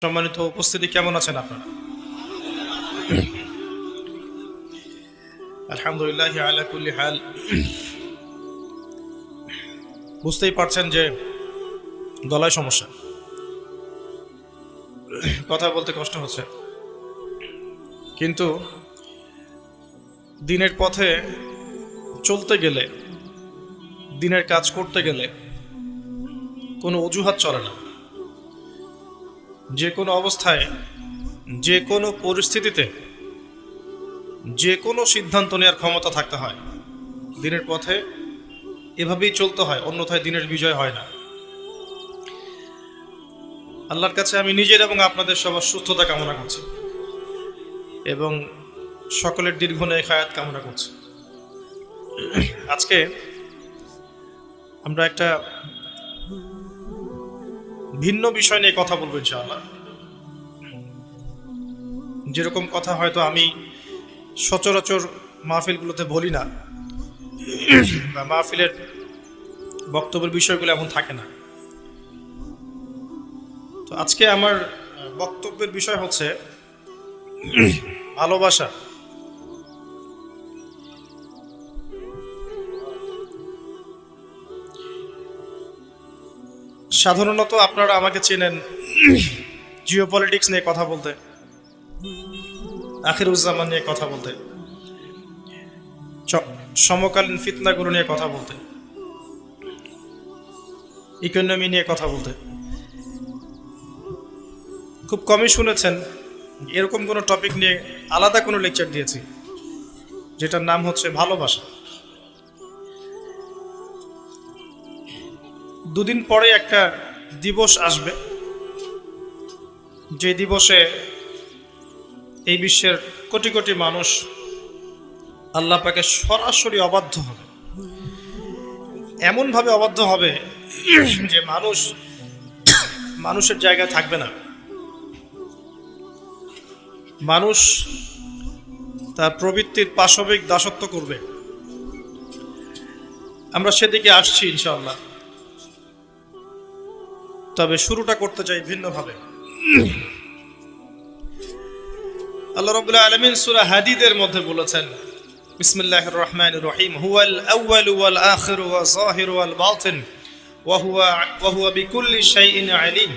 সম্মানিত উপস্থিতি, কেমন আছেন আপনারা? আলহামদুলিল্লাহ আলা কুল্লি হাল। বুঝতেই পারছেন যে গলায় সমস্যা, কথা বলতে কষ্ট হচ্ছে, কিন্তু দিনের পথে চলতে গেলে, দিনের কাজ করতে গেলে কোনো অজুহাত চলে না। যে কোনো অবস্থায়, যে কোনো পরিস্থিতিতে, যে কোনো সিদ্ধান্ত নেওয়ার ক্ষমতা থাকতে হয়। দিনের পথে এভাবেই চলতে হয়, অন্যথায় দিনের বিজয় হয় না। আল্লাহর কাছে আমি নিজের এবং আপনাদের সবার সুস্থতা কামনা করছি এবং সকলের দীর্ঘ নেক হায়াত কামনা করছি। আজকে আমরা একটা ভিন্ন বিষয় নিয়ে কথা বলবো ইনশাআল্লাহ। যেরকম কথা হয়তো আমি সচরাচর মাহফিলগুলোতে বলি না, বা মাহফিলের বক্তব্যের বিষয়গুলো এমন থাকে না। তো আজকে আমার বক্তব্যের বিষয় হচ্ছে ভালোবাসা। সাধারণত আপনারা আমাকে চেনেন জিওপলিটিক্স নিয়ে কথা বলতে, আখিরুজ্জামান নিয়ে কথা বলতে, সমকালীন ফিতনাগুলো নিয়ে কথা বলতে, ইকোনমি নিয়ে কথা বলতে। খুব কমই শুনেছেন এরকম কোনো টপিক নিয়ে আলাদা কোনো লেকচার দিয়েছি যেটার নাম হচ্ছে ভালোবাসা। দুদিন পরে একটা দিবস আসবে, যে দিবসে এই বিশ্বের কোটি কোটি মানুষ আল্লাহ পাকে সরাসরি অবাধ্য হবে। এমনভাবে অবাধ্য হবে যে মানুষের জায়গায় থাকবে না। মানুষ তার প্রবৃত্তির পাশবিক দাসত্ব করবে। আমরা সেদিকে আসছি ইনশাআল্লাহ। তবে শুরুটা করতে চাই ভিন্নভাবে। আল্লাহ রাব্বুল আলামিন সূরা হাদীদের মধ্যে বলেছেন, বিসমিল্লাহির রহমানির রহিম, হুয়াল আউয়ালু ওয়াল আখিরু ওয়াজ যাহিরু ওয়াল বাতিন ওয়া হুয়া বিকুল্লি শাইইন আলিম।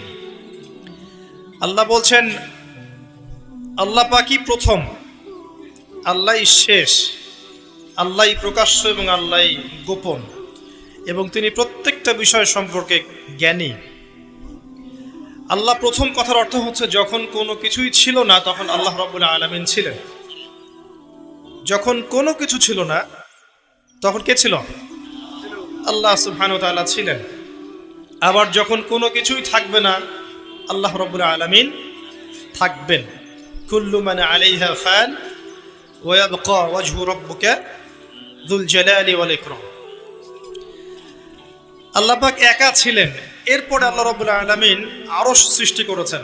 আল্লাহ বলছেন, আল্লাহ পাকই প্রথম, আল্লাহই শেষ, আল্লাহই প্রকাশ্য এবং আল্লাহই গোপন, এবং তিনি প্রত্যেকটা বিষয় সম্পর্কে জ্ঞানী। আল্লাহ প্রথম কথার অর্থ হচ্ছে যখন কোনো কিছুই ছিল না তখন আল্লাহ রাব্বুল আলামিন ছিলেন। যখন কোনো কিছু ছিল না তখন কে ছিল? আল্লাহ সুবহানাহু ওয়া তাআলা ছিলেন। আবার যখন কোনো কিছুই থাকবে না আল্লাহ রাব্বুল আলামিন থাকবেন। কুল্লু মান আলাইহা ফান ওয়া ইয়াবকা ওয়াজহু রাব্বিকা যুল জালালি ওয়াল ইকরাম। আল্লাহ পাক একা ছিলেন। এরপরে আল্লাহ রাব্বুল আলামিন আরশ সৃষ্টি করেছেন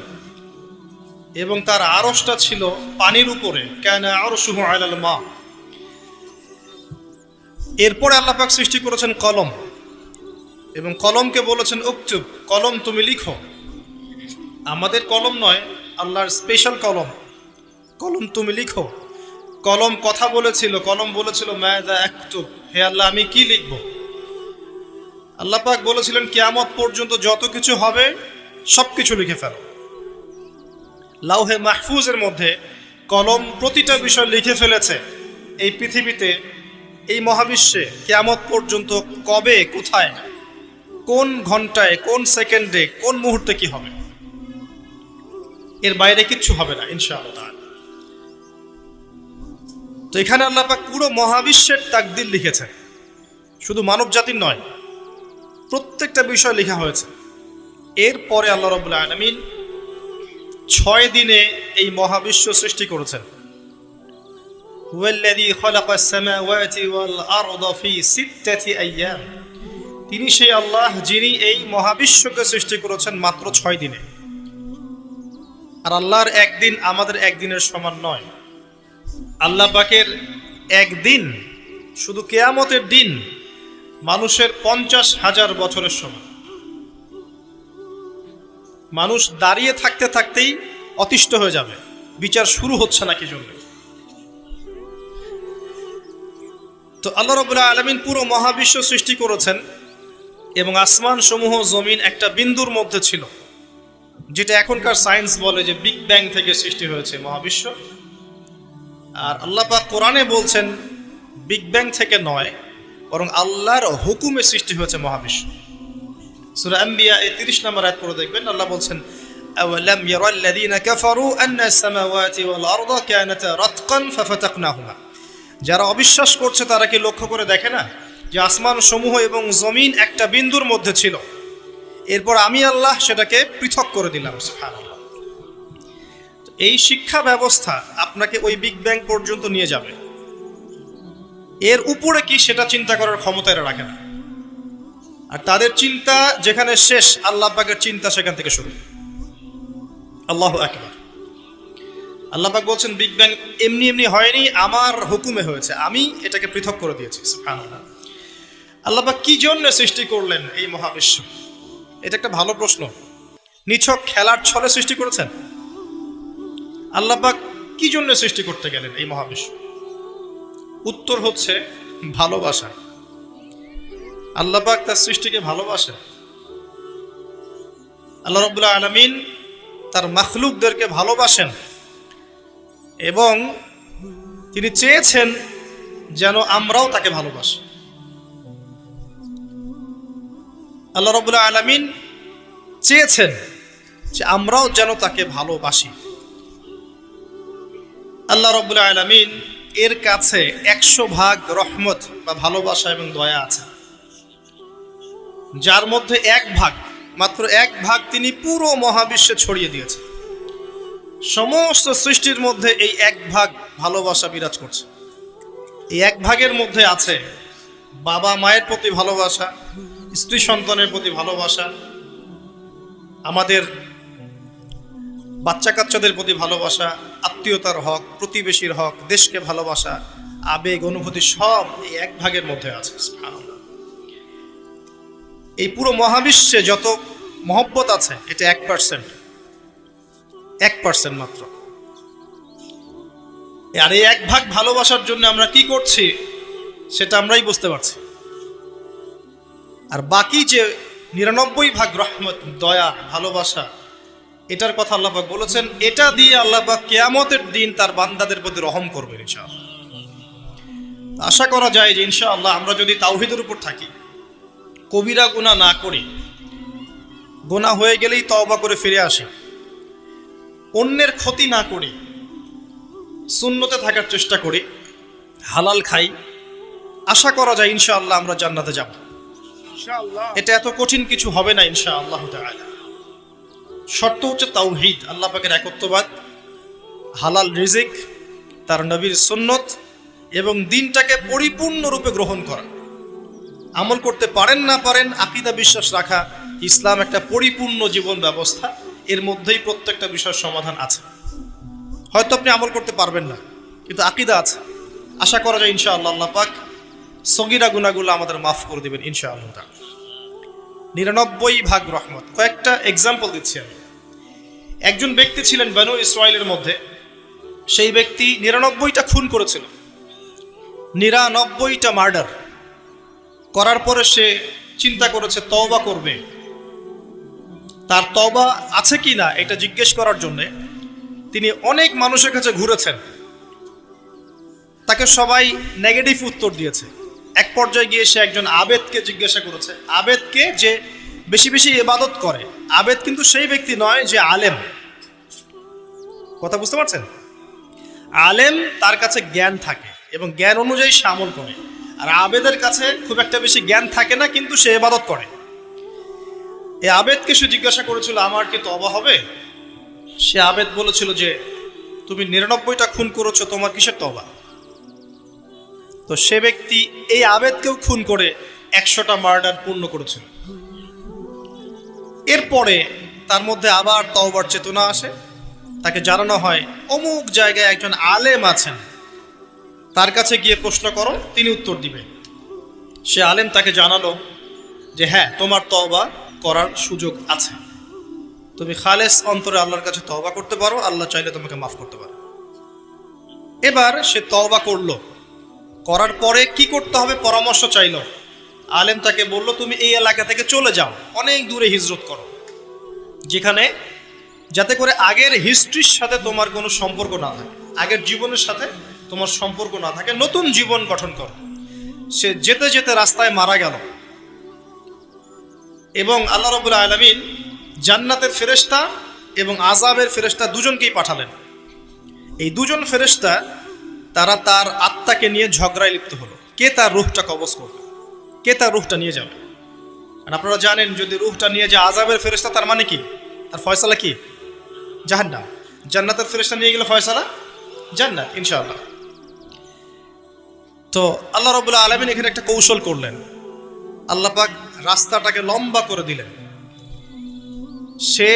এবং তার আরশটা ছিল পানির উপরে, কানা আরশুহু আলাল মা। এরপরে আল্লাহ পাক সৃষ্টি করেছেন কলম এবং কলমকে বলেছেন উকতুব, কলম তুমি লিখো। আমাদের কলম নয়, আল্লাহর স্পেশাল কলম, কলম তুমি লিখো। কলম কথা বলেছিল, কলম বলেছিল মাযা আকতুব, হে আল্লাহ আমি কি লিখব? আল্লাহ পাক বলেছিলেন কিয়ামত পর্যন্ত যত কিছু হবে সবকিছু লিখে ফেলো। লাউহে মাহফুজের মধ্যে কলম প্রতিটা বিষয় লিখে ফেলেছে। এই পৃথিবীতে, এই মহাবিশ্বে কিয়ামত পর্যন্ত কবে, কোথায়, কোন ঘন্টায়, কোন সেকেন্ডে, কোন মুহূর্তে কি হবে, এর বাইরে কিচ্ছু হবে না ইনশাআল্লাহ। তো এখানে আল্লাহ পাক পুরো মহাবিশ্বের তাকদীর লিখেছেন, শুধু মানব জাতির নয়, প্রত্যেকটা বিষয় লেখা হয়েছে। এরপরে আল্লাহ রাব্বুল আলামিন 6 দিনে এই মহাবিশ্ব সৃষ্টি করেছেন। হুয়াল্লাযী খালাকাস সামাওয়াতি ওয়াল আরদা ফি 6 আইয়াম। তিনি সেই আল্লাহ যিনি এই মহাবিশ্বকে সৃষ্টি করেছেন মাত্র 6 দিনে। আর আল্লাহর একদিন আমাদের একদিনের সমান নয়। আল্লাহ পাকের একদিন, শুধু কিয়ামতের দিন, মানুষের 50,000 বছরের সমান। মানুষ দাঁড়িয়ে থাকতে থাকতেই অতিষ্ঠ হয়ে যাবে, বিচার শুরু হচ্ছে না কি জন্য। তো আল্লাহ রাব্বুল আলামিন পুরো মহাবিশ্ব সৃষ্টি করেছেন এবং আসমান সমূহ জমিন একটা বিন্দুর মধ্যে ছিল, যেটা এখনকার সায়েন্স বলে যে বিগ ব্যাং থেকে সৃষ্টি হয়েছে মহাবিশ্ব। আর আল্লাহ পাক কোরআনে বলছেন বিগ ব্যাং থেকে নয়, বরং আল্লাহর হুকুমে সৃষ্টি হয়েছে মহাবিশ্ব। সূরা আম্বিয়া ৩০ নম্বর আয়াত পড়ে দেখবেন, আল্লাহ বলছেন আওয়ালাম ইয়ারাল্লাযীনা কাফারু আন্না আস-সামাওয়াতি ওয়াল আরদা কানাতা রাতকান ফাফাতাকনাহুমা। যারা অবিশ্বাস করছে তারা কি লক্ষ্য করে দেখে না যে আসমান সমূহ এবং জমিন একটা বিন্দুর মধ্যে ছিল, এরপর আমি আল্লাহ সেটাকে পৃথক করে দিলাম। সুবহানাল্লাহ। এই শিক্ষা ব্যবস্থা আপনাকে ওই বিগ ব্যাং পর্যন্ত নিয়ে যাবে, এর উপরে কি সেটা চিন্তা করার ক্ষমতা এরা রাখে না। আর তাদের চিন্তা যেখানে শেষ, আল্লাহ পাকের চিন্তা সেখান থেকে শুরু। আল্লাহু আকবার। আল্লাহ পাক বলছেন বিগ ব্যাং এমনি এমনি হয়নি, আমার হুকুমে হয়েছে, আমি এটাকে পৃথক করে দিয়েছি। সুবহানাল্লাহ। আল্লাহ পাক কি জন্য সৃষ্টি করলেন এই মহাবিশ্ব? এটা একটা ভালো প্রশ্ন। নিছক খেলার ছলে সৃষ্টি করেছেন? আল্লাহ পাক কি জন্য সৃষ্টি করতে গেলেন এই মহাবিশ্ব? উত্তর হচ্ছে ভালোবাসা। আল্লাহ পাক তার সৃষ্টিকে ভালোবাসেন। আল্লাহ রাব্বুল আলামিন তার মাখলুকদেরকে ভালোবাসেন এবং তিনি চেয়েছেন যেন আমরাও তাকে ভালোবাসি। আল্লাহ রাব্বুল আলামিন চেয়েছেন যে আমরাও যেন তাকে ভালোবাসি। আল্লাহ রাব্বুল আলামিন এর কাছে 100 ভাগ রহমত বা ভালোবাসা এবং দয়া আছে, যার মধ্যে 1 ভাগ, মাত্র 1 ভাগ তিনি পুরো মহাবিশ্বে ছড়িয়ে দিয়েছেন। সমস্ত সৃষ্টির মধ্যে এই 1 ভাগ ভালোবাসা বিরাজ করছে। এই 1 ভাগের মধ্যে আছে বাবা মায়ের প্রতি ভালোবাসা, স্ত্রী সন্তানের প্রতি ভালোবাসা, আমাদের বাচ্চা কাচ্চাদের প্রতি ভালোবাসা, আত্মীয়তার হক, প্রতিবেশীর হক, দেশকে ভালোবাসা, আবেগ অনুভূতি সব এই 1 ভাগের মধ্যে আছে। এই পুরো মহাবিশ্বে যত মহব্বত আছে এটা 1% মাত্র। আর এই 1 ভাগ ভালোবাসার জন্য আমরা কি করছি সেটা আমরাই বুঝতে পারছি। আর বাকি যে 99 ভাগ রহমত, দয়া, ভালোবাসা, এটার কথা আল্লাহ পাক বলেছেন, এটা দিয়ে আল্লাহ পাক কিয়ামতের দিন তার বান্দাদের প্রতি রহম করবেন ইনশাআল্লাহ। আশা করা যায় যে ইনশাআল্লাহ আমরা যদি তাওহীদের উপর থাকি, কবিরা গুনাহ না করি, গুনাহ হয়ে গেলেই তওবা করে ফিরে আসি, অন্যের ক্ষতি না করি, সুন্নতে থাকার চেষ্টা করি, হালাল খাই, আশা করা যায় ইনশাআল্লাহ আমরা জান্নাতে যাব। এটা এত কঠিন কিছু হবে না ইনশাআল্লাহ তাআলা। শর্ত হচ্ছে তাওহীদ, আল্লাহ পাকের একত্ববাদ, হালাল রিজিক, তার নবীর সুন্নত এবং দ্বীনটাকে পরিপূর্ণরূপে গ্রহণ করা। আমল করতে পারেন না পারেন, আকীদা বিশ্বাস রাখা, ইসলাম একটা পরিপূর্ণ জীবন ব্যবস্থা, এর মধ্যেই প্রত্যেকটা বিষয়ের সমাধান আছে। হয়তো আপনি আমল করতে পারবেন না, কিন্তু আকীদা আছে। আশা করা যায় ইনশাআল্লাহ আল্লাহ পাক সগীরা গুনাহগুলো আমাদের মাফ করে দিবেন ইনশাআল্লাহ। 99 ভাগ রহমত। কয়েকটা এক্সাম্পল দিচ্ছি আমি। একজন ব্যক্তি ছিলেন বনু ইসরাইলের মধ্যে, সেই ব্যক্তি 99টা খুন করেছিল, 99টা মার্ডার করার পরে সে চিন্তা করেছে তওবা করবে। তার তওবা আছে কি না এটা জিজ্ঞেস করার জন্য তিনি অনেক মানুষের কাছে ঘুরেছেন। তাকে সবাই নেগেটিভ উত্তর দিয়েছে। এক পর্যায়ে গিয়ে সে একজন আবেদকে জিজ্ঞাসা করেছে, আবেদকে যে বেশি বেশি ইবাদত করে। আবেদ কিন্তু সেই ব্যক্তি নয় যে আলেম, কথা বুঝতে পারছেন? আলেম তার কাছে জ্ঞান থাকে এবং জ্ঞান অনুযায়ী সে আমল করে, আর আবেদের কাছে খুব একটা বেশি জ্ঞান থাকে না, কিন্তু সে ইবাদত করে। এই আবেদকে সে জিজ্ঞাসা করেছিল আমার কি তওবা হবে? সে আবেদ বলেছিল যে তুমি 99টা খুন করেছো, তোমার কিসের তওবা? তো সে ব্যক্তি এই আবেদকেও খুন করে 100টা মার্ডার পূর্ণ করেছিল। এরপরে তার মধ্যে আবার তওবার চেতনা আসে, তাকে জানানো হয় অমুক জায়গায় একজন আলেম আছেন, তার কাছে গিয়ে প্রশ্ন করো, তিনি উত্তর দিবেন। সে আলেম তাকে জানালো যে হ্যাঁ, তোমার তওবা করার সুযোগ আছে। তুমি খালেস অন্তরে আল্লাহর কাছে তওবা করতে পারো, আল্লাহ চাইলে তোমাকে মাফ করতে পারো। এবার সে তওবা করলো, করার পরে কি করতে হবে পরামর্শ চাইলো। আলেম তাকে বলল, তুমি এই এলাকা থেকে চলে যাও, অনেক দূরে হিজরত করো, যেখানে যাতে করে আগের হিস্ট্রির সাথে তোমার কোনো সম্পর্ক না থাকে, আগের জীবনের সাথে তোমার সম্পর্ক না থাকে, নতুন জীবন গঠন করো। সে যেতে যেতে রাস্তায় মারা গেল এবং আল্লাহ রাব্বুল আলামিন জান্নাতের ফেরেশতা এবং আযাবের ফেরেশতা দুজনকেই পাঠালেন। এই দুজন ফেরেশতা তারা তার আত্মাকে নিয়ে ঝগড়ায় লিপ্ত হলো, কে তার রূহটা কবজ করবে, কে তার রূহটা নিয়ে যাবে। আর আপনারা জানেন, যদি রূহটা নিয়ে যায় আযাবের ফেরেশতা, তার মানে কি, তার ফয়সালা কি, জাহান্নাম। জান্নাতের ফেরেশতা নিয়ে গেলে ফয়সালা জান্নাত ইনশাআল্লাহ। তো আল্লাহ রাব্বুল আলামিন এখানে একটা কৌশল করলেন, আল্লাহ পাক রাস্তাটাকে লম্বা করে দিলেন। সে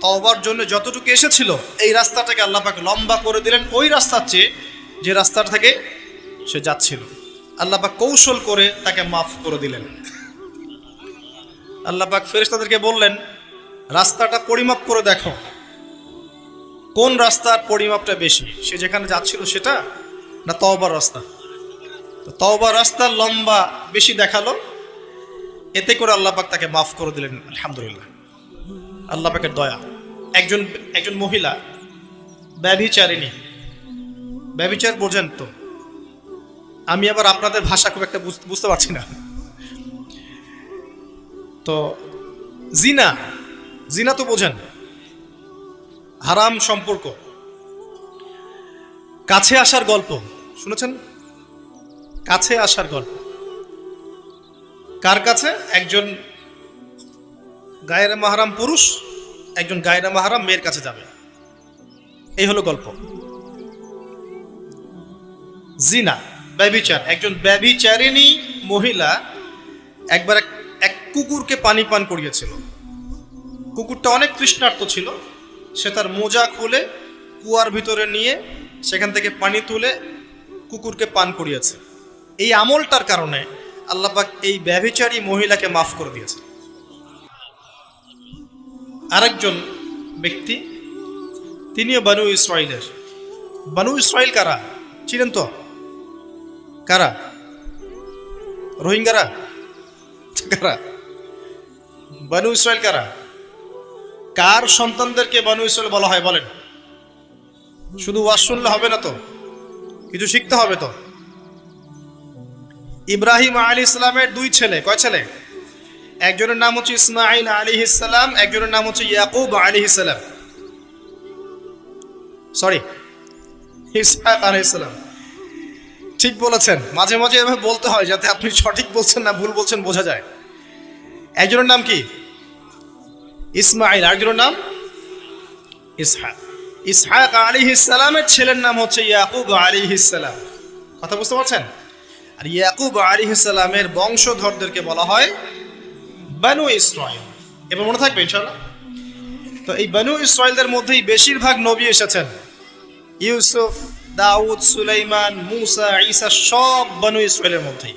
তওবার জন্য যতটুকু এসেছিল এই রাস্তাটাকে আল্লাহ পাক লম্বা করে দিলেন, ওই রাস্তার চেয়ে যে রাস্তার থেকে সে যাচ্ছিল। আল্লাহ পাক কৌশল করে তাকে মাফ করে দিলেন। আল্লাহ পাক ফেরেশতাদেরকে বললেন, রাস্তাটা পরিমাপ করে দেখো, কোন রাস্তার পরিমাপটা বেশি, সে যেখানে যাচ্ছিল সেটা না তওবার রাস্তা। তো তওবার রাস্তার লম্বা বেশি দেখালো, এতে করে আল্লাহ পাক তাকে মাফ করে দিলেন। আলহামদুলিল্লাহ, আল্লাহ পাকের দয়া। একজন মহিলা ব্যভিচারিণী, ব্যভিচার বোঝেন তো? আমি আবার আপনাদের ভাষা খুব একটা বুঝতে পারছি না। তো জিনা, জিনা তো বোঝেন, হারাম সম্পর্ক, কাছে আসার গল্প শুনেছেন? কাছে আসার গল্প কার কাছে? একজন গায়রে মাহরাম পুরুষ একজন গায়রে মাহরাম মেয়ের কাছে যাবে, এই হলো গল্প। জিনা, ব্যভিচার। একজন ব্যভিচারিণী মহিলা একবার এক কুকুরকে পানি পান করিয়েছিল। কুকুরটা অনেক তৃষ্ণার্ত ছিল, সে তার মোজা খুলে কুয়ার ভিতরে নিয়ে সেখান থেকে পানি তুলে কুকুরকে পান করিয়েছে। এই আমলটার কারণে আল্লাহ পাক এই ব্যভিচারী মহিলাকে মাফ করে দিয়েছে। আরেকজন ব্যক্তি, তিনিও বানু ইসরাইলের। বানু ইসরাইল কারা চিনেন তো? কারা? রোহিঙ্গারা? কারা? বানু ইসরাইল কারা? কার সন্তানদেরকে বানু ইসরাইল বলা হয় বলেন? শুধু ওয়াজ শুনলে হবে না তো, কিছু শিখতে হবে তো। ইব্রাহিম আলাইহিস সালামের দুই ছেলে, কয় ছেলে? একজনের নাম হচ্ছে ইসমাঈল আলাইহিস সালাম, একজনের নাম হচ্ছে ইয়াকুব আলাইহিস সালাম। সরি, ইসহাক আলাইহিস সালাম। ঠিক বলেছেন, মাঝে মাঝে এভাবে বলতে হয় যাতে আপনি সঠিক বলছেন না ভুল বলছেন বোঝা যায়। একজনের নাম কি? ইসমাঈল, আরেকজনের নাম ইসহাক। ইসহাক আলাইহিস সালামের ছেলের নাম হচ্ছে ইয়াকুব আলাইহিস সালাম। কথা বুঝতে পারছেন? আর ইয়াকুব আলাইহিস সালামের বংশধরদেরকে বলা হয় বানু ইসরাইল। এবার মনে থাকবে ইনশাআল্লাহ। তো এই বানু ইসরাইলদের মধ্যেই বেশিরভাগ নবী এসেছেন। ইউসুফ, দাউদ, সুলাইমান, মুসা, ঈসা সব বানু ইসরাইলের মধ্যেই।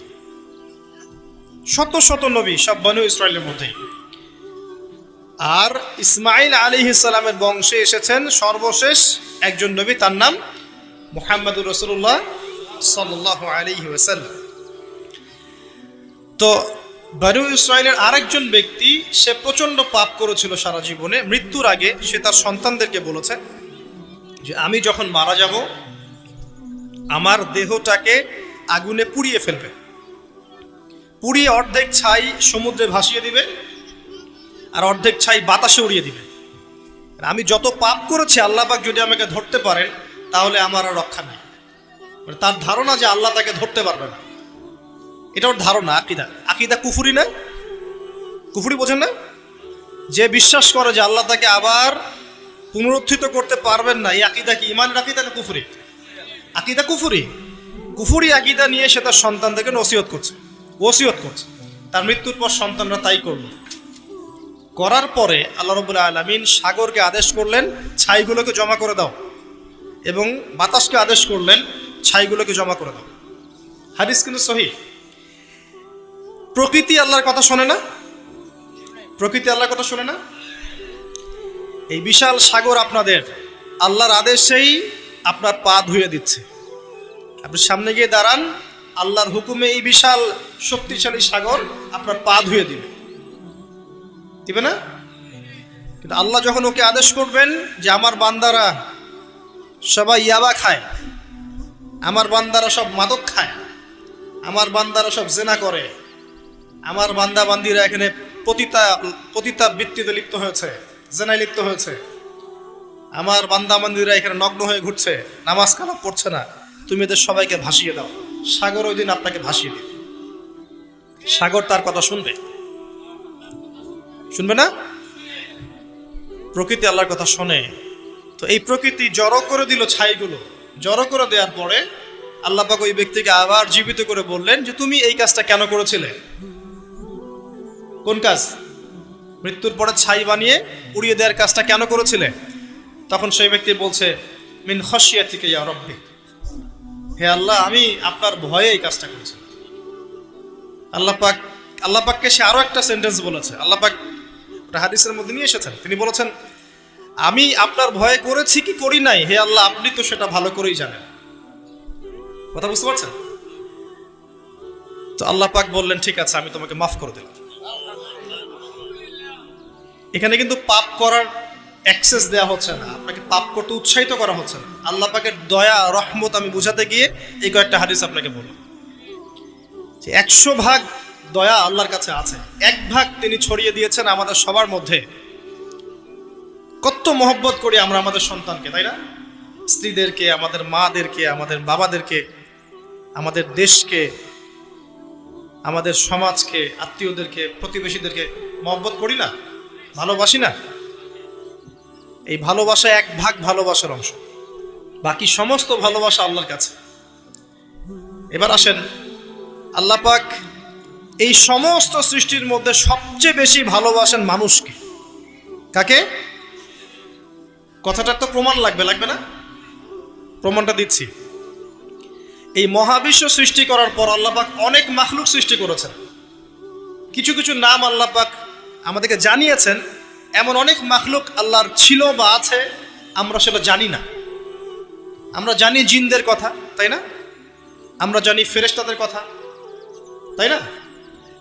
শত শত নবী সব বানু ইসরাইলের মধ্যেই। আর ইসমাঈল আলাইহিস সালামের বংশে এসেছেন সর্বশেষ একজন নবী, তার নাম মুহাম্মদুর রাসূলুল্লাহ সাল্লাল্লাহু আলাইহি ওয়াসাল্লাম। তো বানু ইসরাইলের আরেকজন ব্যক্তি, সে প্রচন্ড পাপ করেছিল সারা জীবনে। মৃত্যুর আগে সে তার সন্তানদেরকে বলেছে যে আমি যখন মারা যাব আমার দেহটাকে আগুনে পুড়িয়ে ফেলবে, পুড়িয়ে অর্ধেক ছাই সমুদ্রে ভাসিয়ে দিবে আর অর্ধেক ছাই বাতাসে উড়িয়ে দিবে। আমি যত পাপ করেছি আল্লাহ পাক যদি আমাকে ধরতে পারেন তাহলে আমার আর রক্ষা নেই। তার ধারণা যে আল্লাহ তাকে ধরতে পারবে না, এটা ওর ধারণা। আকিদা, আকিদা কুফরি না? কুফরি বোঝেন না? যে বিশ্বাস করে যে আল্লাহ তাকে আবার পুনরুত্থিত করতে পারবেন না, এই আকিদা কি ইমানের আকিদা না কুফরি? আকিদা কুফরি। কুফরি আকিদা নিয়ে সে তার সন্তানদেরকে ওসিয়ত করছে। তার মৃত্যুর পর সন্তানরা তাই করলো। করার পরে আল্লাহ রাব্বুল আলামিন সাগরকে আদেশ করলেন ছাইগুলোকে জমা করে দাও, এবং বাতাসকে আদেশ করলেন ছাইগুলোকে জমা করে দাও। হাদিস কিন্তু সহিহ। প্রকৃতি আল্লাহর কথা শোনে না? প্রকৃতি আল্লাহর কথা শোনে না? এই বিশাল সাগর আপনাদের আল্লাহর আদেশেই আপনার পা ধুয়ে দিচ্ছে। আপনি সামনে গিয়ে দাঁড়ান, আল্লাহর হুকুমে এই বিশাল শক্তিশালী সাগর আপনার পা ধুয়ে দিবে না? কিন্তু আল্লাহ যখন ওকে আদেশ করবেন যে আমার বান্দারা সবাই ইয়াবা খায়, আমার বান্দারা সব মাদক খায়, আমার বান্দারা সব জেনা করে, আমার বান্দা বান্দিরা এখানে পতিতা বৃত্তিতে লিপ্ত হয়েছে, জেনায় লিপ্ত হয়েছে, আমার বান্দা বান্দিরা এখানে নগ্ন হয়ে ঘুরছে, নামাজ কালাম পড়ছে না, তুমি এদের সবাইকে ভাসিয়ে দাও। সাগর ওই দিন আপনাকে ভাসিয়ে দিবে। সাগর তার কথা শুনবে না? প্রকৃতি আল্লাহর কথা শোনে। তো এই প্রকৃতি জড়ো করে দিল, ছাইগুলো জড়ো করে দেওয়ার পরে আল্লাহ পাক ওই ব্যক্তিকে আবার জীবিত করে বললেন যে তুমি এই কাজটা কেন করেছিলে? কোন কাজ? মৃত্যুর পরে ছাই বানিয়ে উড়িয়ে দেওয়ার কাজটা কেন করেছিলে? তখন সেই ব্যক্তি বলছে মিন খাশিয়াতিকা ইয়া রাব্বি, হে আল্লাহ আমি আপনার ভয়ে এই কাজটা করেছি। আল্লাহ পাককে সে আরো একটা সেন্টেন্স বলেছে, আল্লাহ পাক হাদিসের মধ্যে নিয়ে এসেছেন, তিনি বলেছেন আমি আপনার ভয়ে করেছি কি করি নাই হে আল্লাহ আপনি তো সেটা ভালো করেই জানেন। কথা বুঝতে পারছেন? তো আল্লাহ পাক বললেন ঠিক আছে আমি তোমাকে মাফ করে দিলাম। এখানে কিন্তু পাপ করার অ্যাক্সেস দেওয়া হচ্ছে না, আপনাকে পাপ করতে উৎসাহিত করা হচ্ছে না। আল্লাহ পাকের দয়া রহমত আমি বোঝাতে গিয়ে এই কয়েকটা হাদিস আপনাকে বললাম যে 100 ভাগ দয়া আল্লাহর কাছে আছে, 1 ভাগ তিনি ছড়িয়ে দিয়েছেন আমাদের সবার মধ্যে। কত মহব্বত করি আমরা আমাদের সন্তানকে, তাই না? স্ত্রীদেরকে, আমাদের মাদেরকে, আমাদের বাবাদেরকে, আমাদের দেশকে, আমাদের সমাজকে, আত্মীয়দেরকে, প্রতিবেশীদেরকে মহব্বত করি না, ভালোবাসি না? এই ভালোবাসা 1 ভাগ ভালোবাসার অংশ, বাকি সমস্ত ভালোবাসা আল্লাহর কাছে। এবার আসেন, আল্লাহ পাক এই সমস্ত সৃষ্টির মধ্যে সবচেয়ে বেশি ভালোবাসেন মানুষকে। কাকে? কথাটার তো প্রমাণ লাগবে না? প্রমাণটা দিচ্ছি। এই মহাবিশ্ব সৃষ্টি করার পর আল্লাহ পাক অনেক মাখলুক সৃষ্টি করেছেন। কিছু কিছু নাম আল্লাহ পাক আমাদেরকে জানিয়েছেন, এমন অনেক মাখলুক আল্লাহর ছিল বা আছে আমরা সেটা জানি না। আমরা জানি জিনদের কথা, তাই না? আমরা জানি ফেরেশতাদের কথা, তাই না?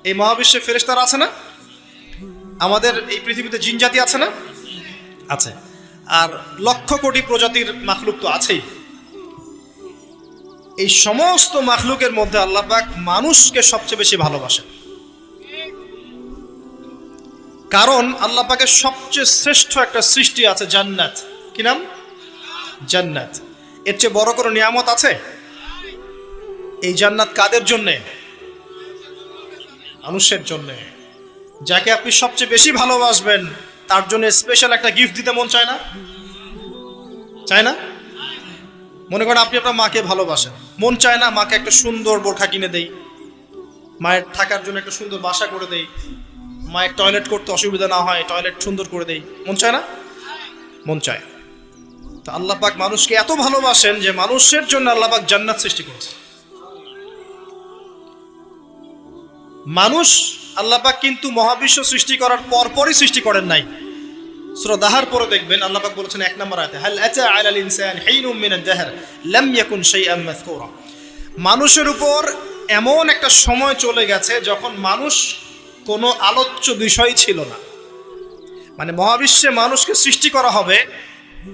এই মহাবিশ্বে ফেরেশতারা আছে না? আমাদের এই পৃথিবীতে জিন জাতি আছে না? আছে। আর লক্ষ কোটি প্রজাতির মাখলুক তো আছেই। এই সমস্ত মাখলুকের মধ্যে আল্লাহ পাক মানুষকে সবচেয়ে বেশি ভালোবাসেন, কারণ আল্লাহ পাকের সবচেয়ে শ্রেষ্ঠ একটা সৃষ্টি আছে জান্নাত। কি নাম? জান্নাত। এর চেয়ে বড় কোনো নিয়ামত আছে? এই জান্নাত কাদের জন্যে? মানুষের জন্যে। যাকে আপনি সবচেয়ে বেশি ভালোবাসবেন তার জন্য স্পেশাল একটা গিফট দিতে মন চায় না? চায় না? মনে করেন আপনি আপনার মাকে ভালোবাসেন, মন চায় না মাকে একটা সুন্দর বোরখা কিনে দেই, মায়ের থাকার জন্য একটা সুন্দর বাসা করে দেই, মায়ের টয়লেট করতে অসুবিধা না হয় টয়লেট সুন্দর করে দেই, মন চায় না? মন চায়। তো আল্লাহ পাক মানুষকে এত ভালোবাসেন যে মানুষের জন্য আল্লাহ পাক জান্নাত সৃষ্টি করেছে। মানুষ আল্লাহ পাক কিন্তু মহাবিশ্ব সৃষ্টি করার পরপরই সৃষ্টি করেন নাই। সূরা দাহর পরে দেখবেন আল্লাহ পাক বলেছেন 1 নম্বর আয়াতে, হাল আতা আলাল ইনসান হিনুম মিনাদ দাহর লাম ইয়াকুন শাইআম মাযকুরা। মানুষের উপর এমন একটা সময় চলে গেছে যখন মানুষ কোনো আলোচ্য বিষয় ছিল না। মানে মহাবিশ্বে মানুষকে সৃষ্টি করা হবে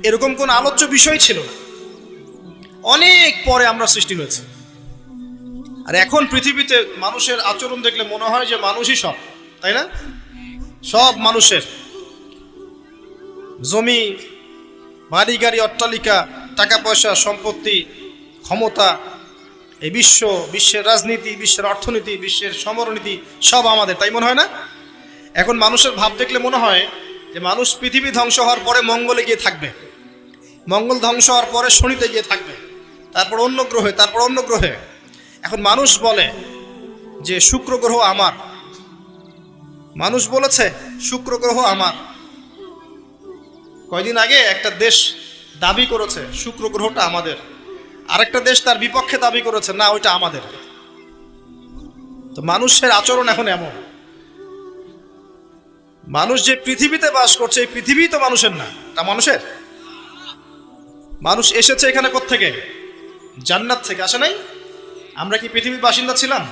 এরকম কোন আলোচ্য বিষয় ছিল না, অনেক পরে আমরা সৃষ্টি হয়েছে। আর এখন পৃথিবীতে মানুষের আচরণ দেখলে মনে হয় যে মানুষই সব, তাই না? সব মানুষের, জমি, বাড়ি গাড়ি, অট্টালিকা, টাকা পয়সা, সম্পত্তি, ক্ষমতা, এই বিশ্বের রাজনীতি, বিশ্বের অর্থনীতি, বিশ্বের সমরনীতি সব আমাদের, তাই মনে হয় না? এখন মানুষের ভাব দেখলে মনে হয় যে মানুষ পৃথিবী ধ্বংস হওয়ার পরে মঙ্গলে গিয়ে থাকবে, মঙ্গল ধ্বংস হওয়ার পরে শনিতে গিয়ে থাকবে, তারপর অন্য গ্রহে, তারপর অন্য গ্রহে। এখন মানুষ বলে যে শুক্র গ্রহ আমার, মানুষ বলেছে শুক্র গ্রহ আমার। কয়দিন আগে একটা দেশ দাবি করেছে শুক্র গ্রহটা আমাদের, আরেকটা দেশ তার বিপক্ষে দাবি করেছে না ওইটা আমাদের। তো মানুষের আচরণ এখন এমন, মানুষ যে পৃথিবীতে বাস করছে এই পৃথিবী তো মানুষের না, তা মানুষের। মানুষ এসেছে এখানে কোত্থেকে? জান্নাত থেকে, আসে নাই? আমরা কি পৃথিবীর বাসিন্দা ছিলাম?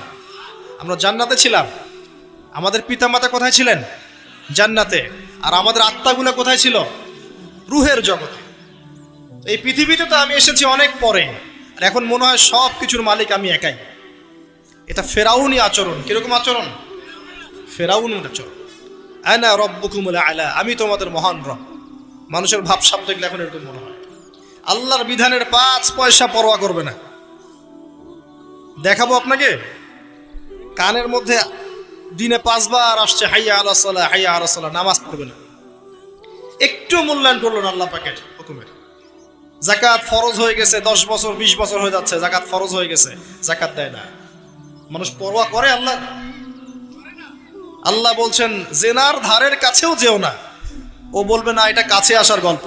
আমরা জান্নাতে ছিলাম। আমাদের পিতামাতা কোথায় ছিলেন? জান্নাতে। আর আমাদের আত্মাগুলো কোথায় ছিল? রুহের জগতে। এই পৃথিবীতে তো আমি এসেছি অনেক পরে, আর এখন মনে হয় সব কিছুর মালিক আমি একাই। এটা ফেরাউনি আচরণ। কিরকম আচরণ? ফেরাউনি আচরণ। আনা রব্বুকুমুল আলা, আমি তোমাদের মহান রব। মানুষের ভাবসাব দেখলে এখন এরকম মনে হয়। আল্লাহর বিধানের 5 পয়সা পরোয়া করবে না। দেখাবো আপনাকে, কানের মধ্যে দিনে 5 বার আসছে হাইয়া আলাস সালাহ, হাইয়া আলাস সালাহ, নামাজ পড়বে না। একটু মূল্যায়ন করলো না আল্লাহ পাকের হুকুমের। যাকাত ফরজ হয়ে গেছে, 10 বছর 20 বছর হয়ে যাচ্ছে, যাকাত ফরজ হয়ে গেছে, যাকাত দেয় না। মানুষ পরোয়া করে আল্লাহ? আল্লাহ বলছেন জেনার ধারের কাছেও যেও না। ও বলবে না এটা কাছে আসার গল্প।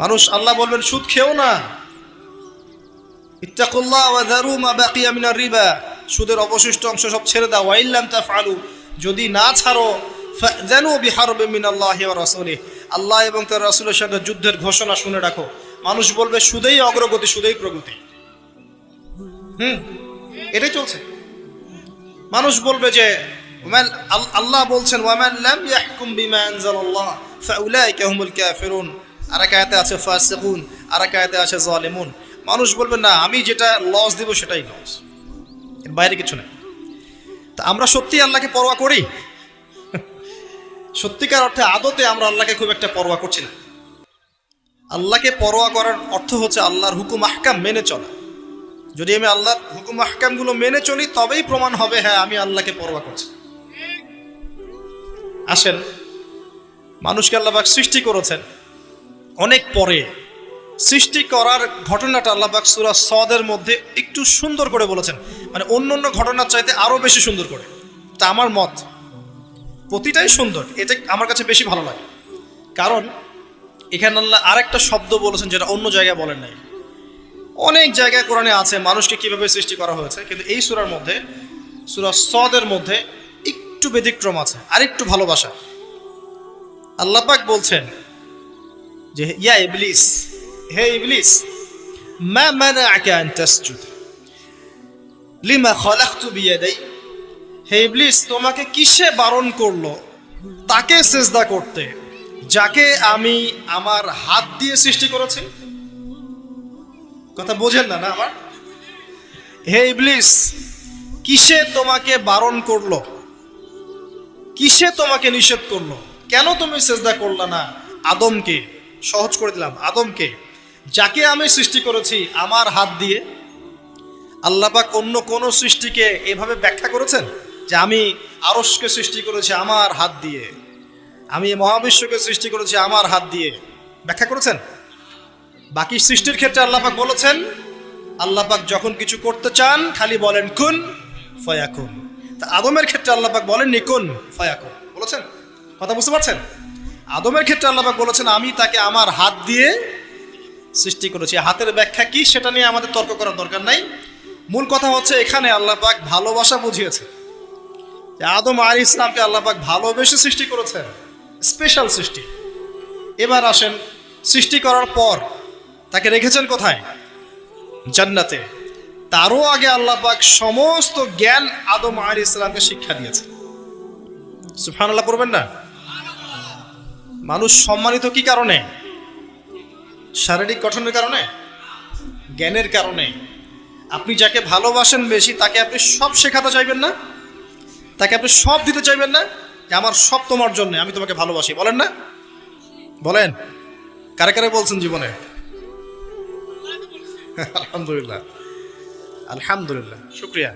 মানুষ, আল্লাহ বলবেন সুদ খেও না, ইত্তাকুল্লাহ ওয়া যারু মা বাকিয়া মিনার রিবা, সুদের অবশিষ্ট অংশ সব ছেড়ে দাও। ওয়া ইল্লাম তাফআলু, যদি না ছাড়ো, ফাযানু বিহারবিন মিনাল্লাহি ওয়া রাসূলিহি, আল্লাহ এবং তার রাসূলের সাথে যুদ্ধের ঘোষণা শুনে রাখো। মানুষ বলবে সুদেই অগ্রগতি, সুদেই প্রগতি। এটাই চলছে। মানুষ বলবে যে আল্লাহ বলছেন ওয়ামান লাম ইয়াহকুম বিমা আনজালাল্লাহ ফাউলাইকা হুমুল কাফিরুন, আর এক আয়াতে আছে ফাসিকুন, আর এক আয়াতে আছে জালিমুন। মানুষ বলবে না আমি যেটা লস দিব সেটাই লস, এর বাইরে কিছু নেই। তা আমরা সত্যি আল্লাহকে পরোয়া করি? সত্যিকার অর্থে আদতে আমরা আল্লাহকে খুব একটা পরোয়া করছি না। আল্লাহকে পরোয়া করার অর্থ হচ্ছে আল্লাহর হুকুম আহকাম মেনে চলা। যদি আমি আল্লাহর হুকুম আহকামগুলো মেনে চলি তবেই প্রমাণ হবে হ্যাঁ আমি আল্লাহকে পরোয়া করছি। আসেন, মানুষকে আল্লাহ পাক সৃষ্টি করেছেন অনেক পরে। সৃষ্টি করার ঘটনাটা আল্লাহ পাক সূরা সদের মধ্যে একটু সুন্দর করে বলেছেন, মানে অন্য অন্য ঘটনার চাইতে আরো বেশি সুন্দর করে। তা আমার মত, প্রতিটাই সুন্দর, এটা আমার কাছে বেশি ভালো লাগে। কারণ এখানে আল্লাহ আরেকটা শব্দ বলেছেন যেটা অন্য জায়গায় বলেন নাই। অনেক জায়গায় কোরআনে আছে মানুষকে কিভাবে সৃষ্টি করা হয়েছে, কিন্তু এই সূরার মধ্যে, সূরা সদের মধ্যে একটু ব্যতিক্রম আছে, আরেকটু ভালোবাসা। আল্লাহ পাক বলছেন যে ইয়া ইবলিস, হে ইবলিস, মা মানাআকা আন তাসজুদ লিমা খালাকতু বিয়াদাই, হে ইবলিস তোমাকে কিসে বারণ করলো তাকে সিজদা করতে যাকে আমি আমার হাত দিয়ে সৃষ্টি করেছি? কথা বোঝেন না আমার? হে ইবলিস, কিসে তোমাকে বারণ করলো, কিসে তোমাকে নিষেধ করলো? কেন তুমি সিজদা করলা না আদমকে? সহজ করে দিলাম, আদমকে, যাকে আমি সৃষ্টি করেছি আমার হাত দিয়ে। আল্লাহ পাক অন্য কোন সৃষ্টিকে এভাবে ব্যাখ্যা করেছেন যে আমি আরশকে সৃষ্টি করেছি আমার হাত দিয়ে, আমি মহাবিশ্বকে সৃষ্টি করেছি আমার হাত দিয়ে? ব্যাখ্যা করেছেন? বাকি সৃষ্টির ক্ষেত্রে আল্লাহ পাক বলেছেন, আল্লাহ পাক যখন কিছু করতে চান খালি বলেন কুন ফায়াকুন। তা আদমের ক্ষেত্রে আল্লাহ পাক বলেননি কুন ফায়াকুন, বলেছেন? কথা বুঝতে পারছেন? আদমের ক্ষেত্রে আল্লাহ পাক বলেছেন আমি তাকে আমার হাত দিয়ে সৃষ্টি করেছি। হাতের ব্যাখ্যা কি সেটা নিয়ে আমাদের তর্ক করার দরকার নাই। মূল কথা হচ্ছে এখানে আল্লাহ পাক ভালোবাসা বুঝিয়েছে যে আদম আলাইহিস সালামকে আল্লাহ পাক ভালোবেসে সৃষ্টি করেছেন, স্পেশাল সৃষ্টি। এবার আসেন, সৃষ্টি করার পর তাকে রেখেছেন কোথায়? জান্নাতে। তারও আগে আল্লাহ পাক সমস্ত জ্ঞান আদম আলাইহিস সালামকে শিক্ষা দিয়েছে। সুবহানাল্লাহ পড়বেন না? মানুষ সম্মানিত কি কারণে? শারীরিক গঠনের কারণে? জ্ঞানের কারণে। আপনি যাকে ভালোবাসেন বেশি তাকে আপনি সব শেখাতে চাইবেন না? তাকে আপনি সব দিতে চাইবেন না? যে আমার সব তোমার জন্য, আমি তোমাকে ভালোবাসি, বলেন না? বলেন, কারে কারে বলছেন জীবনে? আলহামদুলিল্লাহ, আলহামদুলিল্লাহ, শুকরিয়া।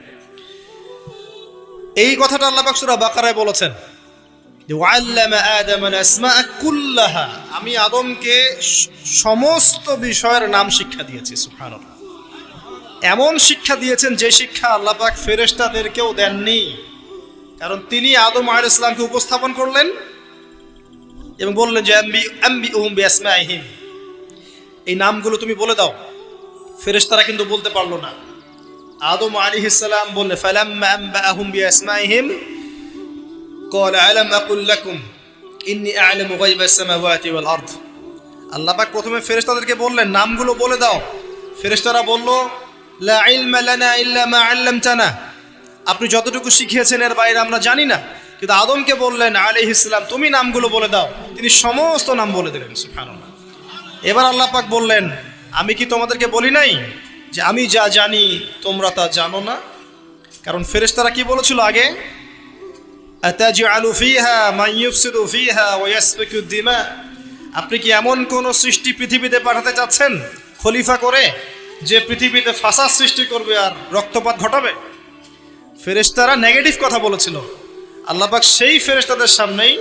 এই কথাটা আল্লাহ পাক সূরা বাকারায় বলেছেন যে ওয়াল্লামা আদামা আসমাআ কুল্লাহা, আমি আদমকে সমস্ত বিষয়ের নাম শিক্ষা দিয়েছি। সুবহানাল্লাহ। এমন শিক্ষা দিয়েছেন যে শিক্ষা আল্লাহ পাক ফেরেশতাদেরকেও দেননি। কারণ তিনি আদম আলাইহিস সালামকে উপস্থাপন করলেন এবং বললেন যে আম্বিউহুম বিআসমাইহিম, এই নামগুলো তুমি বলে দাও। ফেরেশতারা কিন্তু বলতে পারলো না। আদম আলাইহিস সালাম বললেন ফালাম্মা আম্বাআহুম বিআসমাইহিম قال ألم أقل لكم إني أعلم غيب السماوات والأرض। আল্লাহ পাক প্রথমে ফেরেশতাদেরকে বললেন নামগুলো বলে দাও। ফেরেশতারা বলল লা ইলমা লানা ইল্লা মা আল্লামতানা, আপনি যতটুকু শিখিয়েছেন এর বাইরে আমরা জানি না। কিন্তু আদমকে বললেন আলাইহিস সালাম তুমি নামগুলো বলে দাও, তিনি সমস্ত নাম বলে দিলেন। সুবহানাল্লাহ। এবার আল্লাহ পাক বললেন আমি কি তোমাদেরকে বলি নাই যে আমি যা জানি তোমরা তা জানো না? কারণ ফেরেশতারা কি বলেছিল আগে, আতাজআলু ফিহা মান ইউফসিদু ফিহা ওয়া ইয়াসফিকু দিমা, আপনি কি এমন কোন সৃষ্টি পৃথিবীতে পাঠাতে চাচ্ছেন খলিফা করে যে পৃথিবীতে ফাসাদ সৃষ্টি করবে আর রক্তপাত ঘটাবে? ফেরেশতারা নেগেটিভ কথা বলেছিল। আল্লাহ পাক সেই ফেরেশতাদের সামনেই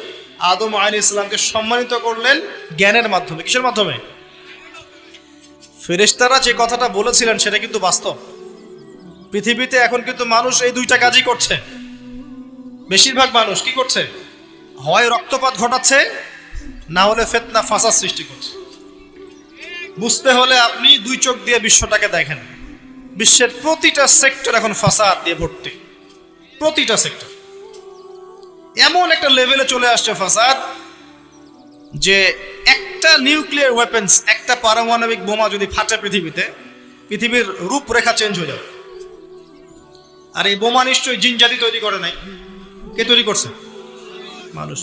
আদম আলাইহিস সালামকে সম্মানিত করলেন জ্ঞানের মাধ্যমে। কিসের মাধ্যমে? ফেরেশতারা যে কথাটা বলেছিলেন সেটা কিন্তু বাস্তব। পৃথিবীতে এখন কিন্তু মানুষ এই দুইটা কাজই করছে। বেশিরভাগ মানুষ কি করছে? হয় রক্তপাত ঘটাচ্ছে, না হলে ফিতনা ফাসাদ সৃষ্টি করছে। বুঝতে হলে আপনি দুই চোখ দিয়ে বিশ্বটাকে দেখেন। বিশ্বের প্রতিটা সেক্টর এখন ফাসাদ দিয়ে ভর্তি, প্রতিটা সেক্টর। এমন একটা লেভেলে চলে আসছে ফাসাদ যে একটা নিউক্লিয়ার ওয়েপেন্স, একটা পারমাণবিক বোমা যদি ফাটে পৃথিবীতে, পৃথিবীর রূপরেখা চেঞ্জ হয়ে যাবে। আর এই বোমা নিশ্চয়ই জিন জাতি তৈরি করে নাই। কে তৈরি করছে? মানুষ।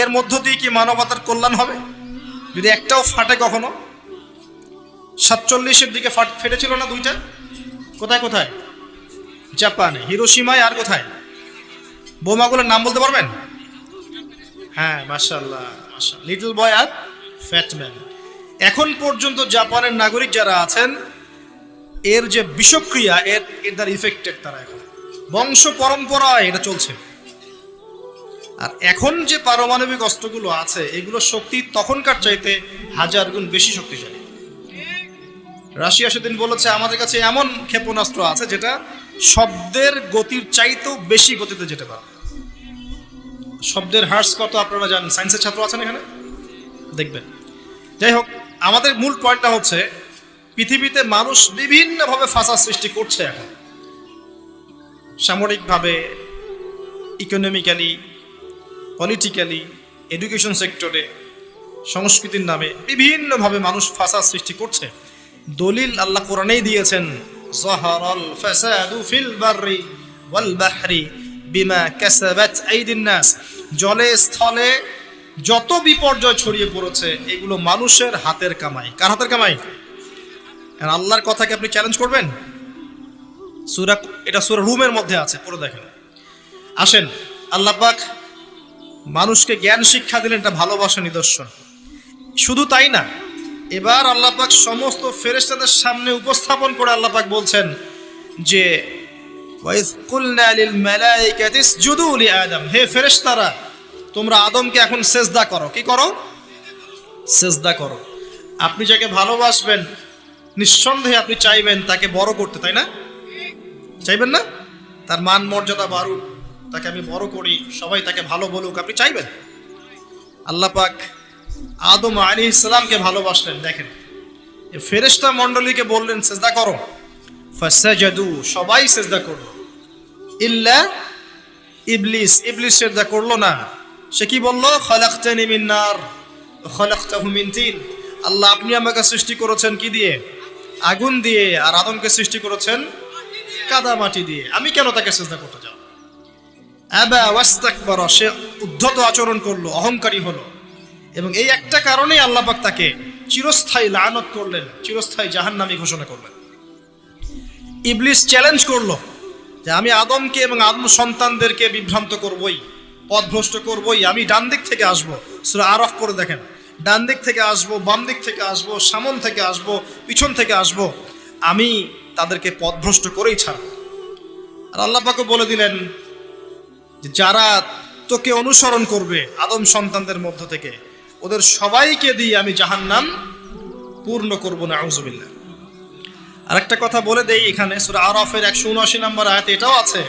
এর মধ্য দিয়ে কি মানবতার কল্যাণ হবে যদি একটাও ফাটে? কখনো 47-এর দিকে ফেটেছিল না দুইটা? কোথায় কোথায়? জাপানে, হিরোশিমায়, আর কোথায়? বোমাগুলোর নাম বলতে পারবেন? হ্যাঁ, মাশাআল্লাহ মাশাআল্লাহ, লিটল বয় আর ফ্যাট ম্যান। এখন পর্যন্ত জাপানের নাগরিক যারা আছেন এর যে বিষক্রিয়া, এর দ্বারা ইফেক্টেড তারা। এখন বংশ পরম্পরায় এটা চলছে। আর এখন যে পারমাণবিক অস্ত্রগুলো আছে এগুলো শক্তি তখনকার চাইতে 1000 গুণ বেশি শক্তিশালী। রাশিয়া সেদিন বলেছে আমাদের কাছে এমন ক্ষেপণাস্ত্র আছে যেটা শব্দের গতির চাইতেও বেশি গতিতে যেতে পারে। শব্দের হার্স কত আপনারা জানেন? সায়েন্সের ছাত্র আছেন এখানে, দেখবেন। যাই হোক, আমাদের মূল পয়েন্টটা হচ্ছে পৃথিবীতে মানুষ বিভিন্নভাবে ফাসাদ সৃষ্টি করছে এখন। সামরিকভাবে, ইকোনমিক্যালি, পলিটিক্যালি, এডুকেশন সেক্টরে, সংস্কৃতির নামে বিভিন্নভাবে মানুষ ফাসাদ সৃষ্টি করছে। দলিল আল্লাহ কোরআনেই দিয়েছেন, যাহারাল ফাসাদু ফিল বাররি ওয়াল বাহরি বিমা কাসাবাত আইদিন নাস। জলে স্থলে যত বিপর্যয় ছড়িয়ে পড়েছে এগুলো মানুষের হাতের কামাই। কার হাতের কামাই? আর আল্লাহর কথাকে আপনি চ্যালেঞ্জ করবেন? এটা সূরা রুমের মধ্যে আছে, পড়ে দেখেন। আসেন, আল্লাহ পাক মানুষকে জ্ঞান শিক্ষা দিলেন, এটা ভালোবাসা নিদর্শন। শুধু তাই না, এবার আল্লাহ পাক সমস্ত ফেরেশতাদের সামনে উপস্থাপন করে আল্লাহ পাক বলছেন যে ওয়াইজ কুলনা লিল মালাইকাতি ইসজুদু লি আদম, হে ফেরেশতারা তোমরা আদমকে এখন সিজদা করো। কি করো? সিজদা করো। আপনি যাকে ভালোবাসবেন নিঃসন্দেহে আপনি চাইবেন তাকে বড় করতে, তাই না? চাইবেন না? তার মান মর্যাদা বাড়ুক, তাকে আমি বড় করি, সবাই তাকে ভালো বলুক, আপনি চাইবেন। আল্লাহ পাক আদম আলাইহিস সালামকে ভালোবাসলেন। দেখেন, ফেরেশতা মণ্ডলীকে বললেন সিজদা করো, ফাসাজাদু, সবাই সিজদা করলো, ইল্লা ইবলিস। ইবলিস সিজদা করলো না। সে কি বলল? খালাকতানি মিন নার ওয়া খালাকতাহু মিন তিন। আল্লাহ আপনি আমাকে সৃষ্টি করেছেন কি দিয়ে? আগুন দিয়ে। আর আদমকে সৃষ্টি করেছেন কাদা মাটি দিয়ে। আমি কেন তাকে সিজদা করতে যাব? আবা ওয়াস্তাকবারা, সে উদ্ধত আচরণ করলো, অহংকারী হলো। এবং এই একটা কারণেই আল্লাহ পাক তাকে চিরস্থায়ী লানত করলেন, চিরস্থায়ী জাহান্নামী ঘোষণা করলেন। ইবলিস চ্যালেঞ্জ করলো যে আমি আদমকে এবং আদম সন্তানদেরকে বিভ্রান্ত করবই, পথভ্রষ্ট করবই। আমি ডান দিক থেকে আসবো, সূরা আরাফ পড়ে দেখেন। ডান দিক থেকে আসবো, বাম দিক থেকে আসবো, সামন থেকে আসবো, পিছন থেকে আসবো, আমি তাদেরকে পথভ্রষ্ট করেই ছাড়ব। আর আল্লাহ পাকও বলে দিলেন যে যারা তোকে অনুসরণ করবে আদম সন্তানদের মধ্য থেকে, ওদের সবাইকে দিয়ে আমি জাহান্নাম পূর্ণ করব না। আউযুবিল্লাহ। আরেকটা কথা বলে দেই, এখানে সূরা আরাফের 179 নম্বর আয়াতে এটাও আছে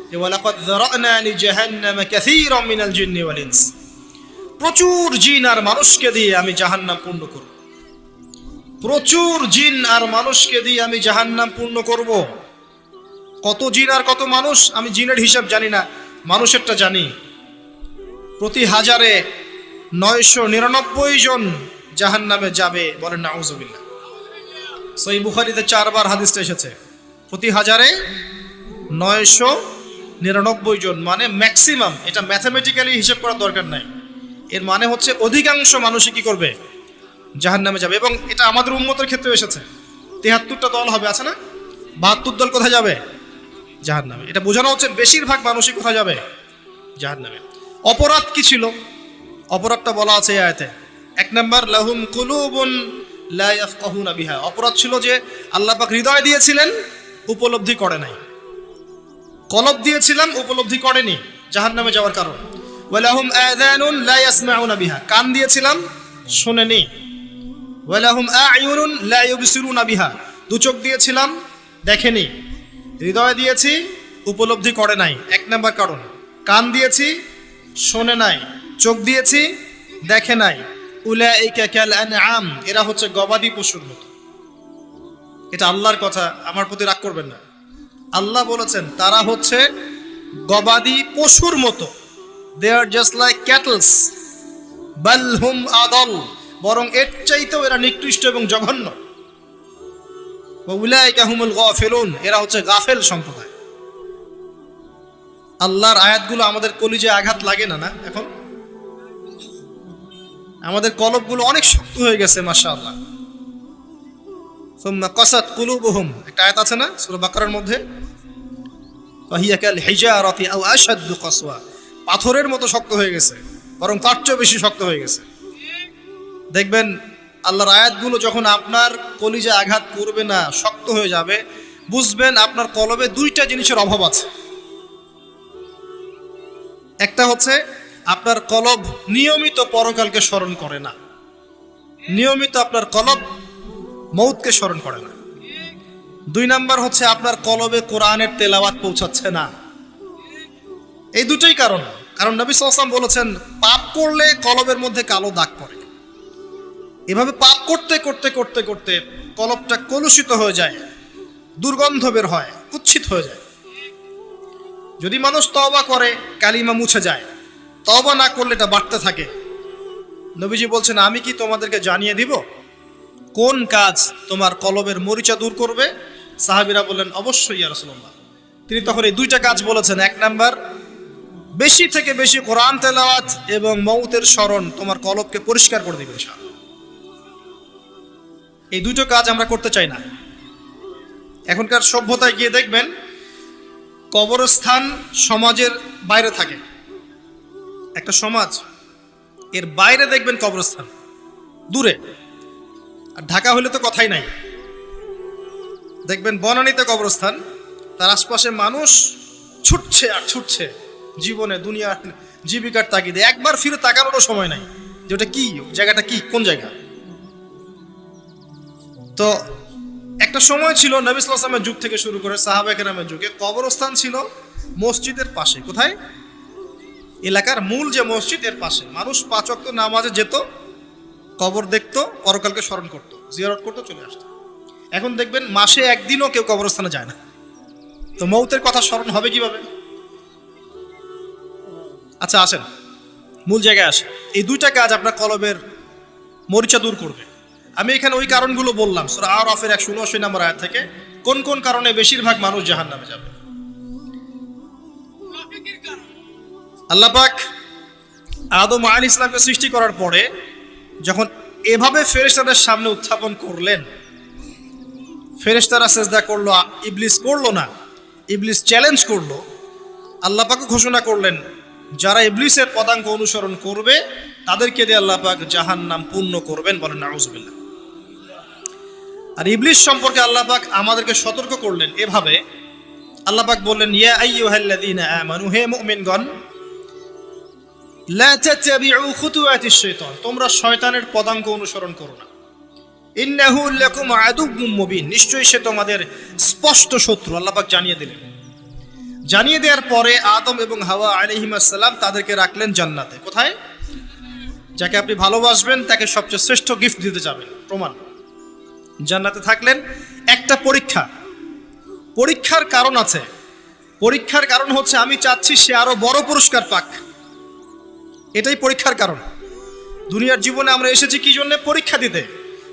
যে ওয়ালাকাদ যারানা লিজাহান্নামা কাসীরাম মিনাল জিন্নি ওয়াল ইনস, প্রচুর জিন আর মানুষকে দিয়ে আমি জাহান্নাম পূর্ণ করব। প্রচুর জিন আর মানুষকে দিয়ে আমি জাহান্নাম পূর্ণ করব। কত জিন আর কত মানুষ আমি জিনের হিসাব জানি না, মানুষেরটা জানি। প্রতি হাজারে 999 জন জাহান্নামে যাবে, বলেন নাউজুবিল্লাহ। সহিহ বুখারীতে 4 বার হাদিসটা এসেছে, প্রতি হাজারে 999 জন, মানে ম্যাক্সিমাম। এটা ম্যাথমেটিক্যালি হিসাব করার দরকার নাই, এর মানে হচ্ছে অধিকাংশ মানুষই কি করবে, জাহান্নামে যাবে। এবং এটা আমাদের উম্মতের ক্ষেত্রে এসেছে, 73টা দল হবে, আছে না? 72 দল কোথায় যাবে? জাহান্নামে। এটা বোঝানো হচ্ছে বেশিরভাগ মানুষই কোথায় যাবে? জাহান্নামে। অপরাধ কি ছিল? অপরাধটা বলা আছে এই আয়াতে। 1 নাম্বার, লাহুম কুলুবুন লা ইয়াফকাহুনা বিহা। অপরাধ ছিল যে আল্লাহ পাক হৃদয় দিয়েছিলেন, উপলব্ধি করে নাই। কলব দিয়েছিলাম, উপলব্ধি করেনি, জাহান্নামে যাওয়ার কারণ। ওয়ালাহুম আযানুন লা ইয়াসমাউনা বিহা। কান দিয়েছিলাম, শোনেনি। ওয়ালাহুম আ'য়ুনুন লা ইউবসিরুনা বিহা। 2 চোখ দিয়েছিলাম, দেখেনি। হৃদয় দিয়েছি, উপলব্ধি করে নাই, 1 নাম্বার কারণ। কান দিয়েছি, শোনে নাই। চোখ দিয়েছি, দেখে নাই। উলাইকা কাল আনআম। এরা হচ্ছে গবাদি পশুর মতো। এটা আল্লাহর কথা, আমার প্রতি রাগ করবেন না। আল্লাহ বলেছেন তারা হচ্ছে গবাদি পশুর মতো। দে আর জাস্ট লাইক ক্যাটলস, বাল হুম আদল। বরং এর চাইতেও এরা নিকৃষ্ট এবং জঘন্য। উলাইকা হুমুল গাফিলুন। এরা হচ্ছে গাফেল সম্প্রদায়। আল্লাহর আয়াতগুলো আমাদের কলিজে আঘাত লাগে না? না, এখন আমাদের কলবগুলো অনেক শক্ত হয়ে গেছে, মাশাআল্লাহ। সুম্মা কাসাত কুলুবুহুম, একটা আয়াত আছে না সূরা বাকারার মধ্যে, ফাহিয়া কাল হিজারাতি আও আশাদ্দু কাসওয়া। পাথরের মতো শক্ত হয়ে গেছে, বরং তার চেয়ে বেশি শক্ত হয়ে গেছে। দেখবেন আল্লাহর আয়াতগুলো যখন আপনার কলিজে আঘাত করবে না, শক্ত হয়ে যাবে, বুঝবেন আপনার কলবে 2টা জিনিসের অভাব আছে। একটা হচ্ছে আপনার কলব নিয়মিত পরকালকে স্মরণ করে না, নিয়মিত আপনার কলব মৌতকে স্মরণ করে না। 2 নাম্বার হচ্ছে আপনার কলবে কোরআনের তেলাওয়াত পৌঁছাচ্ছে না। এই 2টাই কারণ। কারণ নবী সাল্লাল্লাহু আলাইহি ওয়াসাল্লাম বলেছেন, পাপ করলে কলবের মধ্যে কালো দাগ পড়ে। এভাবে পাপ করতে করতে করতে করতে কলবটা কলুষিত হয়ে যায়, দুর্গন্ধ বের হয়, কুৎসিত হয়ে যায়। যদি মানুষ তওবা করে, কালিমা মুছে যায়। তওবা না করলে এটা বাড়তে থাকে। নবীজি বলছেন, আমি কি তোমাদেরকে জানিয়ে দিব কোন কাজ তোমার কলবের মরিচা দূর করবে? সাহাবীরা বললেন, অবশ্যই ইয়া রাসূলুল্লাহ। তিনি তখন এই 2টা কাজ বলেছেন। 1 নাম্বার, বেশি থেকে বেশি কোরআন তেলাওয়াত এবং মৌতের স্মরণ তোমার কলবকে পরিষ্কার করে দিবে ইনশাআল্লাহ। এই 2টো কাজ আমরা করতে চাই না। এখনকার সভ্যতায় গিয়ে দেখবেন কবরস্থান সমাজের বাইরে থাকে। একটা সমাজ, এর বাইরে দেখবেন কবরস্থান, দূরে। আর ঢাকা হলে তো কথাই নাই। দেখবেন বনানীতে কবরস্থান, তার আশপাশে মানুষ ছুটছে আর ছুটছে জীবনে, দুনিয়ার জীবিকার তাগিদে। একবার ফিরে তাকানোরও সময় নাই যে ওটা কি, জায়গাটা কি, কোন জায়গা। তো একটা সময় ছিল নবী সাল্লাল্লাহু আলাইহি ওয়াসাল্লামের যুগ থেকে শুরু করে সাহাবা কেরামের যুগে, কবরস্থান ছিল মসজিদের পাশে। কোথায়? এলাকার মূল যে মসজিদ, এর পাশে। মানুষ 5 ওয়াক্ত নামাজে যেত, কবর দেখতো, পরকালকে স্মরণ করতো, জিয়ারত করতো, চলে আসতো। এখন দেখবেন মাসে 1 দিনও কেউ কবরস্থানে যায় না। তো মৌতের কথা স্মরণ হবে কিভাবে? আচ্ছা আসেন, মূল জায়গায় আসে। এই 2টা কাজ আপনার কলবের মরিচা দূর করবে। আমি এখানে ওই কারণগুলো বললাম সূরা আরাফের 179 নম্বর আয়াত থেকে, কোন কোন কারণে বেশিরভাগ মানুষ জাহান্নামে যাবে। আল্লাহ পাক আদম আলাইহিস সালামকে সৃষ্টি করার পরে যখন এভাবে ফেরেশতাদের সামনে উত্থাপন করলেন, ফেরেশতারা সিজদা করলো, ইবলিস করলো না। ইবলিস চ্যালেঞ্জ করলো। আল্লাহ পাক ঘোষণা করলেন, যারা ইবলিসের পদাঙ্ক অনুসরণ করবে তাদেরকে দিয়ে আল্লাহ পাক জাহান্নাম পূর্ণ করবেন, বলেন নাউজুবিল্লাহ। আর ইবলিস সম্পর্কে আল্লাহ পাক আমাদেরকে সতর্ক করলেন এভাবে। আল্লাহ পাক বললেন, ইয়া আইয়ুহাল্লাযীনা আমানু, হে মুমিনগণ, লা তাত্তাবিউ খুতুওয়াতিশ শাইতান, তোমরা শয়তানের পদাঙ্ক অনুসরণ করো না। ইন্নাহু লাকুম আদুউম মুবিন, নিশ্চয়ই সে তোমাদের স্পষ্ট শত্রু। আল্লাহ পাক জানিয়ে দিলেন। জানিয়ে দেওয়ার পরে আদম এবং হাওয়া আলাইহিস সালাম তাদেরকে রাখলেন জান্নাতে। কোথায়? যাকে আপনি ভালোবাসবেন তাকে সবচেয়ে শ্রেষ্ঠ গিফট দিতে যাবেন, প্রমাণ। জান্নাতে থাকলেন। একটা পরীক্ষার কারণ আছে। পরীক্ষার কারণ হচ্ছে আমি চাচ্ছি সে আরো বড় পুরস্কার পাক। এটাই পরীক্ষার কারণ। দুনিয়ার জীবনে আমরা এসেছি কি জন্য? পরীক্ষা দিতে।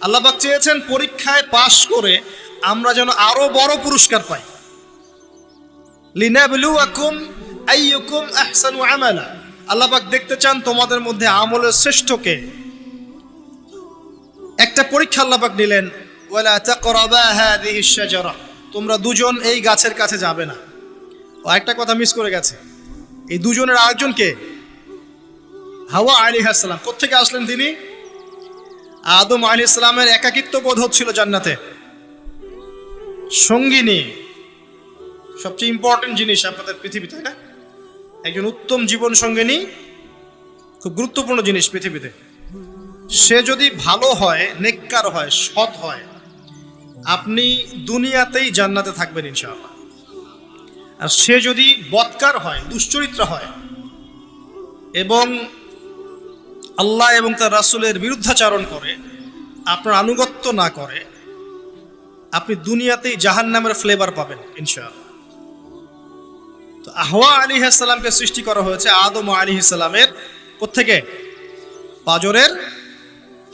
আল্লাহ পাক চেয়েছেন পরীক্ষায় পাশ করে আমরা যেন আরো বড় পুরস্কার পাই। লিনাবলুয়াকুম আইয়ুকুম আহসানু আমালা। আল্লাহ পাক দেখতে চান তোমাদের মধ্যে আমলের শ্রেষ্ঠ কে। একটা পরীক্ষা আল্লাহ পাক নিলেন, ওয়ালা তাকরাবা হাযিহিশ শাজারা, তোমরা দুজন এই গাছের কাছে যাবে না। ও একটা কথা মিস করে গেছে, এই দুজনের আরেকজন কে? হাওয়া আলাইহিস সালাম। কোত্থেকে আসলেন তিনি? আদম আলাইহিস সালামের একাকিত্ব বোধ হচ্ছিল জান্নাতে, সঙ্গিনী সবচেয়ে ইম্পর্টেন্ট জিনিস আপনাদের পৃথিবীতে, তাই না? একজন উত্তম জীবন সঙ্গিনী খুব গুরুত্বপূর্ণ জিনিস পৃথিবীতে। সে যদি ভালো হয়, নেককার হয়, সৎ হয়, আপনি দুনিয়াতেই জান্নাতে থাকবেন ইনশাআল্লাহ। আর সে যদি বদকার হয়, দুশ্চরিত্র হয় এবং আল্লাহ এবং তার রাসূলের বিরুদ্ধাচরণ করে, আপনার আনুগত্য না করে, আপনি দুনিয়াতেই জাহান্নামের ফ্লেভার পাবেন ইনশাআল্লাহ। তো হাওয়া আলাইহিস সালামকে সৃষ্টি করা হয়েছে আদম আলাইহিস সালামের কোত্থেকে? পাঁজরের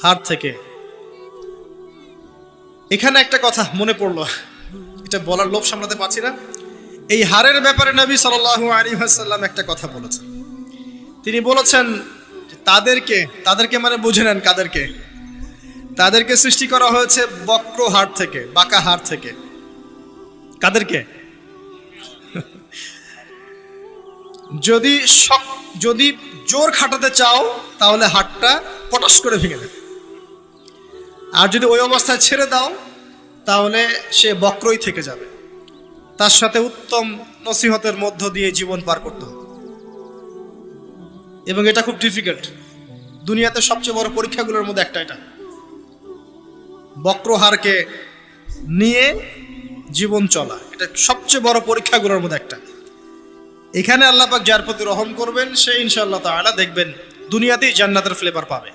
হাড় থেকে। এখানে একটা কথা মনে পড়লো, এটা বলার লোভ সামলাতে পারছি না। এই হাড়ের ব্যাপারে নবী সাল্লাল্লাহু আলাইহি ওয়াসাল্লাম একটা কথা বলেছেন। তিনি বলেছেন তাদেরকে মানে বুঝে নেন কাদেরকে? তাদেরকে সৃষ্টি করা হয়েছে বক্র হাড় থেকে, বাঁকা হাড় থেকে। কাদেরকে? যদি জোর খাটাতে চাও তাহলে হাড়টা পটাশ করে ভেঙে দেবে, আর যদি ওই অবস্থায় ছেড়ে দাও তাহলে সে বক্রই থেকে যাবে। তার সাথে উত্তম নসিহতের মধ্য দিয়ে জীবন পার করতে হবে, এবং এটা খুব ডিফিকাল্ট। দুনিয়াতে সবচেয়ে বড় পরীক্ষাগুলোর মধ্যে একটা এটা, বক্র হাড়কে নিয়ে জীবন চলা, এটা সবচেয়ে বড় পরীক্ষাগুলোর মধ্যে একটা। এখানে আল্লাহ পাক যার প্রতি রহম করবেন সে ইনশাআল্লাহ তাআলা দেখবেন দুনিয়াতেই জান্নাতের ফ্লেভার পাবে।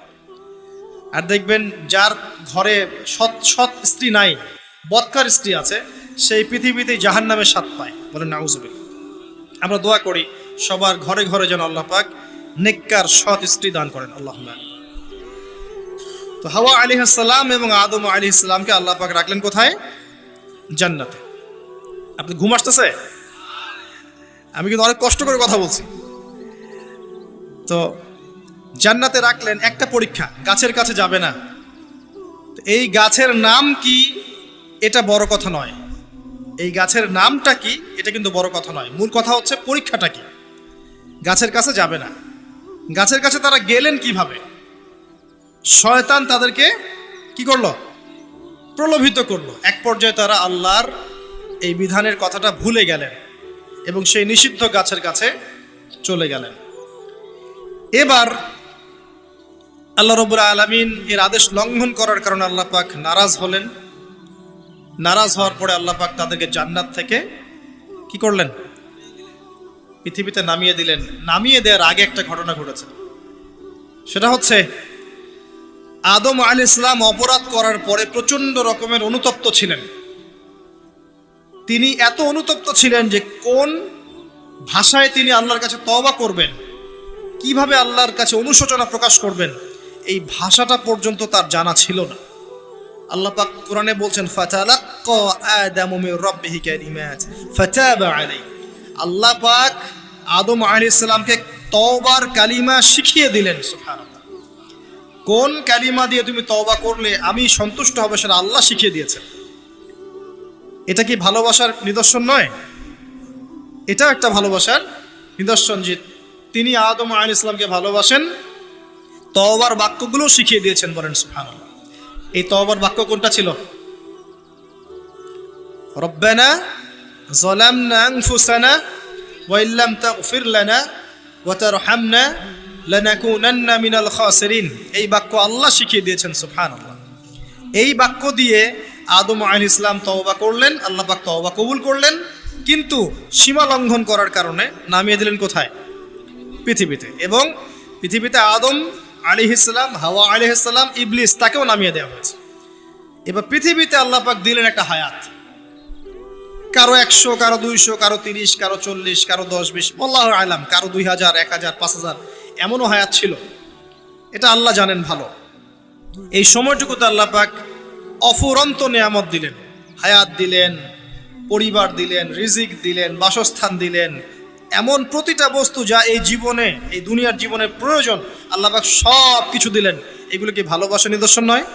আর দেখবেন যার ঘরে সৎ স্ত্রী নাই, বদকার স্ত্রী আছে, সেই পৃথিবীতেই জাহান্নামের স্বাদ পায়। বলেন নাউজুবিল্লাহ। আমরা দোয়া করি সবার ঘরে ঘরে যেন আল্লাহ পাক নেককার সৎ স্ত্রী দান করেন, আল্লাহুম্মা। তো হাওয়া আলাইহিস সালাম এবং আদম আলাইহিস সালামকে আল্লাহ পাক রাখলেন কোথায়? জান্নাতে। আপনি ঘুম আসতেছে? আমি কিন্তু অনেক কষ্ট করে কথা বলছি। তো জান্নাতে রাখলেন, একটা পরীক্ষা, গাছের কাছে যাবে না। এই গাছের নাম কি এটা বড় কথা নয়, এই গাছের নামটা কি এটা কিন্তু বড় কথা নয়। মূল কথা হচ্ছে পরীক্ষাটা কি। গাছের কাছে যাবে না। গাছের কাছে তারা গেলেন কিভাবে? শয়তান তাদেরকে কি করলো? প্রলোভিত করলো। এক পর্যায়ে তারা আল্লাহর এই বিধানের কথাটা ভুলে গেলেন এবং সেই নিষিদ্ধ গাছের কাছে চলে গেলেন। এবার আল্লাহ রাব্বুল আলামিন এর আদেশ লঙ্ঘন করার কারণে আল্লাহ পাক নারাজ হলেন। নারাজ হওয়ার পরে আল্লাহ পাক তাদেরকে জান্নাত থেকে কি করলেন? পৃথিবীতে নামিয়ে দিলেন। নামিয়ে দেওয়ার আগে একটা ঘটনা ঘটেছে, সেটা হচ্ছে আদম আলাইহিস সালাম অপরাধ করার পরে প্রচন্ড রকমের অনুতপ্ত ছিলেন। তিনি এত অনুতপ্ত ছিলেন যে কোন ভাষায় তিনি আল্লাহর কাছে তওবা করবেন, কিভাবে আল্লাহর কাছে অনুশোচনা প্রকাশ করবেন, এই ভাষাটা পর্যন্ত তার জানা ছিল না। আল্লাহ পাক কোরআনে বলছেন ফাতালাক্কা আদামু মির রাব্বিহি কালিমাত ফাতাবা আলাইহি। আল্লাহ পাক আদম আলাইহিস সালামকে তওবার কালিমা শিখিয়ে দিলেন। সুবহানাল্লাহ। কোন কালিমা দিয়ে তুমি তওবা করলে আমি সন্তুষ্ট হব সেটা আল্লাহ শিখিয়ে দিয়েছেন। এটা কি ভালোবাসার নিদর্শন নয়? এটাও একটা ভালোবাসার নিদর্শন যে তিনি আদম আলাইহিস সালামকে ভালোবাসেন, তওবার বাক্যগুলো শিখিয়ে দিয়েছেন। বলেন সুবহানাল্লাহ। এই তওবার বাক্য কোনটা ছিল? রব্বানা যালামনা আনফুসানা ওয়া ইল্লাম তাগফির লানা ওয়া তারহামনা লানাকুনান্না মিনাল খাসিরিন। এই বাক্য আল্লাহ শিখিয়ে দিয়েছেন। সুবহানাল্লাহ। এই বাক্য দিয়ে আদম আলাইহিস সালাম তওবা করলেন, আল্লাহ পাক তওবা কবুল করলেন, কিন্তু সীমা লঙ্ঘন করার কারণে নামিয়ে দিলেন কোথায়? পৃথিবীতে। এবং পৃথিবীতে আদম আলাইহিস সালাম, হাওয়া আলাইহিস সালাম, ইবলিস তাকেও নামিয়ে দেওয়া হয়েছে। এবার পৃথিবীতে আল্লাহ পাক দিলেন একটা হায়াত, কারো 100, কারো 200, কারো 30, কারো 40, কারো 10-20, আল্লাহু আলাম, কারো 2000, 1000, 5000, এমনও হায়াত ছিল, এটা আল্লাহ জানেন ভালো। এই সময়টুকুতে আল্লাহ পাক অফুরন্ত নিয়ামত দিলেন, হায়াত দিলেন, পরিবার দিলেন, রিজিক দিলেন, বাসস্থান দিলেন, এমন প্রতিটা বস্তু যা এই জীবনে, এই দুনিয়ার জীবনে প্রয়োজন, আল্লাহ পাক সব কিছু দিলেন। এগুলো কি ভালোবাসার নিদর্শন নয়?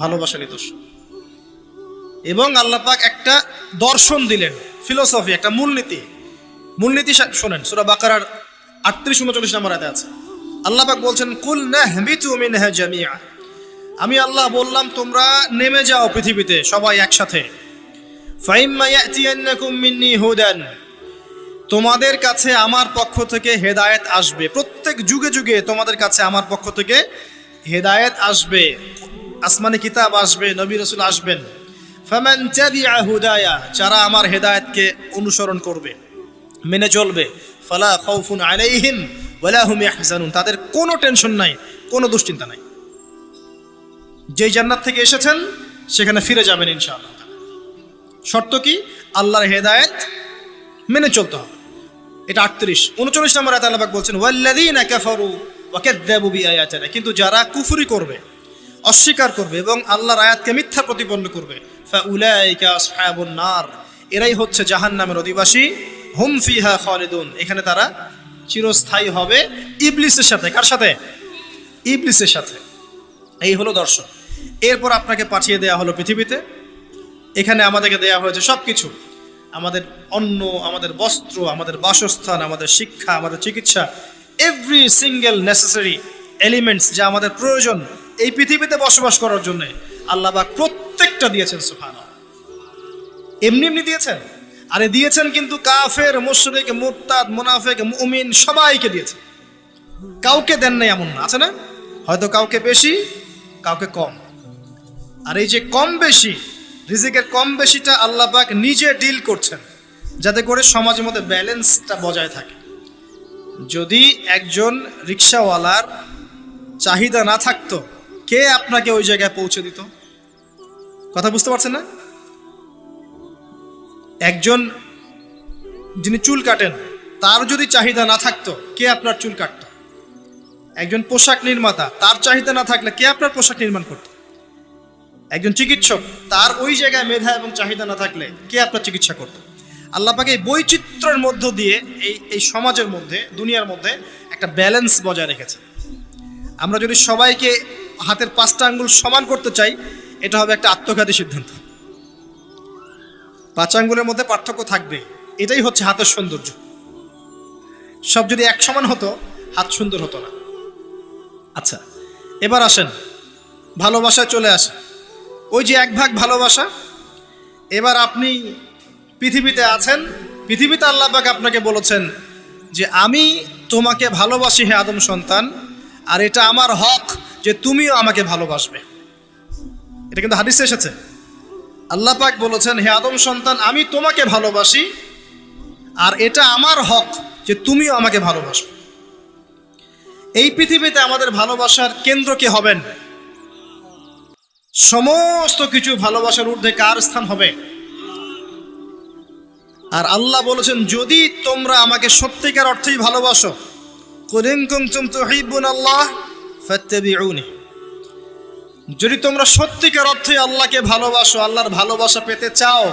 ভালোবাসার নিদর্শন। এবং আল্লাহ পাক একটা দর্শন দিলেন, ফিলোসফি, একটা মূলনীতি। মূলনীতি শোনেন, সূরা বাকারার 38-39 নম্বর আয়াতে আছে। আল্লাহ পাক বলছেন, কুল নাহবিতু মিনহা জামিআ, আমি আল্লাহ বললাম তোমরা নেমে যাও পৃথিবীতে সবাই একসাথে। ফাইম্মা ইয়াতিয়ান্নাকুম মিন্নী হুদান, তোমাদের কাছে আমার পক্ষ থেকে হেদায়েত আসবে। প্রত্যেক যুগে যুগে তোমাদের কাছে আমার পক্ষ থেকে হেদায়েত আসবে, আসমানি কিতাব আসবে, নবী রাসূল আসবেন। ফামান তাবিআ হুদায়া, যারা আমার হেদায়েতকে অনুসরণ করবে, মেনে চলবে, ফালা খাউফুন আলাইহিম ওয়ালা হুম ইয়াহজানুন, তাদের কোনো টেনশন নাই, কোনো দুশ্চিন্তা নাই। যেই জান্নাত থেকে এসেছেন সেখানে ফিরে যাবেন ইনশাআল্লাহ। শর্ত কি? আল্লাহর হেদায়েত মেনে চলতে হবে। এটা 38-39 নম্বর আয়াতে আল্লাহ পাক বলছেন, ওয়াল্লাযীনা কাফারু ওয়া কাযযাবু বিআয়াতিনা, কিন্তু যারা কুফরি করবে, অস্বীকার করবে এবং আল্লাহর আয়াতকে মিথ্যা প্রতিপন্ন করবে, ফাউলাইকা আসহাবুন নার, এরাই হচ্ছে জাহান্নামের অধিবাসী। হুম ফিহা খালিদুন, এখানে তারা চিরস্থায়ী হবে। ইবলিসের সাথে, কার সাথে? ইবলিসের সাথে। এই হলো দর্শন। এরপর আপনাকে পাঠিয়ে দেয়া হলো পৃথিবীতে। এখানে আমাদেরকে দেয়া হয়েছে সব কিছু, আমাদের অন্ন, আমাদের বস্ত্র, আমাদের বাসস্থান, আমাদের শিক্ষা, আমাদের চিকিৎসা, এভরি সিঙ্গেল নেসেসারি এলিমেন্টস যা আমাদের প্রয়োজন এই পৃথিবীতে বসবাস করার জন্য আল্লাহ পাক প্রত্যেকটা দিয়েছেন। সুবহানাল্লাহ, এমনি এমনি দিয়েছেন। আরে দিয়েছেন কিন্তু কাফের, মুশরিক, মুরতাদ, মুনাফিক, মুমিন সবাইকে দিয়েছেন, কাউকে দেন নাই এমন না। আছে না? হয়তো কাউকে বেশি, কাউকে কম। আর এই যে কম বেশি, রিজিকের কম বেশিটা আল্লাহ পাক নিজে ডিল করছেন, যাতে করে সমাজের মধ্যে ব্যালেন্সটা বজায় থাকে। যদি একজন রিক্সাওয়ালার চাহিদা না থাকতো, কে আপনাকে ওই জায়গায় পৌঁছে দিত? কথা বুঝতে পারছেন না? একজন যিনি চুল কাটেন, তার যদি চাহিদা না থাকতো, কে আপনার চুল কাটত? একজন পোশাক নির্মাতা, তার চাহিদা না থাকলে কে আপনার পোশাক নির্মাণ করত? একজন চিকিৎসক, তার ওই জায়গায় মেধা এবং চাহিদা না থাকলে কে আপনার চিকিৎসা করত? আল্লাহ পাক এই বৈচিত্র্যের মধ্য দিয়ে এই সমাজের মধ্যে, দুনিয়ার মধ্যে একটা ব্যালেন্স বজায় রেখেছে। আমরা যদি সবাইকে হাতের 5টা আঙ্গুল সমান করতে চাই, এটা হবে একটা আত্মঘাতী সিদ্ধান্ত। 5 আঙ্গুলের মধ্যে পার্থক্য থাকবে, এটাই হচ্ছে হাতের সৌন্দর্য। সব যদি এক সমান হতো, হাত সুন্দর হতো না। আচ্ছা, এবার আসেন ভালোবাসায় চলে আসে। ওই যে এক ভাগ ভালোবাসা, এবার আপনি পৃথিবীতে আছেন, পৃথিবীতে আল্লাহ পাক আপনাকে বলেছেন যে আমি তোমাকে ভালোবাসি হে আদম সন্তান, আর এটা আমার হক যে তুমিও আমাকে ভালোবাসবে। এটা কিন্তু হাদিসে এসেছে। আল্লাহ পাক বলেছেন, হে আদম সন্তান, আমি তোমাকে ভালোবাসি আর এটা আমার হক যে তুমিও আমাকে ভালোবাসবে। এই পৃথিবীতে আমাদের ভালোবাসার কেন্দ্র কে হবেন? সমস্ত কিছু ভালোবাসার ঊর্ধ্বে কার স্থান হবে? আর আল্লাহ বলেছেন, যদি তোমরা আমাকে সত্যিকার অর্থেই ভালোবাসো, কুল ইন কুনতুম তুহিব্বুনাল্লাহ ফাত্তাবিউনি, যদি তোমরা সত্যিকার অর্থে আল্লাহকে ভালোবাসো, আল্লাহর ভালোবাসা পেতে চাও,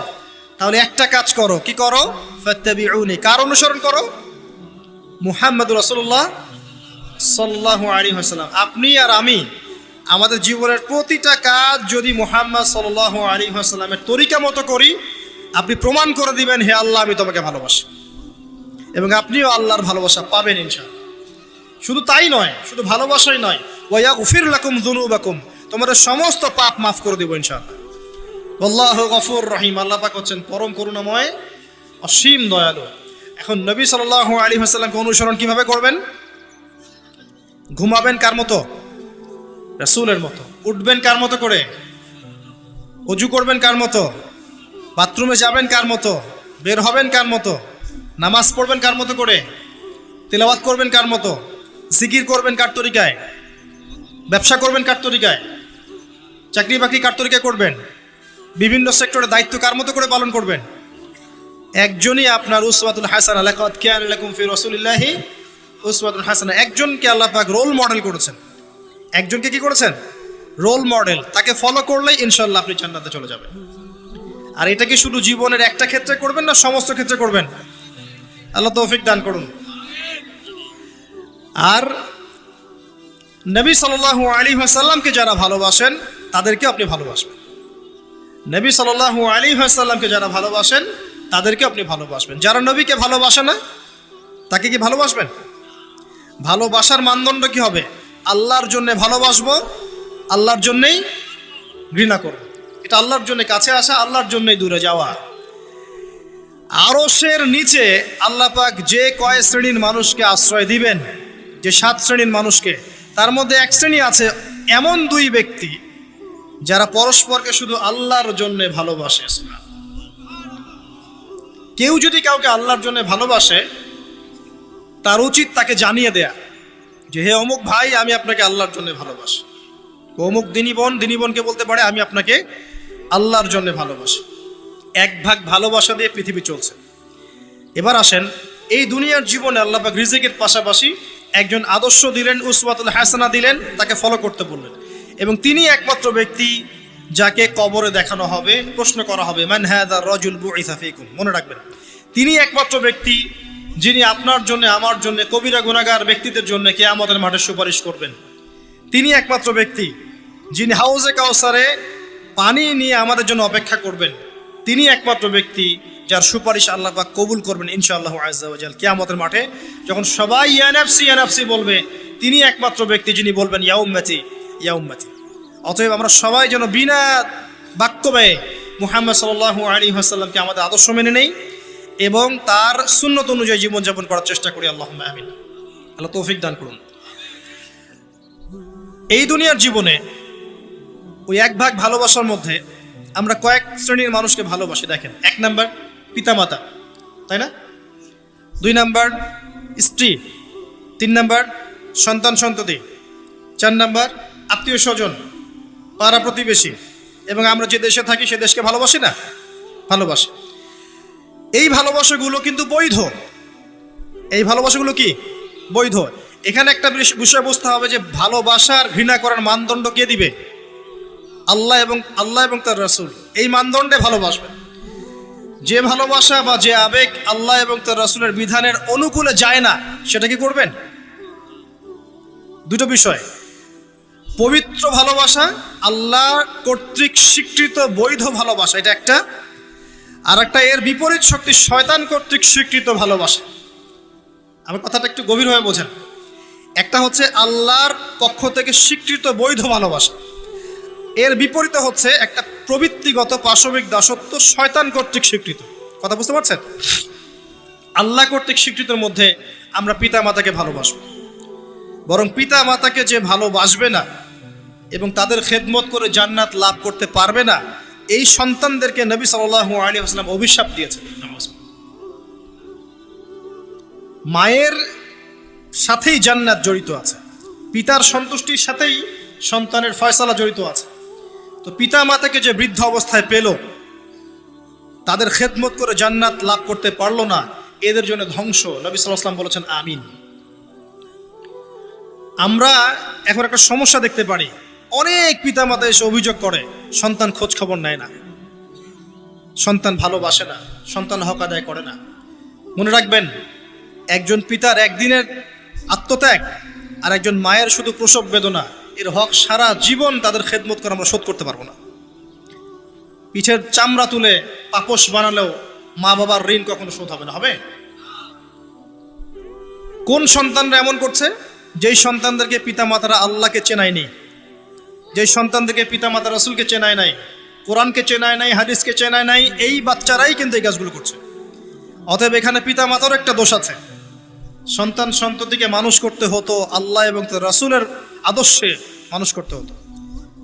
তাহলে একটা কাজ করো। কি করো? ফাত্তাবিউনি, কার অনুসরণ করো? মুহাম্মদুর রাসূলুল্লাহ সাল্লাল্লাহু আলাইহি ওয়াসাল্লাম। আপনি আর আমি আমাদের জীবনের প্রতিটা কাজ যদি মুহাম্মদ সাল্লাল্লাহু আলাইহি ওয়াসাল্লামের তরিকা মতো করি, আপনি প্রমাণ করে দিবেন, হে আল্লাহ, আমি তোমাকে ভালোবাসি, এবং আপনিও আল্লাহর ভালোবাসা পাবেন ইনশাআল্লাহ। শুধু তাই নয়, শুধু ভালোবাসাই নয়, ওয়া ইয়াগফির লাকুম যুনুবাকুম, তোমাদের সমস্ত পাপ মাফ করে দেব ইনশাআল্লাহ। আল্লাহু গফুর রহিম, আল্লাহ পাক হচ্ছেন পরম করুণাময়, অসীম দয়ালু। এখন নবী সাল্লাল্লাহু আলাইহি ওয়াসাল্লামকে অনুসরণ কিভাবে করবেন? ঘুমাবেন কার মতো? রাসূলের মতো। উঠবেন কার মতো করে? ওযু করবেন কার মতো? বাথরুমে যাবেন কার মতো? বের হবেন কার মতো? নামাজ পড়বেন কার মতো করে? তিলাওয়াত করবেন কার মতো? জিকির করবেন কার তরিকায়? ব্যবসা করবেন কার তরিকায়? চাকরি বাকরি কার তরিকায় করবেন? বিভিন্ন সেক্টরে দায়িত্ব কার মতো করে পালন করবেন? একজনই আপনার উসওয়াতুল হাসানাহ, লাকাদ কানা লাকুম ফি রাসূলিল্লাহি উসওয়াতুন হাসানা, একজনকে আল্লাহ পাক রোল মডেল করেছেন। একজনকে কি করেছেন? Role model. তাকে ফলো করলেই ইনশাআল্লাহ আপনি জান্নাতে চলে যাবেন। আর এটা কি শুধু জীবনের একটা ক্ষেত্রে করবেন না সমস্ত ক্ষেত্রে করবেন? আল্লাহ তৌফিক দান করুন। আর নবী সাল্লাল্লাহু আলাইহি ওয়াসাল্লামকে যারা ভালোবাসেন তাদেরকে আপনি ভালোবাসবেন। নবী সাল্লাল্লাহু আলাইহি ওয়াসাল্লামকে যারা ভালোবাসেন তাদেরকে আপনি ভালোবাসবেন। যারা নবীকে ভালোবাসে না তাকে কি ভালোবাসবেন? ভালোবাসার মানদণ্ড কি হবে? আল্লাহর জন্য ভালোবাসবো, আল্লাহর জন্যই ঘৃণা করব। এটা আল্লাহর জন্য কাছে আসা, আল্লাহর জন্যই দূরে যাওয়া। আরশের নিচে আল্লাহ পাক যে কয় শ্রেণীর মানুষকে আশ্রয় দিবেন, যে 7 শ্রেণীর মানুষকে, তার মধ্যে এক শ্রেণী আছে এমন 2 ব্যক্তি যারা পরস্পরকে শুধু আল্লাহর জন্য ভালোবাসে। কেউ যদি কাউকে আল্লাহর জন্য ভালোবাসে তার উচিত তাকে জানিয়ে দেয়া যে হে অমুক ভাই, আমি আপনাকে আল্লাহর জন্য ভালোবাসি। অমুক দিনী বোনকে বলতে পারে আমি আপনাকে আল্লাহর জন্য ভালোবাসি। এক ভাগ ভালোবাসা দিয়ে পৃথিবী চলছে। এবার আসেন, এই দুনিয়ার জীবনে আল্লাহ পাক রিজিকের পাশাপাশি একজন আদর্শ দিলেন, উসওয়াতুল হাসানা দিলেন, তাকে ফলো করতে বললেন। এবং তিনি একমাত্র ব্যক্তি যাকে কবরে দেখানো হবে, প্রশ্ন করা হবে, মান হাযা রাজুল বুইসা ফীকুম। মনে রাখবেন, তিনি একমাত্র ব্যক্তি যিনি আপনার জন্য, আমার জন্য, কবিরা গুনাহগার ব্যক্তিদের জন্য কিয়ামতের মাঠে সুপারিশ করবেন। তিনি একমাত্র ব্যক্তি যিনি হাউজে কাউসারে পানি নিয়ে আমাদের জন্য অপেক্ষা করবেন। তিনি একমাত্র ব্যক্তি যার সুপারিশ আল্লাহ পাক কবুল করবেন ইনশাআল্লাহু আযজা ওয়া জাল। কিয়ামতের মাঠে যখন সবাই ইয়া নাফসি ইয়া নাফসি বলবে, তিনি একমাত্র ব্যক্তি যিনি বলবেন ইয়া উম্মতি ইয়া উম্মতি। অতএব আমরা সবাই যেন বিনা বাক্য ব্যয়ে মুহাম্মদ সাল্লাল্লাহু আলাইহি ওয়াসাল্লামকে আমাদের আদর্শ মেনে নেই এবং তার সুন্নত অনুযায়ী জীবনযাপন করার চেষ্টা করি। আল্লাহুম্মা আমিন। আল্লাহ তৌফিক দান করুন। এই দুনিয়ার জীবনে ওই এক ভাগ ভালোবাসার মধ্যে আমরা কয়েক শ্রেণীর মানুষকে ভালোবাসি। দেখেন, 1 নাম্বার পিতামাতা, তাই না? 2 নাম্বার স্ত্রী, 3 নাম্বার সন্তান সন্ততি, 4 নাম্বার আত্মীয় স্বজন, পাড়া প্রতিবেশী, এবং আমরা যে দেশে থাকি সে দেশকে ভালোবাসি না? ভালোবাসি। এই ভালোবাসাগুলো কিন্তু বৈধ। এই ভালোবাসাগুলো কি? বৈধ। এখানে একটা বিষয় বুঝতে হবে যে ভালোবাসার ঘৃণা করার মানদণ্ড কে দিবে? আল্লাহ এবং তার রাসূল। এই মানদণ্ডে ভালোবাসবেন। যে ভালোবাসা বা যে আবেগ আল্লাহ এবং তার রাসূলের বিধানের অনুকূলে যায় না সেটা কি করবেন? দুটো বিষয়, পবিত্র ভালোবাসা, আল্লাহ কর্তৃক স্বীকৃত বৈধ ভালোবাসা, এটা একটা। আর একটা এর বিপরীত শক্তি শয়তান কর্তৃক স্বীকৃত ভালোবাসা। আমার কথাটা একটু গভীরভাবে বোঝেন। একটা হচ্ছে আল্লাহর পক্ষ থেকে স্বীকৃত বৈধ ভালোবাসা, এর বিপরীতে হচ্ছে একটা প্রবৃত্তিগত পাশবিক দাসত্ব শয়তান কর্তৃক স্বীকৃত। কথা বুঝতে পারছেন? আল্লাহ কর্তৃক স্বীকৃতের মধ্যে আমরা পিতা মাতাকে ভালোবাসব, বরং পিতা মাতাকে যে ভালোবাসবে না এবং তাদের খেদমত করে জান্নাত লাভ করতে পারবে না, এই সন্তানদেরকে নবী সাল্লাল্লাহু আলাইহি ওয়াসাল্লাম অভিশাপ দিয়েছেন। মায়ের সাথেই জান্নাত জড়িত আছে, পিতার সন্তুষ্টির সাথেই সন্তানের ফয়সালা জড়িত আছে। তো পিতা মাতাকে যে বৃদ্ধ অবস্থায় পেল, তাদের খেদমত করে জান্নাত লাভ করতে পারলো না, এদের জন্য ধ্বংস। নবী সাল্লাল্লাহু আলাইহি ওয়াসাল্লাম বলেছেন আমিন। আমরা এখন একটা সমস্যা দেখতে পারি, অনেক পিতা মাতা এসে অভিযোগ করে সন্তান খোঁজ খবর নেয় না, সন্তান ভালোবাসে না, সন্তান হক আদায় করে না। মনে রাখবেন, একজন পিতার একদিনের আত্মত্যাগ আর একজন মায়ের শুধু প্রসব বেদনা, এর হক সারা জীবন তাদের খেদমত করে আমরা শোধ করতে পারবো না। পিঠের চামড়া তুলে পাপোশ বানালেও মা বাবার ঋণ কখনো শোধ হবে না। হবে? কোন সন্তানরা এমন করছে? যেই সন্তানদেরকে পিতা মাতারা আল্লাহকে চেনায়নি, যেই সন্তানদেরকে পিতা মাতা রাসূলকে চেনায় নাই, কোরআনকে চেনায় নাই, হাদিসকে চেনায় নাই, এই বাচ্চারাই কিন্তু এই কাজগুলো করছে। অতএব এখানে পিতা মাতারও একটা দোষ আছে। সন্তান সন্ততিকে মানুষ করতে হতো আল্লাহ এবং তার রাসূলের আদর্শে মানুষ করতে হতো।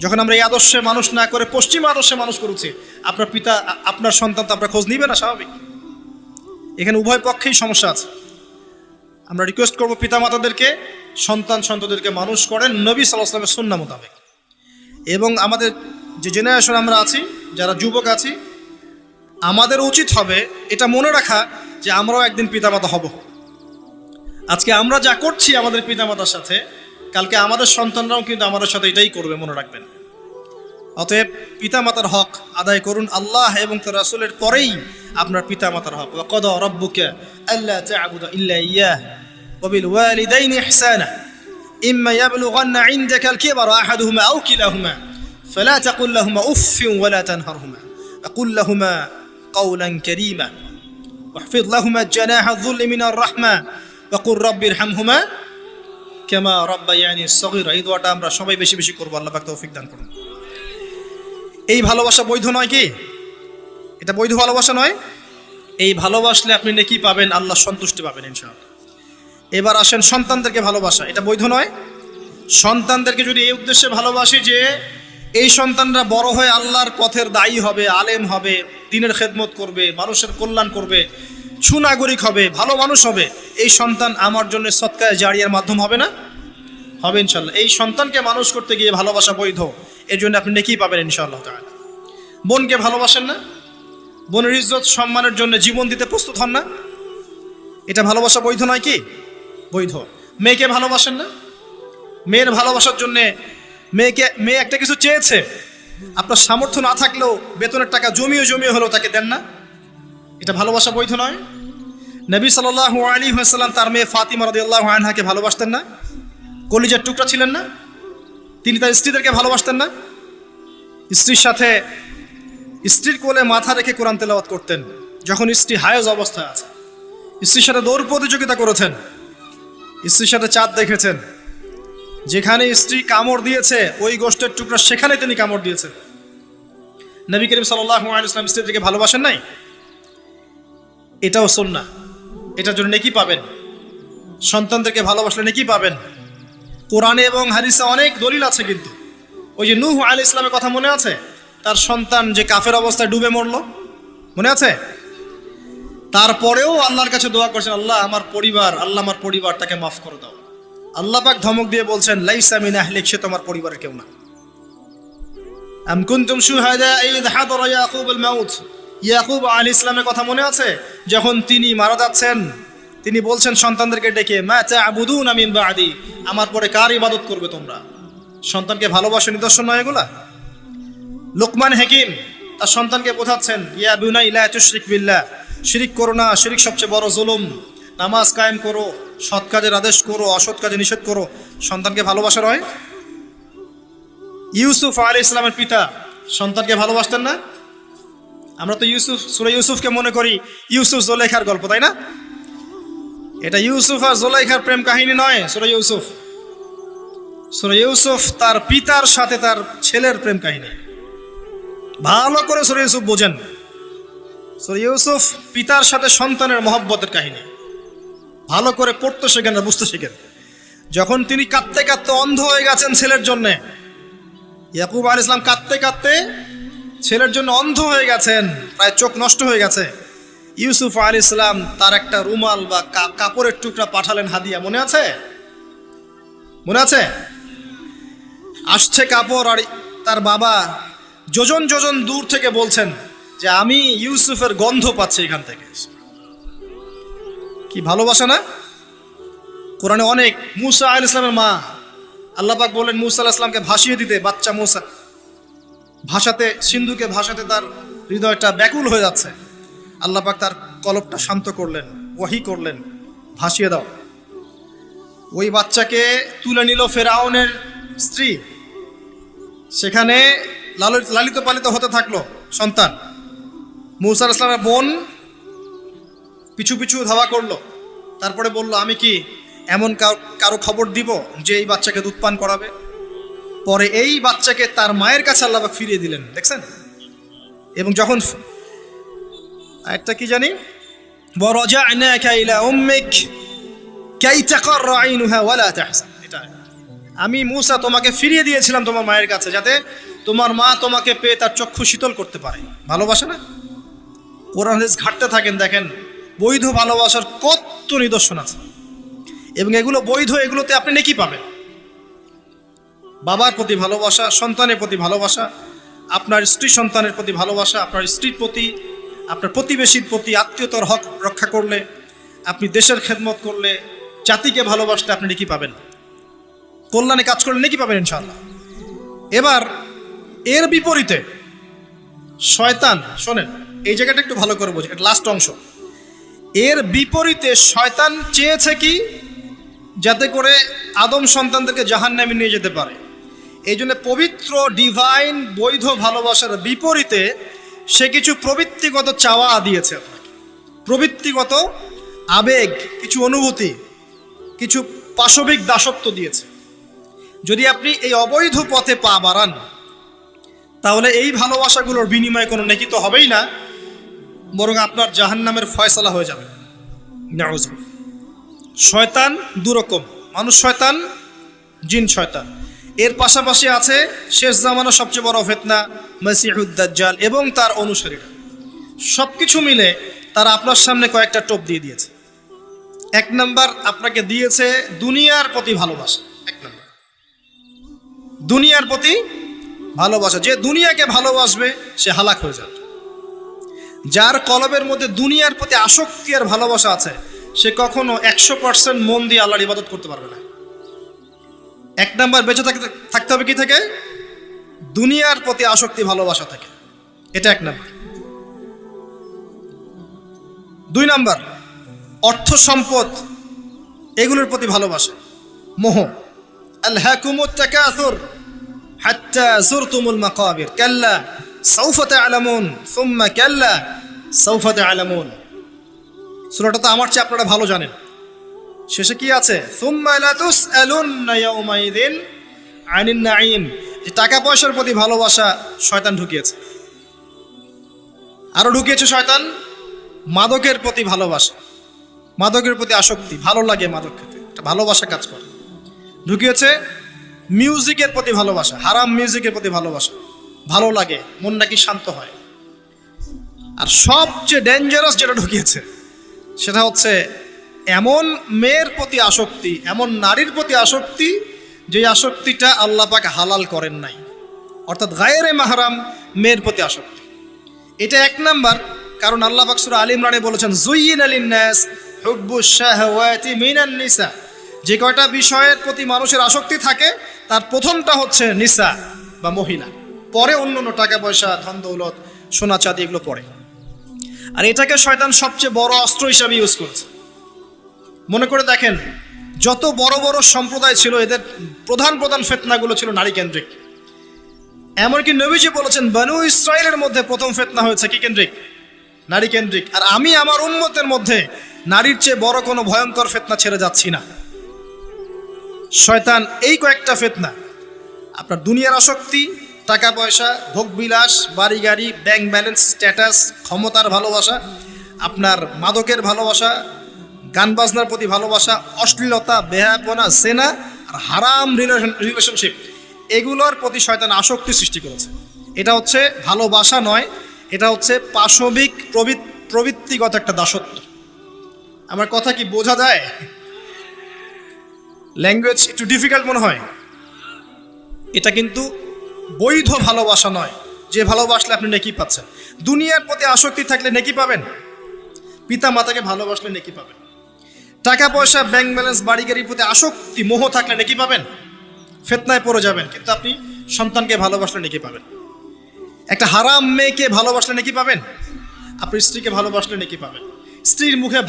যখন আমরা এই আদর্শে মানুষ না করে পশ্চিম আদর্শে মানুষ করেছি, আপনার সন্তান তো আপনার খোঁজ নিবে না, স্বাভাবিক। এখানে উভয় পক্ষেই সমস্যা আছে। আমরা রিকোয়েস্ট করবো পিতা মাতাদেরকে সন্ততিদেরকে মানুষ করেন নবী সাল্লাল্লাহু আলাইহি ওয়াসাল্লামের সুন্নাহ মোতাবেক। এবং আমাদের যে জেনারেশন আমরা আছি, যারা যুবক আছি, আমাদের উচিত হবে এটা মনে রাখা যে আমরাও একদিন পিতামাতা হব। আজকে আমরা যা করছি আমাদের পিতামাতার সাথে, কালকে আমাদের সন্তানরাও কিন্তু আমাদের সাথে এটাই করবে, মনে রাখবেন। অতএব পিতামাতার হক আদায় করুন, আল্লাহ এবং তার রাসূলের পরেই আপনার পিতামাতার হক। ওয়া ক্বাদা রাব্বুকা আল্লা তা'বুদু ইল্লা ইয়্যাহু ওয়া বিল ওয়ালিদাইনি ইহসানা ইম্মা ইয়াবলুগান্না ইনদাকা আল-কিবরা আহাদুহুমা আও কিলাহুমা ফালা তাকুল লাহুমা উফফিন ওয়া লা তানহারহুমা ওয়া কুল লাহুমা কাওলান কারীমা ওয়াহফিজ লাহুমা জানাহা আয-যুল্লি মিনার রাহমা ওয়া কুর রাব্বিরহামহুমা কামা রাব্বায়ানি সগীরা। এই দোয়াটা আমরা সবাই বেশি বেশি করব, আল্লাহ পাক তৌফিক দান করুন। এই ভালোবাসা বৈধ নয় কি? এটা বৈধ ভালোবাসা নয়? এই ভালোবাসলে আপনি নেকি পাবেন, আল্লাহ সন্তুষ্টি পাবেন ইনশাআল্লাহ। এবার আসেন সন্তানদেরকে ভালোবাসা, এটা বৈধ নয়? সন্তানদেরকে যদি এই উদ্দেশ্যে ভালোবাসি যে এই সন্তানরা বড় হয়ে আল্লাহর পথের দায়ী হবে, আলেম হবে, দ্বীনের খেদমত করবে, মানুষের কল্যাণ করবে, সুনাগরিক হবে, ভালো মানুষ হবে, এই সন্তান আমার জন্য সদকায়ে জারিয়ার মাধ্যম হবে না? হবে ইনশাআল্লাহ। এই সন্তানকে মানুষ করতে গিয়ে ভালোবাসা বৈধ, এর জন্য আপনি নেকি পাবেন ইনশাআল্লাহ তাআলা। বোনকে ভালোবাসেন না? বোনের ইজ্জত সম্মানের জন্য জীবন দিতে প্রস্তুত হন না? এটা ভালোবাসা বৈধ নয় কি? বৈধ। মেয়েকে ভালোবাসেন না? মেয়ের ভালোবাসার জন্যে মেয়ে একটা কিছু চেয়েছে, আপনার সামর্থ্য না থাকলেও বেতনের টাকা জমিয়ে হলেও তাকে দেন না? এটা ভালোবাসা বৈধ নয়? নবী সাল্লাল্লাহু আলাইহি ওয়াসাল্লাম তার মেয়ে ফাতিমা রাদিয়াল্লাহু আনহাকে ভালোবাসতেন না? কলিজার টুকরা ছিলেন না? তিনি তার স্ত্রীদেরকে ভালোবাসতেন না? স্ত্রীর সাথে, স্ত্রীর কোলে মাথা রেখে কোরআন তেলাওয়াত করতেন যখন স্ত্রী হায়েজ অবস্থায় আছে। স্ত্রীর সাথে দৌড় প্রতিযোগিতা করেছেন, স্ত্রীর সাথে চাঁদ দেখেছেন, যেখানে স্ত্রী কামড় দিয়েছে ওই গোষ্ঠের টুকরা সেখানে তিনি কামড় দিয়েছেন। নবী করিম সাল্লাল্লাহু আলাইহি ওয়াসাল্লাম স্ত্রীদেরকে ভালোবাসেন নাই? এটাও সুন্নাহ, এটার জন্য নেকি পাবেন। সন্তানদেরকে ভালোবাসলে নেকি পাবেন। কোরআনে এবং হাদিসে অনেক দলিল আছে, কিন্তু ওই যে নূহ আলাইহিস সালামের কথা মনে আছে? তার সন্তান যে কাফের অবস্থায় ডুবে মরল, মনে আছে? তারপরেও আল্লাহর কাছে দোয়া করছেন, আল্লাহ আমার পরিবারটাকে মাফ করে দাও। আল্লাহ পাক ধমক দিয়ে বলছেন, লাইসা মিন আহলিক, সে তোমার পরিবারের কেউ না। আম কুনতুম শুহাদা ইয হাদারা ইয়াকুবুল মাউত, ইয়াকুব আলাইহিস সালামের কথা মনে আছে? যখন তিনি মারা যাচ্ছেন, তিনি বলছেন সন্তানদেরকে ডেকে, মা তা'বুদুনা মিন বা'দি, আমার পরে কার ইবাদত করবে তোমরা? সন্তানকে ভালোবাসার নিদর্শন নয় এগুলা? লোকমান হাকিম তার সন্তানকে বোঝাচ্ছেন, ইয়া বুনাই লা তুশরিক বিল্লাহ, শিরিক করো না, শিরিক সবচেয়ে বড় জুলুম। নামাজ কায়েম করো, সৎ কাজের আদেশ করো, অসৎ কাজে নিষেধ করো। সন্তানকে ভালোবাসা নয়? ইউসুফ আলাইহিস সালামের পিতা সন্তানকে ভালোবাসতেন না? আমরা তো সূরা ইউসুফকে মনে করি ইউসুফ জুলাইখার গল্প, তাই না? এটা ইউসুফ আর জুলাইখার প্রেম কাহিনী নয়। সূরা ইউসুফ তার পিতার সাথে তার ছেলের প্রেম কাহিনী। ভালো করে সূরা ইউসুফ বোঝেন। সূরা ইউসুফ পিতার সাথে সন্তানের মহব্বতের কাহিনী। ভালো করে পড়তে শেখেন আর বুঝতে শেখেন। যখন তিনি কাঁদতে কাঁদতে অন্ধ হয়ে গেছেন ছেলের জন্যে, ইয়াকুব আলাইহিস সালাম কাঁদতে কাঁদতে ছেলের জন্য অন্ধ হয়ে গেছেন, প্রায় চোখ নষ্ট হয়ে গেছে। ইউসুফ আলাইহিস সালাম তার একটা রুমাল বা কাপড়ের টুকরা পাঠালেন হাদিয়া, মনে আছে? মনে আছে? আসছে কাপড়, আর তার বাবা যোজন যোজন দূর থেকে বলছেন যে আমি ইউসুফের গন্ধ পাচ্ছি এখান থেকে। কি ভালোবাসা না? কোরআনে অনেক। মূসা আলাইহিস সালামের মা, আল্লাহ পাক বলেন মূসা আলাইহিস সালামকে ভাসিয়ে দিতে, বাচ্চা মূসা ভাষাতে, সিন্ধুকে ভাষাতে তার হৃদয়টা ব্যাকুল হয়ে যাচ্ছে। আল্লাহ পাক তার কলবটা শান্ত করলেন, ওয়াহি করলেন, ভাসিয়ে দাও। ওই বাচ্চাকে তুলে নিল ফেরাউনের স্ত্রী, সেখানে লালিত পালিত হতে থাকলো সন্তান। মূসা আলাইহিস সালামের বোন পিছু পিছু ধাওয়া করলো, তারপরে বলল, আমি কি এমন কারো খবর দিব যে এই বাচ্চাকে দুধ পান করাবে? পরে এই বাচ্চাকে তার মায়ের কাছে আল্লাহ পাক ফিরিয়ে দিলেন, দেখছেন? এবং যখন একটা কি জানি, ওয়ারাজআনাকা ইলা উম্মিক কাই তাকাররা আইনুহা ওয়ালা তাহজান, এটা আমি মূসা তোমাকে ফিরিয়ে দিয়েছিলাম তোমার মায়ের কাছে, যাতে তোমার মা তোমাকে পেয়ে তার চক্ষু শীতল করতে পারে। ভালোবাসা না? কোরআন হাদিস ঘাটতে থাকেন, দেখেন বৈধ ভালোবাসার কত নিদর্শন আছে, এবং এগুলো বৈধ, এগুলোতে আপনি নেকি পাবেন। বাবার প্রতি ভালোবাসা, সন্তানের প্রতি ভালোবাসা, আপনার স্ত্রী সন্তানের প্রতি ভালোবাসা, আপনার স্ত্রীর প্রতি, আপনার প্রতিবেশীর প্রতি, আত্মীয়তার হক রক্ষা করলে, আপনি দেশের খেদমত করলে, জাতিকে ভালোবাসলে আপনি নেকি পাবেন, কল্যাণে কাজ করলে নেকি পাবেন ইনশাআল্লাহ। এবার এর বিপরীতে শয়তান, শোনেন এই জায়গাটা একটু ভালো করে বোঝেন, এটা লাস্ট অংশ। এর বিপরীতে শয়তান চেয়েছে কি, যাতে করে আদম সন্তানদেরকে জাহান্নামে নিয়ে যেতে পারে। এই জন্য পবিত্র ডিভাইন বৈধ ভালোবাসার বিপরীতে সে কিছু প্রবৃত্তিগত চাওয়া দিয়েছে আপনাকে, প্রবৃত্তিগত আবেগ, কিছু অনুভূতি, কিছু পাশবিক দাসত্ব দিয়েছে। যদি আপনি এই অবৈধ পথে পা বাড়ান, তাহলে এই ভালোবাসাগুলোর বিনিময়ে কোনো নেকি তো হবেই না, বরং আপনার জাহান্নামের ফয়সালা হয়ে যাবে। নাউজুবিল্লাহ। শয়তান দুরকম, মানুষ শয়তান, জিন শয়তান। এর পাশাপাশি আছে শেষ জামানার সবচেয়ে বড় ফিতনা মসিহুদ দাজ্জাল এবং তার অনুসারীরা। সব কিছু মিলে তারা আপনার সামনে কয়েকটা টোপ দিয়ে দিয়েছে। এক নাম্বার, আপনাকে দিয়েছে দুনিয়ার প্রতি ভালোবাসা। এক নাম্বার, দুনিয়ার প্রতি ভালোবাসা। যে দুনিয়াকে ভালোবাসবে সে হালাক হয়ে যাবে। যার কলবের মধ্যে দুনিয়ার প্রতি আসক্তি আর ভালোবাসা আছে, সে কখনো 100% মন দিয়ে আল্লাহর ইবাদত করতে পারবে না। এক নাম্বার, বেঁচে থাকতে হবে কি থেকে? দুনিয়ার প্রতি আসক্তি, ভালোবাসা থেকে। এটা এক নাম্বার। দুই নাম্বার, অর্থ সম্পদ এগুলোর প্রতি ভালোবাসা, মোহ। আলহাকুমুত তাকাসুর হাত্তা যুরতুমুল মাকাবির কাল্লা সাউফা তা'লামুন সুম্মা কাল্লা সাউফা তা'লামুন। সূরাটা তো আমার চেয়ে আপনারা ভালো জানেন। শেষে কি আছে? সুম্মা লা তুসআলুন্না ইয়াউমাইযিন আনিন নাঈম। যে টাকা পয়সার প্রতি ভালোবাসা শয়তান ঢুকিয়েছে। আরো ঢুকিয়েছে শয়তান মাদকের প্রতি ভালোবাসা, মাদকের প্রতি আসক্তি, ভালো লাগে মাদক খেতে, একটা ভালোবাসা কাজ করে। ঢুকিয়েছে মিউজিকের প্রতি ভালোবাসা, হারাম মিউজিকের প্রতি ভালোবাসা, ভালো লাগে, মন নাকি শান্ত হয়। আর সবচেয়ে ডেঞ্জারাস যেটা ঢুকিয়েছে সেটা হচ্ছে এমন মেয়ের প্রতি আসক্তি, এমন নারীর প্রতি আসক্তি যে আসক্তিটা আল্লাহ পাক হালাল করেন নাই, অর্থাৎ গায়রে মাহরাম মেয়ের প্রতি আসক্তি। এটা এক নাম্বার, কারণ আল্লাহ পাক সূরা আলে ইমরানে বলেছেন যুয়্যিনা লিন-নাস হুব্বুশ শাহাওয়াতি মিনান নিসা। যে কয়টা বিষয়ের প্রতি মানুষের আসক্তি থাকে তার প্রথমটা হচ্ছে নিসা বা মহিলা, পরে অন্যান্য টাকা পয়সা, ধন দৌলত, সোনা চাঁদি এগুলো পড়ে। আর এটাকে শয়তান সবচেয়ে বড় অস্ত্র হিসাবে ইউজ করছে। মনে করে দেখেন, যত বড় বড় সম্প্রদায় ছিল এদের প্রধান প্রধান ফিতনাগুলো ছিল নারী কেন্দ্রিক। এমনকি নবীজি বলেছেন বনু ইসরাইলের মধ্যে প্রথম ফিতনা হয়েছে কি কেন্দ্রিক? নারী কেন্দ্রিক। আর আমি আমার উম্মতের মধ্যে নারীর চেয়ে বড় কোনো ভয়ঙ্কর ফিতনা ছেড়ে যাচ্ছি না। শয়তান এই কয়েকটা ফিতনা, আপনার দুনিয়ার আসক্তি, টাকা পয়সা, ভোগবিলাস, বাড়ি গাড়ি, ব্যাংক ব্যালেন্স, স্ট্যাটাস, ক্ষমতার ভালোবাসা, আপনার মাদকের ভালোবাসা, গান বাজনার প্রতি ভালোবাসা, অশ্লীলতা, বেহায়াপনা, জেনা আর হারাম রিলেশনশিপ, এগুলোর প্রতি শয়তান আসক্তি সৃষ্টি করেছে। এটা হচ্ছে ভালোবাসা নয়, এটা হচ্ছে পাশবিক প্রবৃত্তিগত একটা দাসত্ব। আমার কথা কি বোঝা যায়? ল্যাঙ্গুয়েজ একটু ডিফিকাল্ট মনে হয়। এটা কিন্তু বৈধ ভালোবাসা নয়, যে ভালোবাসলে আপনি নেকি পাচ্ছেন। দুনিয়ার প্রতি আসক্তি থাকলে নেকি পাবেন, পিতা মাতাকে ভালোবাসলে নেকি পাবেন। টাকা পয়সা, ব্যাংক ব্যালেন্স, বাড়ি গাড়ির প্রতি আসক্তি, মোহ থাকলে নেকি পাবেন, ফিতনায় পড়ে যাবেন। কিন্তু আপনি সন্তানকে ভালোবাসলে নেকি পাবেন। একটা হারাম মেয়েকে ভালোবাসলে নেকি পাবেন, আপনি স্ত্রীকে ভালোবাসলে নেকি পাবেন। স্ত্রীর মুখে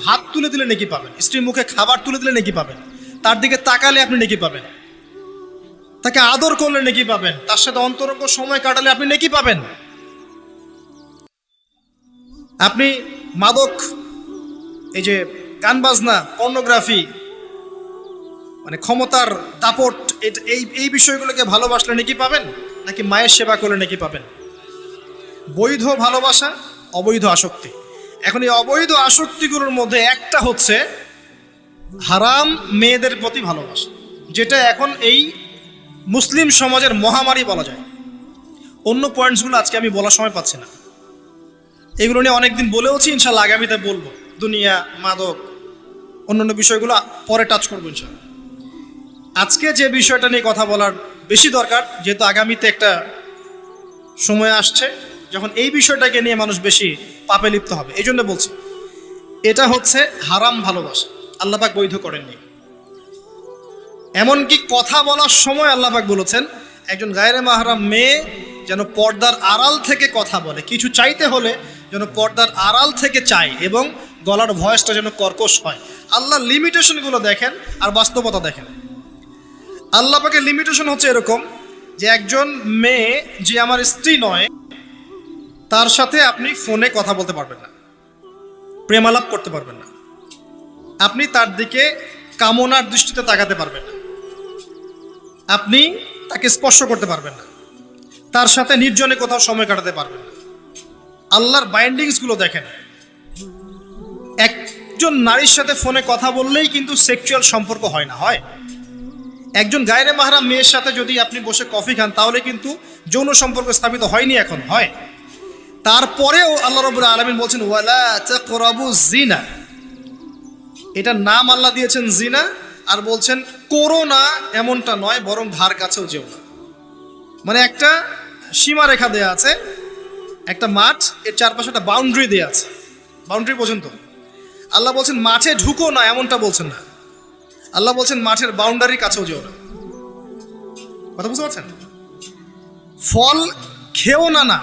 ভাত তুলে দিলে নেকি পাবেন, স্ত্রীর মুখে খাবার তুলে দিলে নেকি পাবেন, তার দিকে তাকালে আপনি নেকি পাবেন, তাকে আদর করলে নেকি পাবেন, তার সাথে অন্তরঙ্গ সময় কাটালে আপনি নেকি পাবেন। আপনি মাদক, এই যে গান বাজনা, পর্নোগ্রাফি, মানে ক্ষমতার দাপট, এই বিষয়গুলোকে ভালোবাসলে নাকি পাবেন, নাকি মায়ের সেবা করলে নাকি পাবেন? বৈধ ভালোবাসা, অবৈধ আসক্তি। এখন এই অবৈধ আসক্তিগুলোর মধ্যে একটা হচ্ছে হারাম মেয়েদের প্রতি ভালোবাসা, যেটা এখন এই মুসলিম সমাজের মহামারী বলা যায়। অন্য পয়েন্টসগুলো আজকে আমি বলার সময় পাচ্ছি না, এগুলো নিয়ে অনেকদিন বলেওছি, ইনশাল্লাহ আগামীতে বলবো। দুনিয়া, মাদক, অন্যান্য বিষয়গুলো পরে টাচ করবো ইনশাল্লাহ। আজকে যে বিষয়টা নিয়ে কথা বলার বেশি দরকার, যেহেতু আগামীতে একটা সময় আসছে যখন এই বিষয়টাকে নিয়ে মানুষ বেশি পাপে লিপ্ত হবে, এই জন্য বলছি। এটা হচ্ছে হারাম ভালোবাসা। আল্লাহ পাক বৈধ করেননি। এমনকি কথা বলার সময় আল্লাহ পাক বলেছেন একজন গায়রে মাহরাম মেয়ে যেন পর্দার আড়াল থেকে কথা বলে, কিছু চাইতে হলে যেন পর্দার আড়াল থেকে চায় এবং গলার ভয়েসটা যেন কর্কশ হয়। আল্লাহর লিমিটেশনগুলো দেখেন আর বাস্তবতা দেখেন। আল্লাহ পাকের লিমিটেশন হচ্ছে এরকম যে একজন মেয়ে যে আমার স্ত্রী নয় তার সাথে আপনি ফোনে কথা বলতে পারবেন না, প্রেমালাপ করতে পারবেন না, আপনি তার দিকে কামনার দৃষ্টিতে তাকাতে পারবেন না, আপনি তাকে স্পর্শ করতে পারবেন না, তার সাথে নির্জনে কোথাও সময় কাটাতে পারবেন না। আল্লাহর বাইন্ডিংসগুলো দেখেন। একজন নারীর সাথে ফোনে কথা বললেই কিন্তু সেক্সুয়াল সম্পর্ক হয় না, হয়। একজন গায়রে মাহরাম মেয়ের সাথে যদি আপনি বসে কফি খান তাহলে কিন্তু যৌন সম্পর্ক স্থাপিত হয়নি, এখন হয়। তারপরেও আল্লাহ রাব্বুল আলামিন বলছেন ওয়ালা তাকরাবু জিনা, এটার নাম আল্লাহ দিয়েছেন জিনা, আর বলছেন করো না এমনটা নয়, বরং ধার কাছেও যেও না। মানে একটা সীমারেখা দেয়া আছে, একটা মাঠ, এর চারপাশে একটা বাউন্ডারি দেয়া আছে, বাউন্ডারি পর্যন্ত। আল্লাহ বলছেন মাঠে ঢুকো না এমনটা বলছেন না, আল্লাহ বলছেন মাঠের বাউন্ডারির কাছেও যেও না। কথা বুঝতে পারছেন? ফল খেও না, না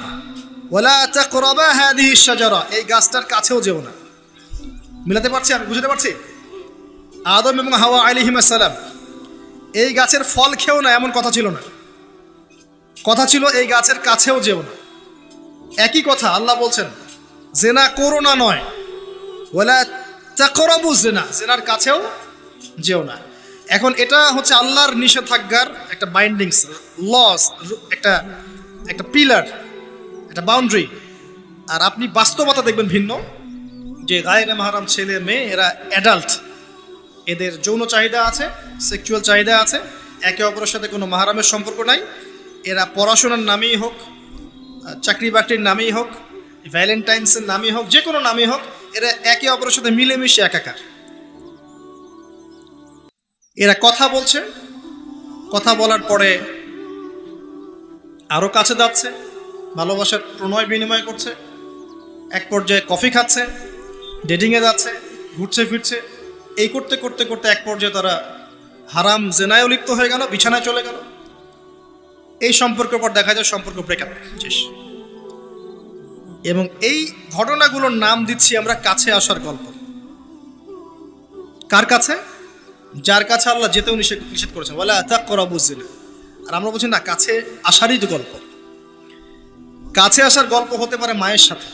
ওয়ালা তাকরাবা হাদিহি শাজারা, এই গাছটার কাছেও যেও না। মিলাতে পারছি, আমি বুঝতে পারছি? আদম এবং হাওয়া আলাইহিস সালাম এই গাছের ফল খেও না এমন কথা ছিল না, কথা ছিল এই গাছের কাছেও যেও না। একই কথা আল্লাহ বলছেন জেনা করো না নয়, ওয়ালা তাকরাবু জিনা, জেনার কাছেও যেও না। এখন এটা হচ্ছে আল্লাহর নিষেধাজ্ঞার একটা বাইন্ডিংস, লস, একটা একটা পিলার, একটা বাউন্ডারি। আর আপনি বাস্তবতা দেখবেন ভিন্ন, যে গায়রে মাহরাম ছেলে মেয়ে এরা অ্যাডাল্ট, এদের যৌন চাহিদা আছে, সেক্সুয়াল চাহিদা আছে, একে অপরের সাথে কোনো মাহরামের সম্পর্ক নাই। এরা পড়াশোনার নামেই হোক, চাকরি বাকরির নামেই হোক, ভ্যালেন্টাইন্সের নামেই হোক, যে কোনো নামেই হোক, এরা একে অপরের সাথে মিলেমিশে একাকার। এরা কথা বলছে, কথা বলার পরে আরও কাছে যাচ্ছে, ভালোবাসার প্রণয় বিনিময় করছে, এক পর্যায়ে কফি খাচ্ছে, ডেটিংয়ে যাচ্ছে, ঘুরছে ফিরছে, এই করতে করতে করতে এক পর্যায়ে তারা হারাম জেনায়ও লিপ্ত হয়ে গেল, বিছানায় চলে গেল। এই সম্পর্কের পর দেখা যায় সম্পর্ক ব্রেকআপ শেষ। এবং এই ঘটনাগুলোর নাম দিচ্ছি আমরা কাছে আসার গল্প। কার কাছে? যার কাছে আল্লাহ যেতেও নিষেধ করেছেন, ওয়ালা তাকরাবু জিনা। আর আমরা বলছি না, কাছে আসারই তো গল্প। কাছে আসার গল্প হতে পারে মায়ের সাথে,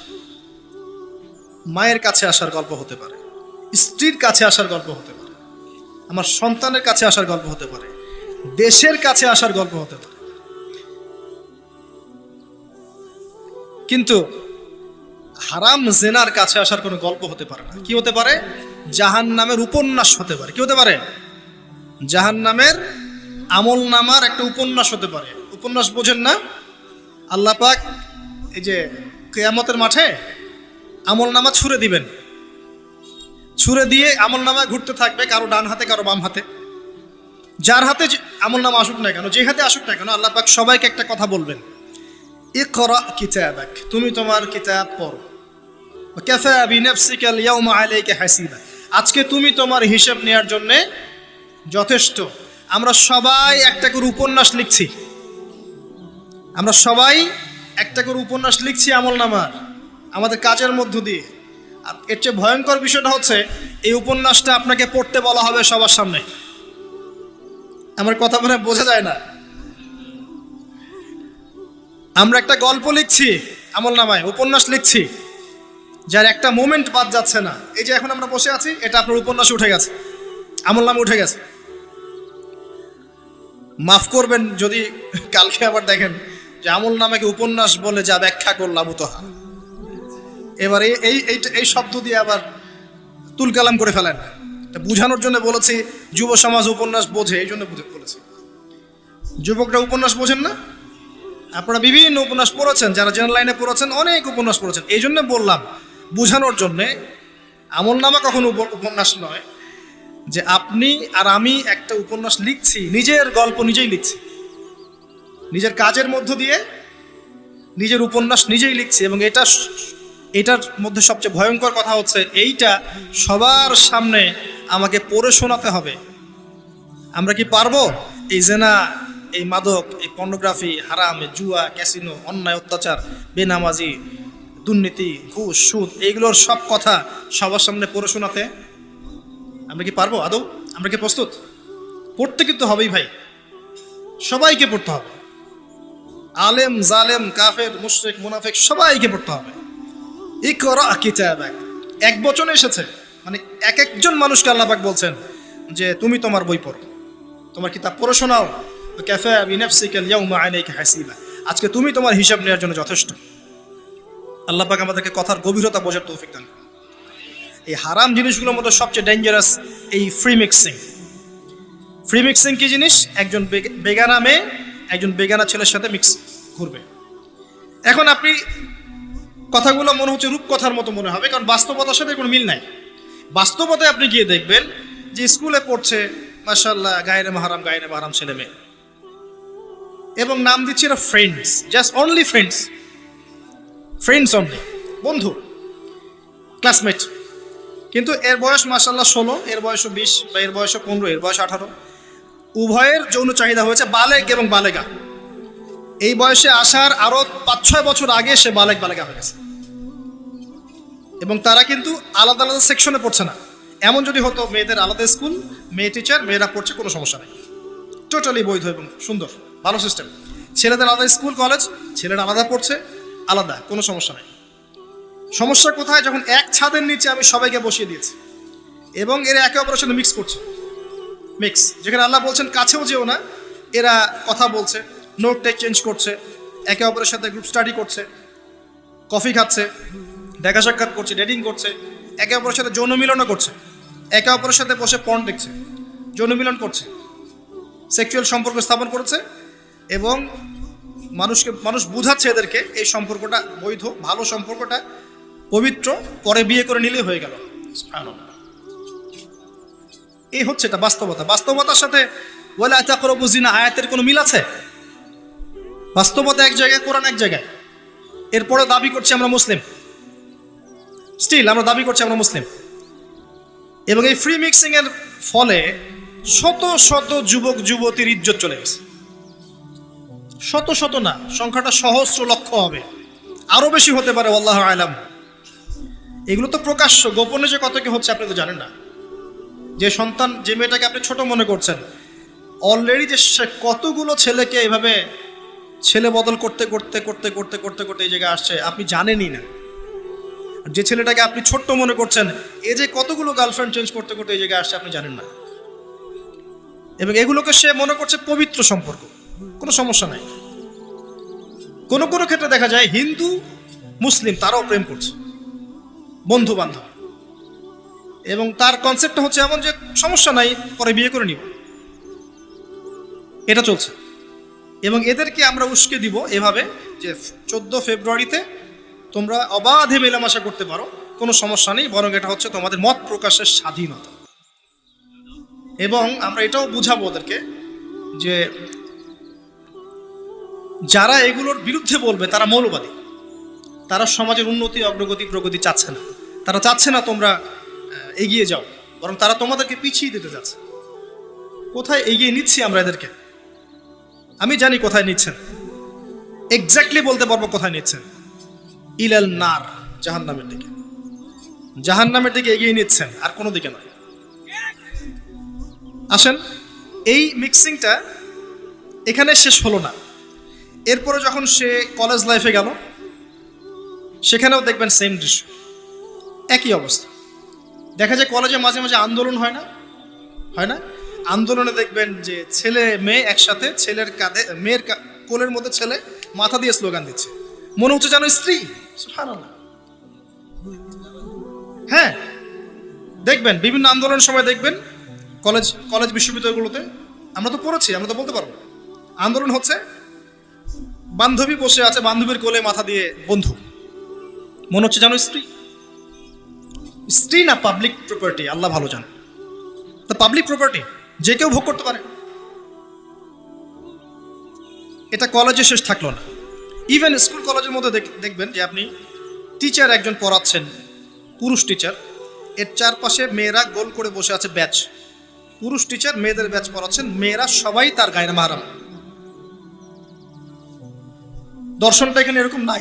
মায়ের কাছে আসার গল্প হতে পারে, স্ত্রীর কাছে আসার গল্প হতে পারে, আমার সন্তানের কাছে আসার গল্প হতে পারে, দেশের কাছে আসার গল্প হতে পারে। কিন্তু হারাম জেনার কাছে আসার কোনো গল্প হতে পারে না। কি হতে পারে? জাহান্নামের উপন্যাস হতে পারে। কি হতে পারে? জাহান্নামের আমল নামার একটা উপন্যাস হতে পারে। উপন্যাস বোঝেন না? আল্লাহ পাক এই যে কিয়ামতের মাঠে আমল নামা ছুঁড়ে দিবেন, ছুঁড়ে দিয়ে আমল নামা ঘুরতে থাকবে, কারো ডান হাতে কারো বাম হাতে। যার হাতে আমল নামা আসুক না কেন, যে হাতে আসুক না কেন, আল্লাহ পাক সবাইকে একটা কথা বলবেন, ইকরা কিতাবাক, তুমি তোমার কিতাব পড়ো, কাফা বিনাফসিকা আল-ইয়াওমা আলাইকা হাসিবা, আজকে তুমি তোমার হিসাব নেওয়ার জন্য যথেষ্ট। আমরা সবাই একটা করে উপন্যাস লিখছি, আমরা সবাই একটা করে উপন্যাস লিখছি আমল নামার, আমাদের কাজের মধ্য দিয়ে। আর এর চেয়ে ভয়ঙ্কর বিষয়টা হচ্ছে এই উপন্যাসটা আপনাকে পড়তে বলা হবে সবার সামনে। আমার কথা মনে বোঝা যায় না? আমরা একটা গল্প লিখছি আমল নামায়, উপন্যাস লিখছি, যার একটা মোমেন্ট বাদ যাচ্ছে না। এই যে এখন আমরা বসে আছি, এটা আপনার উপন্যাসে উঠে গেছে, আমল নামে উঠে গেছে। মাফ করবেন যদি কালকে আবার দেখেন যে আমল নামাকে উপন্যাস বলে যা ব্যাখ্যা করলাম উতহা, এবার এই শব্দ দিয়ে আবার তুলকালাম করে ফেলেন। বুঝানোর জন্য বলেছি যুব সমাজ উপন্যাস বোঝে, এই জন্য বলেছি। যুবকরা উপন্যাস বোঝেন না? আপনারা বিভিন্ন উপন্যাস পড়েছেন, যারা জেনারেল লাইনে পড়েছেন অনেক উপন্যাস পড়েছেন। এই জন্য বললাম বোঝানোর জন্যে, আমল নামা কখনো উপন্যাস নয়। যে আপনি আর আমি একটা উপন্যাস লিখছি, নিজের গল্প নিজেই লিখছি, নিজের কাজের মধ্য দিয়ে নিজের উপন্যাস নিজেই লিখছি। এবং এটার মধ্যে সবচেয়ে ভয়ঙ্কর কথা হচ্ছে এইটা সবার সামনে আমাকে পড়ে শোনাতে হবে। আমরা কি পারবো? এই জেনা, এই মাদক, এই পর্নোগ্রাফি, হারাম, জুয়া, ক্যাসিনো, অন্যায়, অত্যাচার, বেনামাজি, দুর্নীতি, ঘুষ, সুদ, এইগুলোর সব কথা সবার সামনে পড়ে শোনাতে আমরা কি পারবো আদৌ? আমরা কি প্রস্তুত? পড়তে কিন্তু হবেই ভাই, সবাইকে পড়তে হবে। আলেম, জালেম, কাফের, মুশরিক, মুনাফিক সবাইকে পড়তে হবে। ইকরা কিতাবাক, এক বচনে এসেছে, মানে এক একজন মানুষকে আল্লাহ পাক বলছেন যে তুমি তোমার বই পড়ো, তোমার কিতাব পড়ে শোনাও। কাফা বিনাফসিকা আল-ইয়াওমা আলাইকা হাসিবা, আজকে তুমি তোমার হিসাব নেওয়ার জন্য যথেষ্ট। আল্লাহ পাক আমাদেরকে কথার গভীরতা বোঝার তৌফিক দান করুন। এই হারাম জিনিসগুলোর মধ্যে সবচেয়ে ডেঞ্জারাস এই ফ্রি মিক্সিং। ফ্রি মিক্সিং কি জিনিস? একজন বেগানা মেয়ে একজন বেগানা ছেলের সাথে মিক্স ঘুরবে। এখন আপনি কথাগুলো মনে হচ্ছে রূপকথার মতো মনে হবে, কারণ বাস্তবতার সাথে কোনো মিল নাই। বাস্তবতায় আপনি গিয়ে দেখবেন যে স্কুলে পড়ছে মাশাআল্লাহ গায়রে মাহরাম ছেলে মেয়ে, এবং নাম দিচ্ছে এরা friends, just only friends, friends only, বন্ধু, ক্লাসমেট। কিন্তু এর বয়স মাশাআল্লাহ 16, এর বয়সও 20, বা এর বয়সও 15, এর বয়স 18। উভয়ের যৌন চাহিদা হয়েছে বালেগ এবং বালেগা। এই বয়সে আসার আরো 5-6 বছর আগে সে বালেগা হয়ে গেছে, এবং তারা কিন্তু আলাদা আলাদা সেকশনে পড়ছে না। এমন যদি হতো মেয়েদের আলাদা স্কুল, মেয়ে টিচার, মেয়েরা পড়ছে, কোনো সমস্যা নেই, টোটালি বৈধ এবং সুন্দর, ভালো সিস্টেম। ছেলেদের আলাদা স্কুল কলেজ, ছেলেরা আলাদা পড়ছে, আলাদা, কোনো সমস্যা নেই। সমস্যা কোথায়? যখন এক ছাদের নিচে আমি সবাইকে বসিয়ে দিয়েছি এবং এরা একে অপরের সাথে মিক্স করছে। মিক্স, যেখানে আল্লাহ বলছেন কাছেও যেও না, এরা কথা বলছে, নোট টেক চেঞ্জ করছে, একে অপরের সাথে গ্রুপ স্টাডি করছে, কফি খাচ্ছে, দেখা সাক্ষাৎ করছে, ডেটিং করছে, একে অপরের সাথে যৌন মিলনও করছে, একে অপরের সাথে বসে পর্ন দেখছে, যৌন মিলন করছে, সেক্সুয়াল সম্পর্ক স্থাপন করেছে, এবং মানুষ বুঝাচ্ছে এদেরকে এই সম্পর্কটা বৈধ, ভালো সম্পর্কটা পবিত্র, পরে বিয়ে করে নিলেই হয়ে গেল। এই হচ্ছে এটা বাস্তবতা। বাস্তবতার সাথে ওয়ালা তাকরাবু জিনা আয়াতের কোনো মিল আছে? বাস্তবতা এক জায়গায়, কোরআন এক জায়গায়। এরপরে দাবি করছি আমরা মুসলিম, স্টিল আমরা দাবি করছি আমরা মুসলিম। এবং এই ফ্রি মিক্সিং এর ফলে শত শত যুবক যুবতীর ইজ্জত চলে গেছে। শত শত না, সংখ্যাটা সহস্র লক্ষ হবে, আরো বেশি হতে পারে, আল্লাহু আলাম। এগুলো তো প্রকাশ্য, গোপনে যে কত কি হচ্ছে আপনি তো জানেন না। যে সন্তান, যে মেয়েটাকে আপনি ছোট মনে করছেন, অলরেডি যে সে কতগুলো ছেলেকে এভাবে ছেলে বদল করতে করতে করতে করতে করতে করতে এই জায়গায় আসছে আপনি জানেনই না। যে ছেলেটাকে আপনি ছোট্ট মনে করছেন, এ যে কতগুলো গার্লফ্রেন্ড চেঞ্জ করতে করতে এই জায়গায় আসছে আপনি জানেন না। এবং এগুলোকে সে মনে করছে পবিত্র সম্পর্ক, কোনো সমস্যা নাই। কোনো কোনো ক্ষেত্রে দেখা যায় হিন্দু মুসলিম তারাও প্রেম করছে, বন্ধু বান্ধব, এবং তার কনসেপ্টটা হচ্ছে এমন যে সমস্যা নাই, পরে বিয়ে করে নিব, এটা চলছে। এবং এদেরকে আমরা উস্কে দিব এভাবে যে 14 ফেব্রুয়ারিতে তোমরা অবাধে মেলামেশা করতে পারো, কোনো সমস্যা নেই, বরং এটা হচ্ছে তোমাদের মত প্রকাশের স্বাধীনতা। এবং আমরা এটাও বুঝাবো ওদেরকে যে যারা এগুলোর বিরুদ্ধে বলবে তারা মৌলবাদী, তারা সমাজের উন্নতি, অগ্রগতি, প্রগতি চাচ্ছে না। তারা চাচ্ছে না তোমরা এগিয়ে যাও, বরং তারা তোমাদেরকে পিছিয়ে দিতে যাচ্ছে। কোথায় এগিয়ে নিচ্ছি আমরা এদেরকে? আমি জানি কোথায় নিচ্ছেন, এক্স্যাক্টলি বলতে পারবো কোথায় নিচ্ছেন। ইলাল নার, জাহান্নামের দিকে, জাহান্নামের দিকে এগিয়ে নিচ্ছেন, আর কোনো দিকে নয়। আসেন, এই মিক্সিংটা এখানে শেষ হলো না। এরপরে যখন সে কলেজ লাইফে গেল, সেখানেও দেখবেন সেম দৃশ্য, একই অবস্থা। দেখা যায় কলেজে মাঝে মাঝে আন্দোলন হয় না? আন্দোলনে দেখবেন যে ছেলে মেয়ে একসাথে, ছেলের কাঁধে মেয়ের কোলের মধ্যে ছেলে মাথা দিয়ে স্লোগান দিচ্ছে, মনে হচ্ছে যেন স্ত্রী। সুবহানাল্লাহ। হ্যাঁ, দেখবেন বিভিন্ন আন্দোলনের সময় দেখবেন কলেজ বিশ্ববিদ্যালয়গুলোতে, আমরা তো পড়েছি, আমরা তো বলতে পারবো, আন্দোলন হচ্ছে, বান্ধবী বসে আছে, বান্ধবীর কোলে মাথা দিয়ে বন্ধু, মনে হচ্ছে যেন স্ত্রী। স্ত্রী না পাবলিক প্রপার্টি, আল্লাহ ভালো জানে। তা পাবলিক প্রপার্টি যে কেউ ভোগ করতে পারে। এটা কলেজে শেষ থাকলো না, ইভেন স্কুল কলেজের মধ্যে দেখবেন যে আপনি টিচার একজন পড়াচ্ছেন, পুরুষ টিচার, এর চারপাশে মেয়েরা গোল করে বসে আছে ব্যাচ। পুরুষ টিচার মেয়েদের ব্যাচ পড়াচ্ছেন, মেয়েরা সবাই তার গায়রে মাহরাম। দর্শনটা এখানে এরকম না,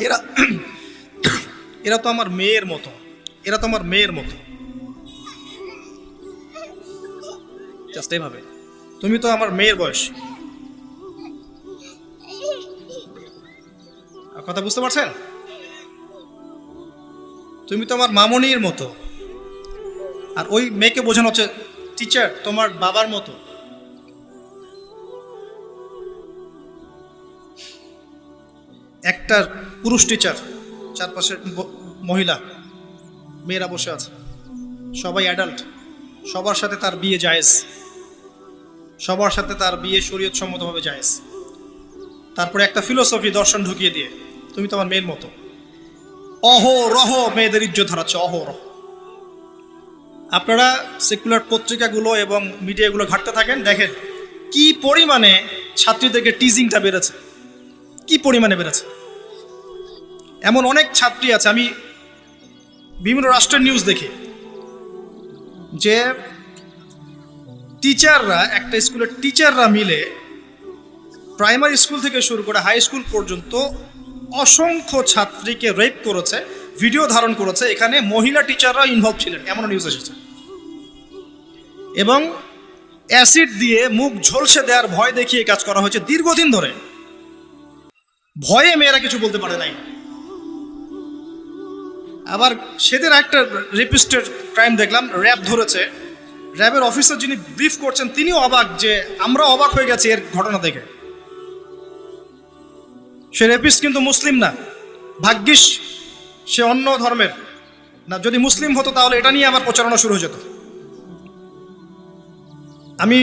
এরা তো আমার মেয়ের মতো, এরা তো আমার মেয়ের মতো, জাস্ট এইভাবে, তুমি তো আমার মেয়ের বয়স। কথা বুঝতে পারছেন? তুমি তো আমার মামনির মতো। আর ওই মেয়েকে বোঝানো হচ্ছে টিচার তোমার বাবার মতো। একটা পুরুষ টিচার, চারপাশে মহিলা, মেয়েরা বসে আছে, সবাই অ্যাডাল্ট, সবার সাথে তার বিয়ে জায়েজ, সবার সাথে তার বিয়ে শরীয়ত সম্মতভাবে জায়েজ। তারপরে একটা ফিলোসফি দর্শন ঢুকিয়ে দিয়ে তুমি তোমার মেয়ের মতো। অহরহ মেয়েদের ইজ্জত হারাচ্ছে, অহরহ। আপনারা সেকুলার পত্রিকাগুলো এবং মিডিয়াগুলো ঘাঁটতে থাকেন, দেখেন কি পরিমাণে ছাত্রীদেরকে টিজিংটা বেড়েছে, কি পরিমাণে বেড়েছে। এমন অনেক ছাত্রী আছে, আমি বিভিন্ন রাষ্ট্রের নিউজ দেখি যে টিচাররা, একটা স্কুলের টিচাররা মিলে প্রাইমারি স্কুল থেকে শুরু করে হাই স্কুল পর্যন্ত অসংখ্য ছাত্রীকে রেপ করেছে, ভিডিও ধারণ করেছে। এখানে মহিলা টিচাররা ইনভলভ ছিলেন, এমন নিউজ এসেছে। এবং অ্যাসিড দিয়ে মুখ ঝলসে দেওয়ার ভয় দেখিয়ে কাজ করা হয়েছে দীর্ঘদিন ধরে। ভয়ে মেয়েরা কিছু বলতে পারে নাই। আবার সেদিন একটা রেপিস্টের ক্রাইম দেখলাম, র্যাব ধরেছে। র্যাবের অফিসার যিনি ব্রিফ করছেন তিনিও অবাক, যে আমরা অবাক হয়ে গেছি এর ঘটনা দেখে। সে রেপিস্ট কিন্তু মুসলিম না, ভাগ্যিস সে অন্য ধর্মের না। যদি মুসলিম হতো তাহলে এটা নিয়ে আবার প্রচারণা শুরু হয়ে যেত। আমি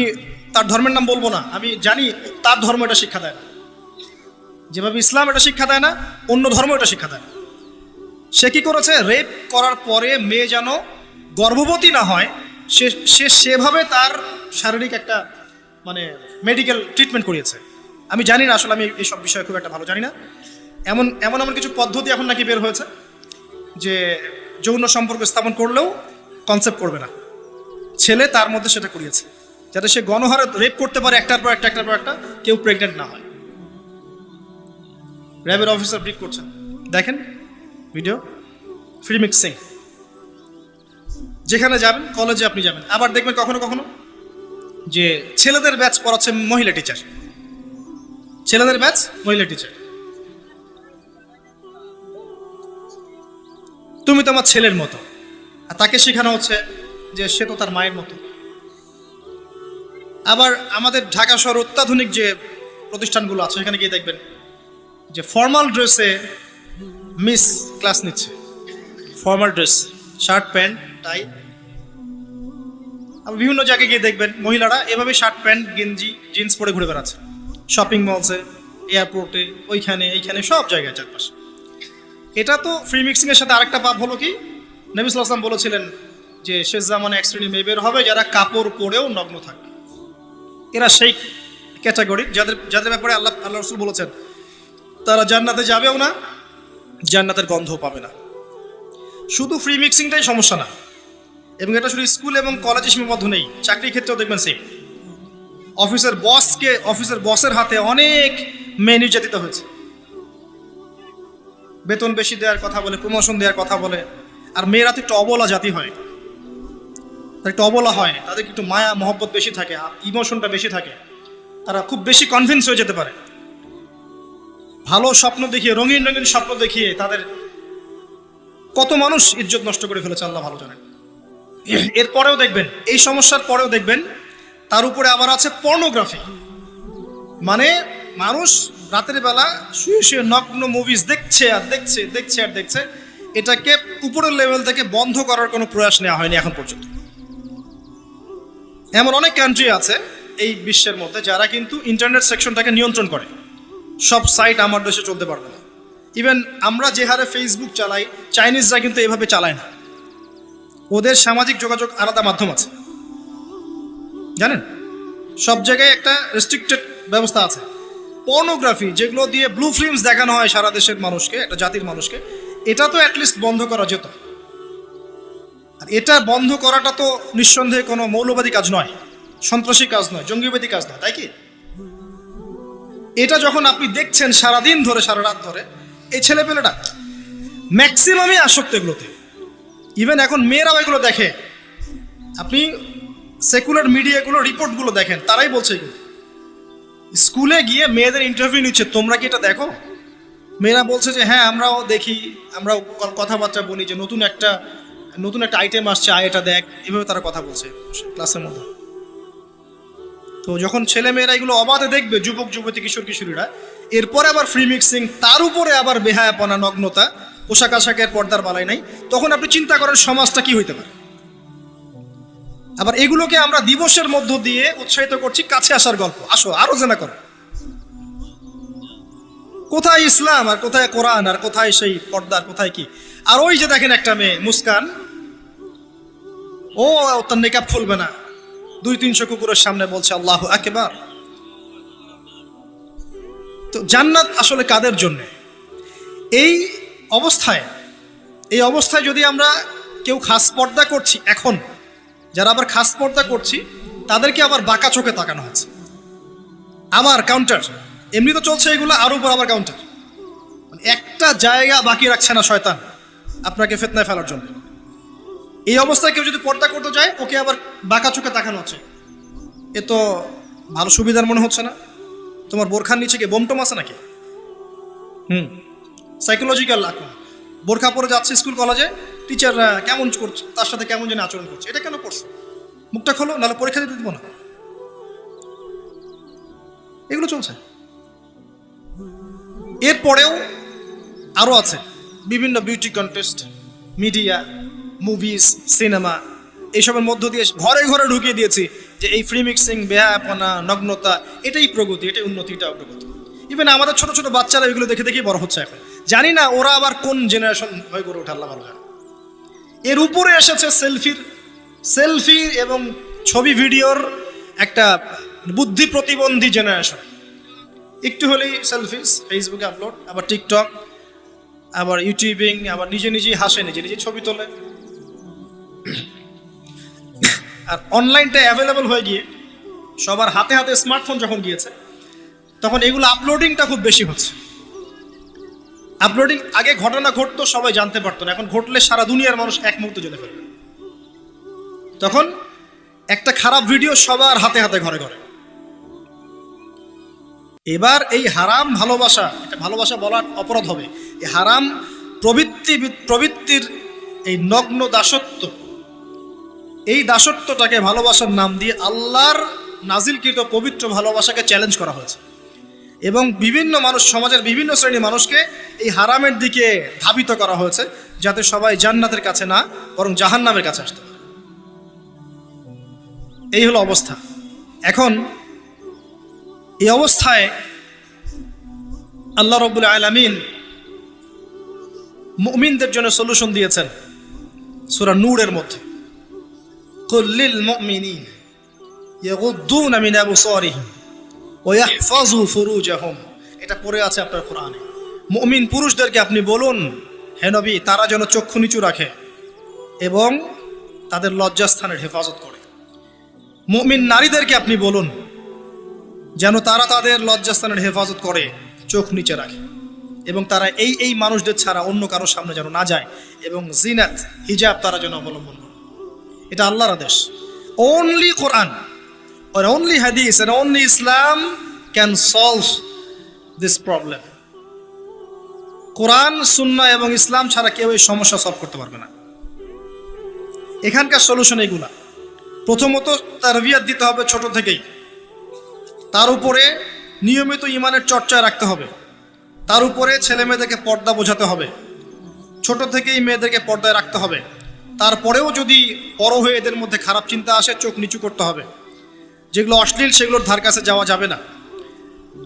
তার ধর্মের নাম বলবো না, আমি জানি তার ধর্ম এটা শিক্ষা দেয় না। যেভাবে ইসলাম এটা শিক্ষা দেয় না, অন্য ধর্ম এটা শিক্ষা দেয় না। সে কি করেছে, রেপ করার পরে মেয়ে যেন গর্ভবতী না হয়, সে সেভাবে তার শারীরিক একটা মানে মেডিকেল ট্রিটমেন্ট করিয়েছে। আমি জানি না, আসলে আমি এইসব বিষয়ে খুব একটা ভালো জানি না। এমন এমন এমন কিছু পদ্ধতি এখন নাকি বের হয়েছে যে যৌন সম্পর্ক স্থাপন করলেও কনসেপ্ট করবে না, ছেলে তার মধ্যে সেটা করিয়েছে, যাতে সে গণহারে রেপ করতে পারে একটার পর একটা, একটার পর একটা, কেউ প্রেগনেন্ট না হয়। র্যাবের অফিসার ব্রিফ করছেন, দেখেন ভিডিও, ফ্রি মিক্সিং। যেখানে যাবেন, কলেজে আপনি যাবেন, আবার দেখবেন কখনো কখনো যে ছেলেদের ব্যাচ পড়াচ্ছে মহিলা টিচার, ছেলেদের ব্যাচ মহিলা টিচার। তুমি তো আমার ছেলের মতো, আর তাকে শেখানো হচ্ছে যে সে তো তার মায়ের মতো। আবার আমাদের ঢাকা শহর অত্যাধুনিক যে প্রতিষ্ঠানগুলো আছে সেখানে গিয়ে দেখবেন যে ফর্মাল ড্রেসে মিস ক্লাস নিচ্ছে, formal dress, shirt pant tie. আবার বিভিন্ন জায়গায় গিয়ে দেখবেন মহিলারা এভাবে শার্ট প্যান্ট গেঞ্জি জিন্স পরে ঘুরে বেড়াচ্ছে, শপিং মলসে, এয়ারপোর্টে, ওইখানে এইখানে সব জায়গায় চারপাশে। এটা তো ফ্রি মিক্সিংয়ের সাথে আরেকটা পাপ হলো কি, নবী সাল্লাল্লাহু আলাইহি ওয়াসাল্লাম বলেছিলেন যে শেষ জামানে এক শ্রেণী মেয়ে বের হবে যারা কাপড় পরেও নগ্ন থাকবে। এরা সেই ক্যাটাগরি যাদের ব্যাপারে আল্লাহ রাসূল বলেছেন তারা জান্নাতে যাবেও না, জান্নাতের গন্ধও পাবে না। শুধু ফ্রি মিক্সিংটাই সমস্যা না, এবং এটা শুধু স্কুল এবং কলেজে সীমাবদ্ধ নেই, চাকরির ক্ষেত্রেও দেখবেন সেম। অফিসের বসের হাতে অনেক মেয়ে নির্যাতিত হয়েছে, বেতন বেশি দেওয়ার কথা বলে, প্রমোশন দেওয়ার কথা বলে। আর মেয়েরা তো একটু অবলা জাতি হয়, একটু অবলা হয়, তাদের একটু মায়া মহব্বত বেশি থাকে, ইমোশনটা বেশি থাকে, তারা খুব বেশি কনভিন্স হয়ে যেতে পারে। ভালো স্বপ্ন দেখিয়ে, রঙিন রঙিন স্বপ্ন দেখিয়ে তাদের কত মানুষ ইজ্জত নষ্ট করে ফেলেছে আল্লাহ ভালো জানেন। এরপরেও দেখবেন, এই সমস্যার পরেও দেখবেন তার উপরে আবার আছে পর্নোগ্রাফি। মানে মানুষ রাতের বেলা শুয়ে শুয়ে নগ্ন মুভিজ দেখছে আর দেখছে, দেখছে আর দেখছে। এটাকে উপরের লেভেল থেকে বন্ধ করার কোনো প্রয়াস নেওয়া হয়নি এখন পর্যন্ত। এমন অনেক কান্ট্রি আছে এই বিশ্বের মধ্যে যারা কিন্তু ইন্টারনেট সেকশনটাকে নিয়ন্ত্রণ করে। সব সাইট আমার দেশে চলতে পারবে না। ইভেন আমরা যে হারে ফেসবুক চালাই, চাইনিজরা কিন্তু এভাবে চালায় না। ওদের সামাজিক যোগাযোগ আলাদা মাধ্যম আছে, জানেন, সব জায়গায় একটা রেস্ট্রিক্টেড ব্যবস্থা আছে। পর্নোগ্রাফি যেগুলো দিয়ে ব্লু ফিল্মস দেখানো হয় সারা দেশের মানুষকে, একটা জাতির মানুষকে, এটা তো অ্যাটলিস্ট বন্ধ করা যেত। আর এটা বন্ধ করাটা তো নিঃসন্দেহে কোনো মৌলবাদী কাজ নয়, সন্ত্রাসী কাজ নয়, জঙ্গিবাদী কাজ নয়, তাই কি? এটা যখন আপনি দেখছেন সারাদিন ধরে, সারা রাত ধরে, এই ছেলেপেলেটা ম্যাক্সিমামই আসক্ত এগুলোতে। ইভেন এখন মেয়েরাও এগুলো দেখে। আপনি সেকুলার মিডিয়াগুলো রিপোর্টগুলো দেখেন, তারাই বলছে এগুলো। স্কুলে গিয়ে মেয়েদের ইন্টারভিউ নিচ্ছে, তোমরা কি এটা দেখো? মেয়েরা বলছে যে হ্যাঁ আমরাও দেখি, আমরাও কথাবার্তা বলি যে নতুন একটা আইটেম আসছে, আয় এটা দেখ, এভাবে তারা কথা বলছে ক্লাসের মধ্যে। তো যখন ছেলে মেয়েরা এগুলো অবাধে দেখবে, যুবক যুবতী কিশোর কিশোরীরা, এরপরে আবার ফ্রি মিক্সিং, তার উপরে আবার বেহায়াপনা, নগ্নতা, পোশাক আশাকের পর্দার বালাই নাই, তখন আপনি চিন্তা করেন সমাজটা কি হইতে পারে। আবার এগুলোকে আমরা দিবসের মধ্য দিয়ে উৎসাহিত করছি কাছে আসার গল্প, আসো আরো জেনা করো। কোথায় ইসলাম আর কোথায় কোরআন আর কোথায় সেই পর্দার, কোথায় কি? আর ওই যে দেখেন একটা মেয়ে মুস্কান, ও তার নেকাব খুলবে না, 200-300 কুকুরের সামনে বলছে আল্লাহু আকবার। তো জান্নাত আসলে কাদের জন্য? এই অবস্থায় যদি আমরা কেউ খাস পর্দা করছি, এখন যারা আবার খাস পর্দা করছি তাদেরকে আবার বাঁকা চোখে তাকানো হচ্ছে, আবার কাউন্টার। এমনি তো চলছে এগুলো, আর উপর আবার কাউন্টার। একটা জায়গা বাকি রাখছে না শয়তান আপনাকে ফিতনায় ফেলার জন্য। এই অবস্থায় কেউ যদি পর্দা করতে যায়, ওকে আবার বাঁকা চোখে তাকানো হচ্ছে। এ তো ভালো সুবিধার মনে হচ্ছে না। তোমার বোরখার নিচে কি বোমটম আছে নাকি? সাইকোলজিক্যাল আক্রমণ। বোরখা পরে যাচ্ছে স্কুল কলেজে, টিচাররা কেমন করছে, তার সাথে কেমন যেন আচরণ করছে। এটা কেন করছে? মুখটা খোলো, নাহলে পরীক্ষা দিতে দেবো না। এগুলো চলছে। এরপরেও আরও আছে বিভিন্ন beauty contest, media, movies, cinema, এইসবের মধ্য দিয়ে ঘরে ঘরে ঢুকিয়ে দিয়েছি যে এই ফ্রি মিক্সিং, বেহায়াপনা, নগ্নতা, এটাই প্রগতি, এটাই উন্নতি, এটা অগ্রগতি। ইভেন আমাদের ছোট ছোট বাচ্চারা এগুলো দেখে দেখেই বড় হচ্ছে এখন। জানি না ওরা আবার কোন জেনারেশন হয়ে গড়ে ওঠে, আল্লাহ ভালো জানে। এর উপরে এসেছে সেলফি এবং ছবি ভিডিওর একটা বুদ্ধি প্রতিবন্ধী জেনারেশন। একটু হলেই সেলফিস, ফেসবুকে আপলোড, আবার টিকটক, আবার ইউটিউবিং, আবার নিজে নিজেই হাসে, নিজে নিজে ছবি তোলে। আর অনলাইনটা অ্যাভেলেবল হয়ে গিয়ে সবার হাতে হাতে স্মার্টফোন যখন গিয়েছে, তখন এগুলো আপলোডিংটা খুব বেশি হচ্ছে। আপলোডিং আগে ঘটনা ঘটতো, সবাই জানতে পারতো না, এখন ঘটলে সারা দুনিয়ার মানুষ এক মুহূর্তে জেনে ফেলবে। তখন একটা খারাপ ভিডিও সবার হাতে হাতে, ঘরে ঘরে। এবার এই হারাম ভালোবাসা, এটা ভালোবাসা বলার অপরাধ হবে, এই হারাম প্রবৃত্তির এই নগ্ন দাসত্ব, এই দাসত্বটাকে ভালোবাসার নাম দিয়ে আল্লাহর নাজিলকৃত পবিত্র ভালোবাসাকে চ্যালেঞ্জ করা হয়েছে। এবং বিভিন্ন মানুষ, সমাজের বিভিন্ন শ্রেণীর মানুষকে এই হারামের দিকে ধাবিত করা হয়েছে, যাতে সবাই জান্নাতের কাছে না, বরং জাহান্নামের কাছে আসতে পারে। এই হলো অবস্থা। এখন এই অবস্থায় আল্লাহ রাব্বুল আলামিন মুমিনদের জন্য সলিউশন দিয়েছেন সূরা নূরের মধ্যে। কুল লিল মুমিনিন ইয়াগুদ্দুনা মিন আবসারিহিম ওয়া ইয়াহফাযু ফুরুজাহুম। এটা পড়ে আছে আপনার কোরআনে। মুমিন পুরুষদেরকে আপনি বলুন, হে নবী, তারা যেন চক্ষু নিচু রাখে এবং তাদের লজ্জাস্থানের হেফাজত করে। মুমিন নারীদেরকে আপনি বলুন যেন তারা তাদের লজ্জাস্থানের হেফাজত করে, চোখ নিচে রাখে, এবং তারা এই মানুষদের ছাড়া অন্য কারোর সামনে যেন না যায়, এবং জিনাত, হিজাব তারা যেন অবলম্বন করে। এটা আল্লাহর আদেশ। Only Quran or only hadith and only Islam can solve this problem. কোরআন, সুন্নাহ এবং ইসলাম ছাড়া কেউ এই সমস্যা সলভ করতে পারবে না। এখানকার সলিউশন এগুলা। প্রথমত তারবিয়াত দিতে হবে ছোট থেকেই, তার উপরে নিয়মিত ইমানের চর্চায় রাখতে হবে, তার উপরে ছেলে মেয়েদেরকে পর্দা বোঝাতে হবে, ছোট থেকেই মেয়েদেরকে পর্দায় রাখতে হবে। তারপরেও যদি বড় হয়ে এদের মধ্যে খারাপ চিন্তা আসে, চোখ নিচু করতে হবে। যেগুলো অশ্লীল সেগুলোর ধার কাছে যাওয়া যাবে না।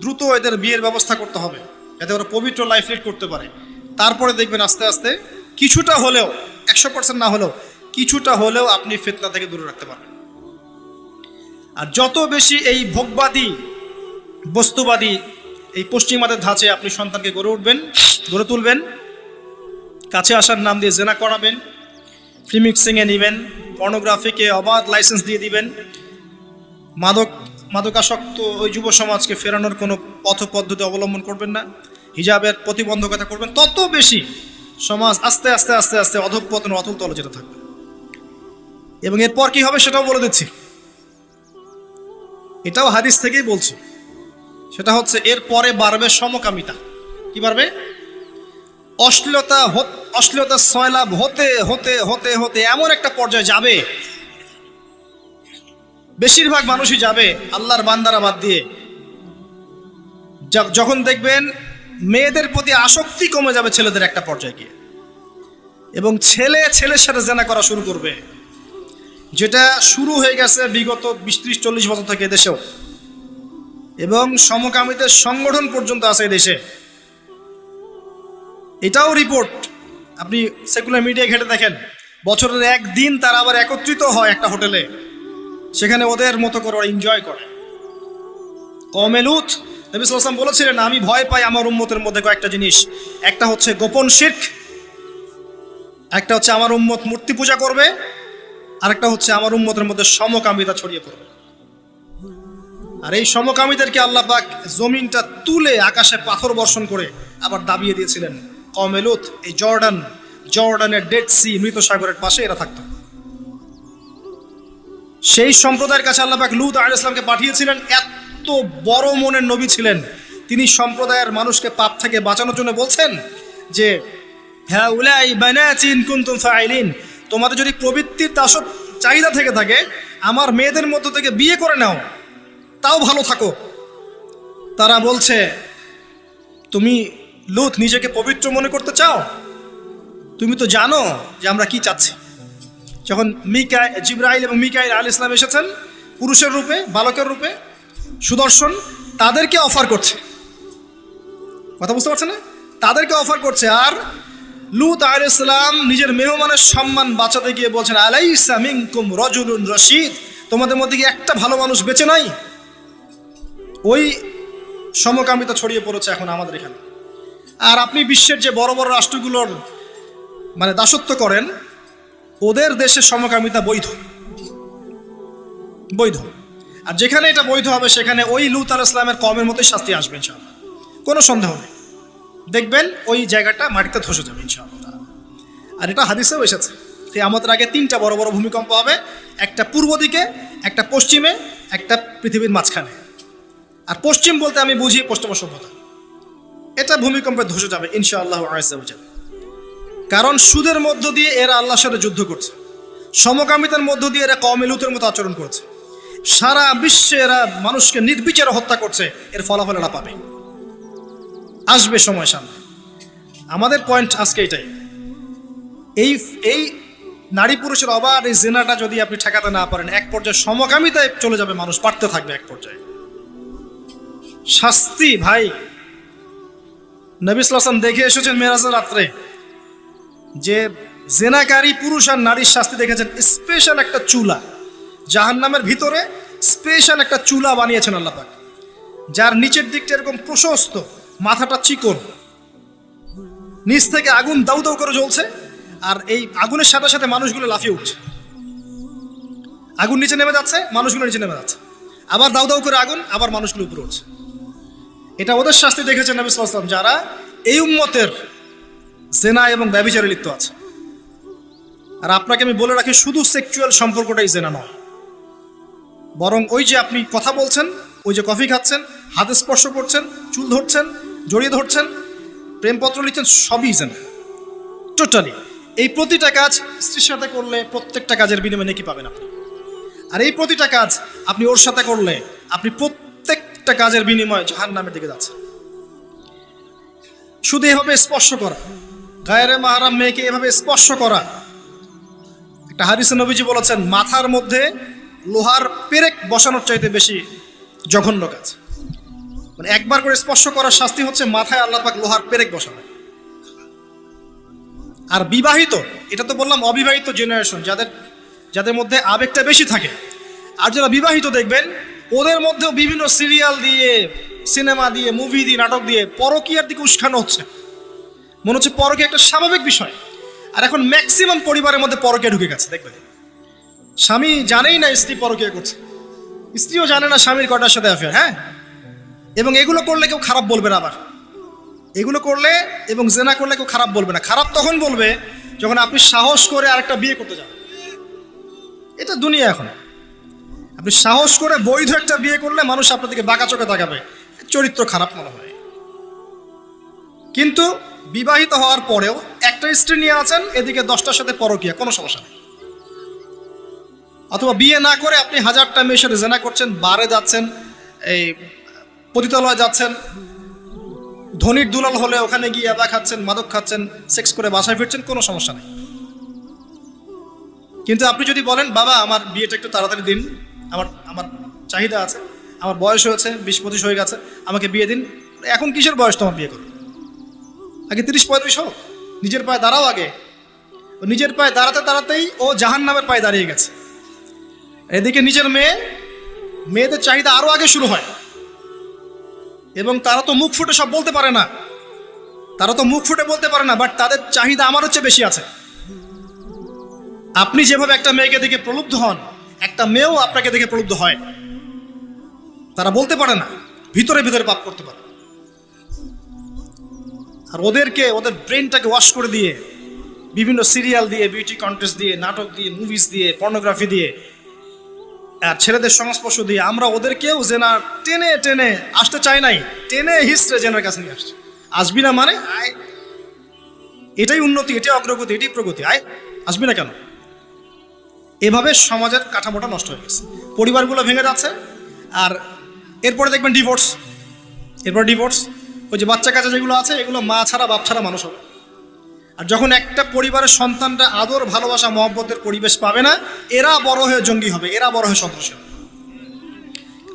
দ্রুত এদের বিয়ের ব্যবস্থা করতে হবে যাতে ওরা পবিত্র লাইফ লিড করতে পারে। তারপরে দেখবেন আস্তে আস্তে কিছুটা হলেও, 100% না হলেও কিছুটা হলেও আপনি ফিতনা থেকে দূরে রাখতে পারবেন। আর যত বেশি এই ভোগবাদী, বস্তুবাদী, এই পশ্চিমাদের ধাঁচে আপনি সন্তানকে গড়ে তুলবেন, কাছে আসার নাম দিয়ে জেনা করাবেন, ফ্রি মিক্সিংয়ে নেবেন, পর্নোগ্রাফিকে অবাধ লাইসেন্স দিয়ে দিবেন, মাদকাসক্ত ওই যুব সমাজকে ফেরানোর কোনো পথ পদ্ধতি অবলম্বন করবেন না, হিজাবের প্রতিবন্ধকতা করবেন, তত বেশি সমাজ আস্তে আস্তে আস্তে আস্তে অধঃপতন অতুল তলে যেতে থাকবে। এবং এরপর কি হবে সেটাও বলে দিচ্ছি, এটাও হাদিস থেকেই বলছি। সেটা হচ্ছে এরপরে বাড়বে সমকামিতা। কি বাড়বে? অশ্লীলতা সয়লাভ হতে হতে হতে হতে এমন একটা পর্যায়ে যাবে, বেশিরভাগ মানুষই যাবে আল্লাহর বান্দারা বাদ দিয়ে, যখন দেখবেন মেয়েদের প্রতি আসক্তি কমে যাবে ছেলেদের একটা পর্যায়ে গিয়ে, এবং ছেলে ছেলের সাথে জেনা করা শুরু করবে, যেটা শুরু হয়ে গেছে বিগত 20-30-40 বছর থেকে দেশেও, এবং সমকামীদের সংগঠন পর্যন্ত আছে দেশে। এটাও রিপোর্ট, আপনি সেকুলার মিডিয়া ঘেটে দেখেন, বছরের একদিন তারা আবার একত্রিত হয় একটা হোটেলে, সেখানে ওদের মতো করে ওরা এনজয় করে। কওমে লূত, নবী সাল্লাল্লাহু আলাইহি ওয়াসাল্লাম বলেছিলেন, আমি ভয় পাই আমার উম্মতের মধ্যে কয়েকটা জিনিস, একটা হচ্ছে গোপন শিরক, একটা হচ্ছে আমার উম্মত মূর্তি পূজা করবে, আরেকটা হচ্ছে আমার উম্মতের মধ্যে সমকামিতা ছড়িয়ে পড়বে। আর এই সমকামীদেরকে আল্লাহ পাক জমিনটা তুলে আকাশে পাথর বর্ষণ করে আবার দাবিয়ে দিয়েছিলেন। কওমে লূত এই জর্ডানের ডেড সি, মৃত সাগরের পাশে এরা থাকতো। সেই সম্প্রদায়ের কাছে আল্লাহ পাক লূত আলাইহিস সালামকে পাঠিয়েছিলেন। এত বড় মনের নবী ছিলেন তিনি, সম্প্রদায়ের মানুষকে পাপ থেকে বাঁচানোর জন্য বলছেন যে হ্যাঁ উলাই বানাতি ইন কুনতুম ফাইলিন, তোমাদের যদি প্রবৃত্তির চাহিদা থেকে থাকে আমার মেয়েদের মধ্য থেকে বিয়ে করে নাও, তাও ভালো থাকো। তারা বলছে, তুমি লূত নিজেকে পবিত্র মনে করতে চাও? তুমি তো জানো যে আমরা কি চাচ্ছি। যখন জিবরাইল এবং মিকাইল আলাইহিস সালাম এসেছেন পুরুষের রূপে, বালকের রূপে, সুদর্শন, তাদেরকে অফার করছে, কথা বুঝতে পারছে না? তাদেরকে অফার করছে। আর লূত আলাইহিস সালাম নিজের মেহমানের সম্মান বাঁচাতে গিয়ে বলছেন, আলাইসা মিনকুম রাজুলুন রশিদ, তোমাদের মধ্যে কি একটা ভালো মানুষ বেঁচে নাই? ওই সমকামিতা ছড়িয়ে পড়েছে এখন আমাদের এখানে। আর আপনি বিশ্বের যে বড় বড় রাষ্ট্রগুলোর মানে দাসত্ব করেন, ওদের দেশে সমকামিতা বৈধ। আর যেখানে এটা বৈধ হবে সেখানে ওই লূত আলাইহিস সালামের কওমের মতোই শাস্তি আসবে ইনশাআল্লাহ, কোনো সন্দেহ নেই। দেখবেন ওই জায়গাটা মাটিতে ধসে যাবে ইনশাআল্লাহ। আর এটা হাদিসেও এসেছে যে আমাদের আগে 3টা বড় বড় ভূমিকম্প হবে, একটা পূর্ব দিকে, একটা পশ্চিমে, একটা পৃথিবীর মাঝখানে। আর পশ্চিম বলতে আমি বুঝি পশ্চিমা সভ্যতা। এটা ভূমিকম্পে ধসে যাবে ইনশাআল্লাহ আযজা ওয়া জাল্লা। কারণ সুদের মধ্য দিয়ে এরা আল্লাহর সাথে যুদ্ধ করছে, সমকামিতার মধ্য দিয়ে এরা কওমে লূতের মতো আচরণ করছে, সারা বিশ্বে এরা মানুষকে নির্বিচারে হত্যা করছে। এর ফলাফল এরা পাবে, আসবে সময় সামনে। আমাদের পয়েন্ট আজকে এটাই, এই নারী পুরুষের অবাধ এই জিনাটা যদি আপনি ঠেকাতে না পারেন, এক পর্যায়ে সমকামিতায় চলে যাবে মানুষ, পারতে থাকবে এক পর্যায়ে। শাস্তি ভাই, নবী সাল্লাল্লাহু আলাইহি ওয়াসাল্লাম দেখে এসেছেন মেরাজের রাত্রে যে জেনাকারী পুরুষ আর নারীর শাস্তি দেখেছেন। স্পেশাল একটা চুলা, জাহান্নামের ভিতরে স্পেশাল একটা চুলা বানিয়েছেন আল্লাহ পাক, যার নিচের দিকটা এরকম প্রশস্ত, মাথাটা চিকন, নিচ থেকে আগুন দাউ দাউ করে জ্বলছে, আর এই আগুনের সাথে সাথে মানুষগুলো লাফিয়ে উঠছে। আগুন নিচে নেমে যাচ্ছে, মানুষগুলো নিচে নেমে যাচ্ছে, আবার দাউ দাউ করে আগুন, আবার মানুষগুলো উপরে উঠছে। এটা ওদের শাস্তি দেখেছেন নবী সাল্লাল্লাহু আলাইহি ওয়াসাল্লাম যারা এই উম্মতের জেনা এবং ব্যভিচারে লিপ্ত আছে। আর আপনাকে আমি বলে রাখি, শুধু সেক্সুয়াল সম্পর্কটাই জেনা নয়, বরং ওই যে আপনি কথা বলছেন, ওই যে কফি খাচ্ছেন, হাতে স্পর্শ করছেন, চুল ধরছেন, জড়িয়ে ধরছেন, প্রেমপত্র লিখছেন, সবই জেনা টোটালি। এই প্রতিটা কাজ স্ত্রীর সাথে করলে প্রত্যেকটা কাজের বিনিময়ে নেকি পাবেন আপনি। আর এই প্রতিটা কাজ আপনি ওর সাথে করলে আপনি প্রত্যেকটা কাজের বিনিময়ে জাহান্নামের দিকে যাচ্ছেন। শুধু এভাবে স্পর্শ করা, গায়রে মাহরাম মেয়েকে এভাবে স্পর্শ করা, একটা হাদিসে নবীজি বলেছেন মাথার মধ্যে লোহার পেরেক বসানোর চাইতে বেশি জঘন্য কাজ। মানে একবার করে স্পর্শ করার শাস্তি হচ্ছে মাথায় আল্লাহ পাক লোহার পেরেক বসাবে। আর বিবাহিত, এটা তো বললাম অবিবাহিত জেনারেশন, যাদের মধ্যে আবেগটা বেশি থাকে। আর যারা বিবাহিত দেখবেন ওদের মধ্যেও বিভিন্ন সিরিয়াল দিয়ে, সিনেমা দিয়ে, মুভি দিয়ে, নাটক দিয়ে পরকীয়ার দিকে উস্কানো হচ্ছে। মনে হচ্ছে পরকীয়া একটা স্বাভাবিক বিষয়। আর এখন ম্যাক্সিমাম পরিবারের মধ্যে পরকীয়া ঢুকে গেছে। দেখবেন স্বামী জানেই না স্ত্রী পরকীয়া করছে, স্ত্রীও জানে না স্বামীর কটার সাথে অ্যাফেয়ার। হ্যাঁ, এবং এগুলো করলে কেউ খারাপ বলবে না। আবার এগুলো করলে এবং জেনা করলে কেউ খারাপ বলবে না। খারাপ তখন বলবে যখন আপনি সাহস করে আরেকটা বিয়ে করতে যাবেন। এটা দুনিয়া। এখন আপনি সাহস করে বৈধ একটা বিয়ে করলে মানুষ আপনার দিকে বাঁকা চোখে তাকাবে, চরিত্র খারাপ মনে হয়। কিন্তু বিবাহিত হওয়ার পরেও একটা স্ত্রী নিয়ে আছেন, এদিকে 10টার সাথে পরকীয়া, কোনো সমস্যা নেই। অথবা বিয়ে না করে আপনি 1000টা মেয়ের সাথে জেনা করছেন, বারে যাচ্ছেন, এই পতিতালয়ে যাচ্ছেন, ধনির দুলাল হলে ওখানে গিয়ে ইয়াবা খাচ্ছেন, মাদক খাচ্ছেন, সেক্স করে বাসায় ফিরছেন, কোনো সমস্যা নেই। কিন্তু আপনি যদি বলেন বাবা আমার বিয়েটা একটু তাড়াতাড়ি দিন, আমার চাহিদা আছে, আমার বয়স হয়েছে 20-25 হয়ে গেছে, আমাকে বিয়ে দিন। এখন কিসের বয়স তোমার বিয়ে করো? আগে 30-35 হোক, নিজের পায়ে দাঁড়াও আগে। নিজের পায়ে দাঁড়াতে দাঁড়াতেই ও জাহান্নামের পায়ে দাঁড়িয়ে গেছে। এদিকে নিজের মেয়েদের চাহিদা আরো আগে শুরু হয়, এবং তারা তো মুখ ফুটে সব বলতে পারে না, বাট তাদের চাহিদা আমারও চেয়ে বেশি আছে। আপনি যেভাবে একটা মেয়েকে দেখে প্রলুব্ধ হন, একটা মেয়েও আপনাকে দেখে প্রলুব্ধ হয়। তারা বলতে পারে না, ভিতরে ভিতরে পাপ করতে পারে। আর ওদের ব্রেনটাকে ওয়াশ করে দিয়ে বিভিন্ন সিরিয়াল দিয়ে, বিউটি কন্টেস্ট দিয়ে, নাটক দিয়ে, মুভিজ দিয়ে, পর্নোগ্রাফি দিয়ে, আর ছেলেদের সংস্পর্শ দিয়ে আমরা ওদেরকেও জেনা টেনে টেনে আসতে চাই নাই, টেনে হিস্ট্রে জেনার কাছে নিয়ে আসছে। আসবি না মানে আয়, এটাই উন্নতি, এটাই অগ্রগতি, এটাই প্রগতি, আয় আসবি না কেন? এভাবে সমাজের কাঠামোটা নষ্ট হয়ে গেছে, পরিবারগুলো ভেঙে যাচ্ছে। আর এরপরে দেখবেন ডিভোর্স। ওই যে বাচ্চা কাচ্চা যেগুলো আছে, এগুলো মা ছাড়া বাপ ছাড়া মানুষ হবে। আর যখন একটা পরিবারের সন্তানরা আদর, ভালোবাসা, মহব্বতের পরিবেশ পাবে না, এরা বড় হয়ে জঙ্গি হবে, এরা বড় হয়ে সন্ত্রাসী হবে।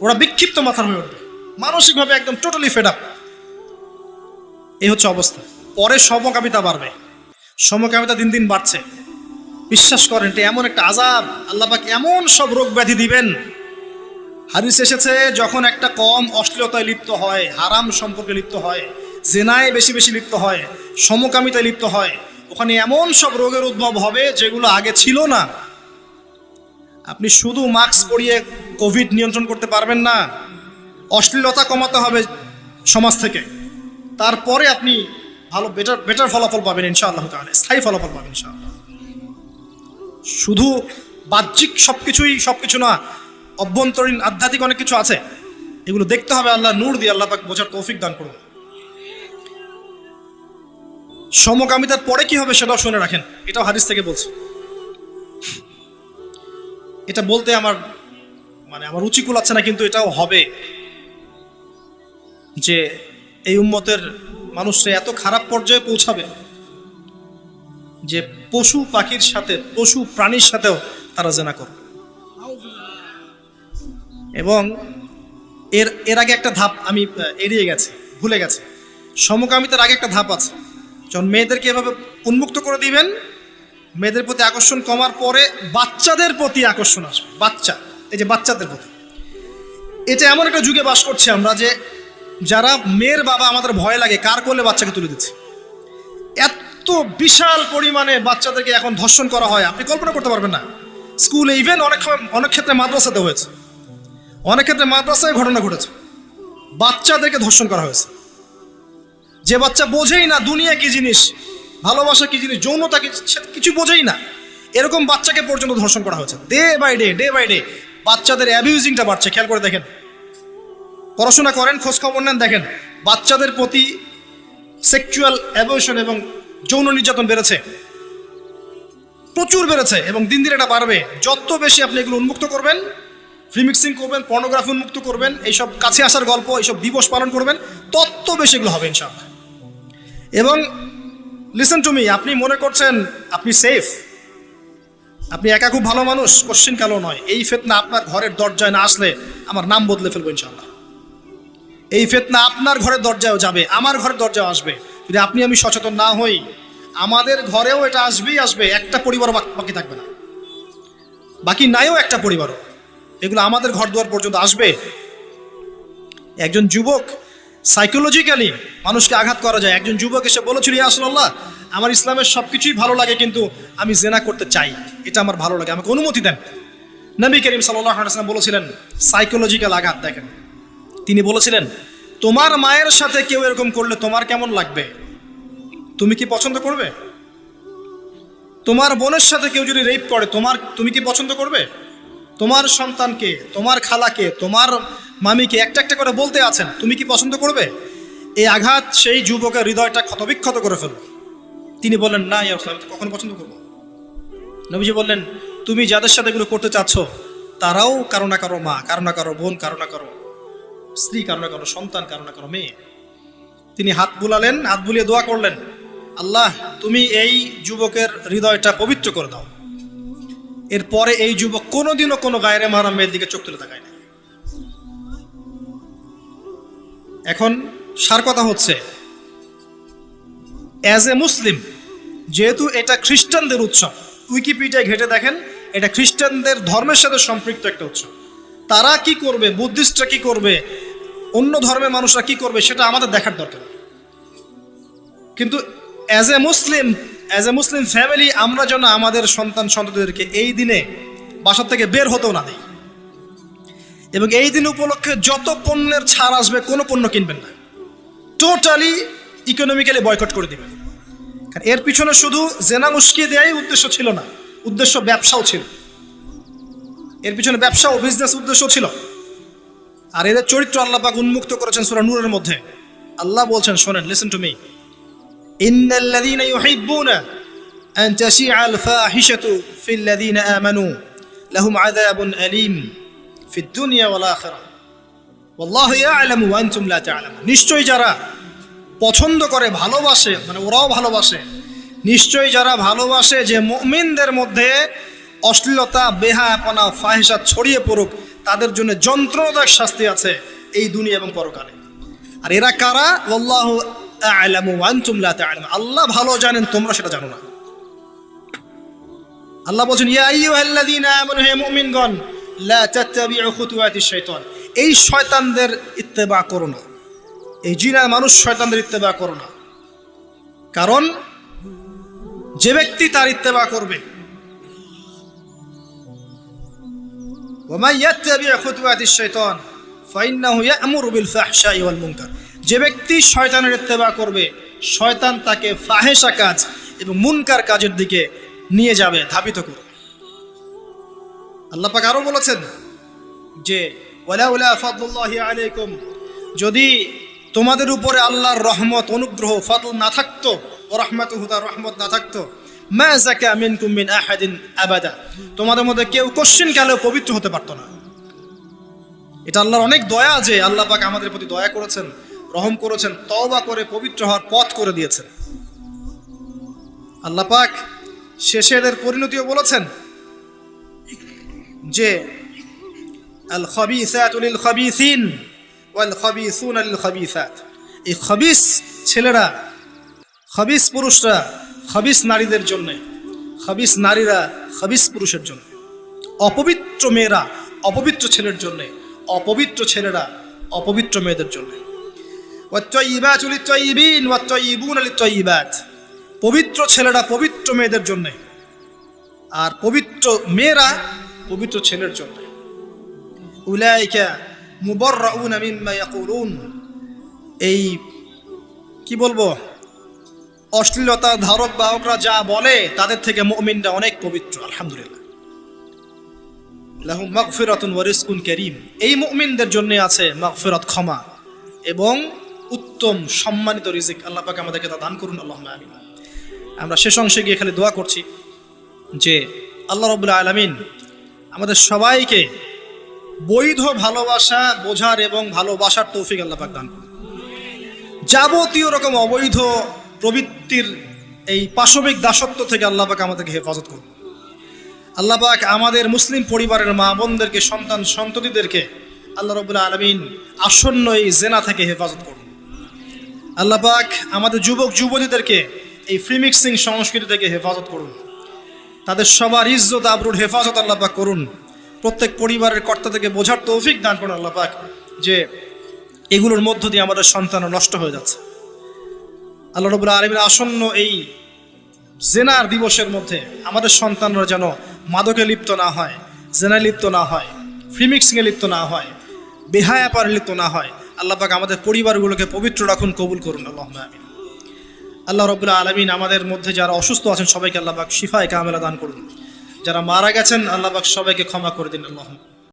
ওরা বিক্ষিপ্ত মাথার হয়ে উঠবে, মানসিকভাবে একদম টোটালি ফেড আপ। এই হচ্ছে অবস্থা। পরে সমকামিতা বাড়বে, সমকামিতা দিন দিন বাড়ছে। বিশ্বাস করেন এটা এমন একটা আযাব, আল্লাহ পাক এমন সব রোগ ব্যাধি দিবেন। হাদিস এসেছে যখন একটা কম অশ্লীলতায় লিপ্ত হয়, হারাম সম্পর্কে লিপ্ত হয়, জেনায় বেশি বেশি লিপ্ত হয়, সমকামিতায় লিপ্ত হয়, ওখানে এমন সব রোগের উদ্ভব হবে যেগুলো আগে ছিল না। আপনি শুধু মাস্ক পরিয়ে কোভিড নিয়ন্ত্রণ করতে পারবেন না, অশ্লীলতা কমাতে হবে সমাজ থেকে, তারপরে আপনি ভালো বেটার ফলাফল পাবেন ইনশাআল্লাহ তাআলা, স্থায়ী ফলাফল পাবেন ইনশাআল্লাহ। শুধু বাহ্যিক সবকিছু না, অভ্যন্তরীণ আধ্যাত্মিক অনেক কিছু আছে, এগুলো দেখতে হবে। আল্লাহ নূর দিয়ে আল্লাহ পাক বোঝার তৌফিক দান করুন। সমকামিতার পরে কি হবে সেটাও শুনে রাখেন, এটাও হাদিস থেকে বলছে। এটা বলতে আমার রুচি কুলাচ্ছে না, কিন্তু এটাও হবে যে এই উম্মতের মানুষরা এত খারাপ পর্যায়ে পৌঁছাবে যে পশু পাখির সাথে, পশু প্রাণীর সাথেও তারা জেনা করবে। এবং এর আগে একটা ধাপ আমি ভুলে গেছি। সমকামিতার আগে একটা ধাপ আছে, যখন মেয়েদেরকে এভাবে উন্মুক্ত করে দিবেন, মেয়েদের প্রতি আকর্ষণ কমার পরে বাচ্চাদের প্রতি আকর্ষণ আসবে। বাচ্চাদের প্রতি। এটা এমন একটা যুগে বাস করছি আমরা যে যারা মেয়ের বাবা আমাদের ভয় লাগে কার কোলে বাচ্চাকে তুলে দিচ্ছে। এত বিশাল পরিমাণে বাচ্চাদেরকে এখন ধর্ষণ করা হয়, আপনি কল্পনা করতে পারবেন না। স্কুলে, ইভেন অনেক ক্ষেত্রে মাদ্রাসাতে হয়েছে, অনেক ক্ষেত্রে মাদ্রাসায় ঘটনা ঘটেছে, বাচ্চাদেরকে ধর্ষণ করা হয়েছে। যে বাচ্চা বোঝেই না দুনিয়া কি জিনিস, ভালোবাসা কি জিনিস, যৌনতা কি, কিছু বোঝেই না, এরকম বাচ্চাকে পর্যন্ত ধর্ষণ করা হয়েছে। ডে বাই ডে বাচ্চাদের অ্যাবিউজিংটা বাড়ছে। খেয়াল করে দেখেন, পড়াশোনা করেন, খোঁজ খবর নেন, দেখেন বাচ্চাদের প্রতি সেক্সুয়াল অ্যাবিউশন এবং যৌন নির্যাতন বেড়েছে, প্রচুর বেড়েছে, এবং দিন দিন এটা বাড়বে। যত বেশি আপনি এগুলো উন্মুক্ত করবেন, ফ্রি মিক্সিং করবেন, পর্নোগ্রাফি উন্মুক্ত করবেন, এইসব কাছে আসার গল্প, এইসব দিবস পালন করবেন, তত বেশি এগুলো হবে ইনশাআল্লাহ। এবং লিসেন টু মি, আপনি মনে করছেন আপনি সেফ, আপনি একা খুব ভালো মানুষ, কোশ্চিন কালো নয়। এই ফিতনা আপনার ঘরের দরজায় না আসলে আমার নাম বদলে ফেলবো ইনশাআল্লাহ। এই ফিতনা আপনার ঘরের দরজায়ও যাবে, আমার ঘরের দরজাও আসবে। যদি আপনি আমি সচেতন না হই, আমাদের ঘরেও এটা আসবে। একটা পরিবার বাকি থাকবে না, বাকি নাইও একটা পরিবারও। এগুলো আমাদের ঘর দুয়ার পর্যন্ত আসবে। একজন যুবক সাইকোলজিক্যালি মানুষকে আঘাত করা যায়। একজন যুবক এসে বলেছিল, ইয়া রাসূলুল্লাহ, আমার ইসলামের সব কিছুই ভালো লাগে, কিন্তু আমি জেনা করতে চাই, এটা আমার ভালো লাগে, আমাকে অনুমতি দেন। নবী করিম সাল্লাল্লাহু আলাইহি ওয়াসাল্লাম বলেছিলেন, সাইকোলজিক্যাল আঘাত দেখেন, তিনি বলেছিলেন, তোমার মায়ের সাথে কেউ এরকম করলে তোমার কেমন লাগবে? তুমি কি পছন্দ করবে? তোমার বোনের সাথে কেউ যদি রেপ করে তুমি কি পছন্দ করবে? তোমার সন্তানকে, তোমার খালাকে, তোমার মামিকে একটা একটা করে বলতে আছেন, তুমি কি পছন্দ করবে? এই আঘাত সেই যুবকের হৃদয়টা ক্ষতবিক্ষত করে ফেলবে। তিনি বললেন, না ইয়া রাসূলুল্লাহ, আমি কখনো পছন্দ করবো। নবীজি বললেন, তুমি যাদের সাথে এগুলো করতে চাচ্ছ তারাও কারো না কারো মা, কারো না কারো বোন, কারো না কারো স্ত্রী, কারো না কারো সন্তান, কারো না কারো মেয়ে। তিনি হাত বুলালেন, হাত বুলিয়ে দোয়া করলেন, আল্লাহ তুমি এই যুবকের হৃদয়টা পবিত্র করে দাও। এরপরে এই যুবক কোনোদিনও কোনো গায়রে মাহরাম মেয়ের দিকে চোখ তুলে তাকায় না। এখন সার কথা হচ্ছে, অ্যাজ এ মুসলিম, যেহেতু এটা খ্রিস্টানদের উৎসব, উইকিপিডিয়ায় ঘেটে দেখেন, এটা খ্রিস্টানদের ধর্মের সাথে সম্পৃক্ত একটা উৎসব। তারা কি করবে, বুদ্ধিস্টরা কি করবে, অন্য ধর্মের মানুষরা কি করবে, সেটা আমাদের দেখার দরকার। কিন্তু অ্যাজ এ মুসলিম ফ্যামিলি, আমরা যেন আমাদের সন্তানদেরকে এই দিনে বাসা থেকে বের হতেও না দিই, এবং এই দিন উপলক্ষে যত পণ্যের ছাড় আসবে কোনো পণ্য কিনবেন না, টোটালি ইকোনমিক্যালি বয়কট করে দিবেন। কারণ এর পিছনে শুধু জেনা উস্কিয়ে দেওয়াই উদ্দেশ্য ছিল না, উদ্দেশ্য ব্যবসাও ছিল। এর পিছনে ব্যবসা ও বিজনেস উদ্দেশ্য ছিল। আর এদের চরিত্র আল্লাহ পাক উন্মুক্ত করেছেন সূরা নূরের মধ্যে। আল্লাহ বলছেন, শোনেন, লিসেন টু মি, ইন্নাল্লাযীনা ইউহিব্বুনা আন তাশিআল ফাহিশাতু ফিল্লাযীনা আমানু লাহুম আযাবুন আলীম ফিদ দুনিয়া ওয়াল আখিরাহ ওয়াল্লাহু ইয়া'লামু ওয়া আনতুম লা তা'লামুন। নিশ্চয়ই যারা পছন্দ করে, ভালোবাসে, মানে ওরাও ভালোবাসে, নিশ্চয়ই যারা ভালোবাসে যে মুমিনদের মধ্যে অশ্লীলতা, বেহায়াপনা, ফাহিশা ছড়িয়ে পড়ুক, তাদের জন্য যন্ত্রণাদায়ক শাস্তি আছে এই দুনিয়া এবং পরকালে। আর এরা কারা? আল্লাহু আ'লামু ওয়া আনতুম লা তা'লামুন। আল্লাহ ভালো জানেন, তোমরা সেটা জানো না। আল্লাহ বলেন, ইয়া আইয়ুহাল্লাযীনা আমানু, হে মুমিনগণ, লা তাত্তাবিউ খুতুওয়াতিশ শাইতান, এই শয়তানদের ইত্তেবা করো না, এই জিনা মানুষ শয়তানদের ইত্তেবা করো না। কারণ যে ব্যক্তি তার ইত্তেবা করবে, ওয়ামান ইয়াত্তাবিউ খুতুওয়াতিশ শাইতান ফাইন্নাহু ইয়া'মুরু বিল ফাহশাই ওয়াল মুনকার, যে ব্যক্তি শয়তানের ইত্তেবা করবে, শয়তান তাকে ফাহেশা কাজ এবং মুনকার কাজের দিকে নিয়ে যাবে, ধাবিত করবে। আল্লাহ পাক আরো বলেছেন যে ওয়ালাউলা ফাদলুল্লাহি আলাইকুম, যদি তোমাদের উপরে আল্লাহর রহমত, অনুগ্রহ, ফাদল না থাকতো, ও রাহমাতুহু, তার রহমত না থাকতো, মা যাকা মিনকুম মিন আহাদিন আবাদা, তোমাদের মধ্যে কেউ কোশ্চিন কালেও পবিত্র হতে পারতো না। এটা আল্লাহর অনেক দয়া যে আল্লাহ পাক আমাদের প্রতি দয়া করেছেন, রহম করেছেন, তওবা করে পবিত্র হওয়ার পথ করে দিয়েছেন। আল্লাহ পাক শেষে এদের পরিণতিও বলেছেন যে আল খাবিসাতু লিল খাবিসিন ওয়াল খাবিসুনা লিল খাবিসাত, এই খাবিস ছেলেরা, খাবিস পুরুষরা খাবিস নারীদের জন্য, খাবিস নারীরা খাবিস পুরুষের জন্য, অপবিত্র মেয়েরা অপবিত্র ছেলের জন্য, অপবিত্র ছেলেরা অপবিত্র মেয়েদের জন্য। ওয়াত-তাইয়্যিবাতু লিত-তাইয়্যিবিন ওয়াত-তাইয়্যিবুনা লিত-তাইয়্যিবাত, পবিত্র ছেলেরা পবিত্র মেয়েদের জন্য, আর পবিত্র মেয়েরা পবিত্র ছেলের জন্য। উলাইকা মুবাররাউনা মিম্মা ইয়াকুলুন, এই কি বলবো, অশ্লীলতা ধারক বাহকরা যা বলে তাদের থেকে মুমিনরা অনেক পবিত্র, আলহামদুলিল্লাহ। লাহুম মাগফিরাতুন ওয়া রিজকুন কারীম, এই মুমিনদের জন্য আছে মাগফিরাত, ক্ষমা এবং উত্তম সম্মানিত রিজিক। আল্লাহ পাক আমাদেরকে তা দান করুন, আল্লাহুম্মা আমিন। আমরা শেষ অংশে গিয়ে খালি দোয়া করছি যে আল্লাহ রাব্বুল আলামিন আমাদের সবাইকে বৈধ ভালোবাসা বোঝার এবং ভালোবাসার তৌফিক আল্লাহ পাক দান করুন। যাবতীয় রকম অবৈধ প্রবৃত্তির এই পাশবিক দাসত্ব থেকে আল্লাহ পাক আমাদেরকে হেফাজত করুন। আল্লাহ পাক আমাদের মুসলিম পরিবারের মা বোনদেরকে, সন্তান সন্ততিদেরকে আল্লাহ রাব্বুল আলামিন আসন্ন এই জেনা থেকে হেফাজত করুন। আল্লাহ পাক আমাদের যুবক যুবতীদেরকে এই ফ্রি মিক্সিং সংস্কৃতি থেকে হেফাজত করুন। তাদের সবার ইজ্জত আবরুর হেফাজত আল্লাহ পাক করুন। প্রত্যেক পরিবারের কর্তা থেকে বোঝার তৌফিক দান করুন আল্লাহ পাক যে এগুলোর মধ্য দিয়ে আমাদের সন্তান নষ্ট হয়ে যাচ্ছে। আল্লাহ রাব্বুল আলামিন আসন্ন এই জেনার দিবসের মধ্যে আমাদের সন্তানরা যেন মাদকে লিপ্ত না হয়, জেনায় লিপ্ত না হয়, ফ্রিমিক্সিংয়ে লিপ্ত না হয়, বেহায়াপারে লিপ্ত না হয়। আল্লাহ পাক আমাদের পরিবারগুলোকে পবিত্র রাখুন, কবুল করুন, আল্লাহুম্মা আমিন। আল্লাহ রাব্বুল আলামিন আমাদের মধ্যে যারা অসুস্থ আছেন সবাইকে আল্লাহ পাক শিফায়ে কামেলা দান করুন। যারা মারা গেছেন আল্লাহ পাক সবাইকে ক্ষমা করে দিন, আল্লাহুম্মা।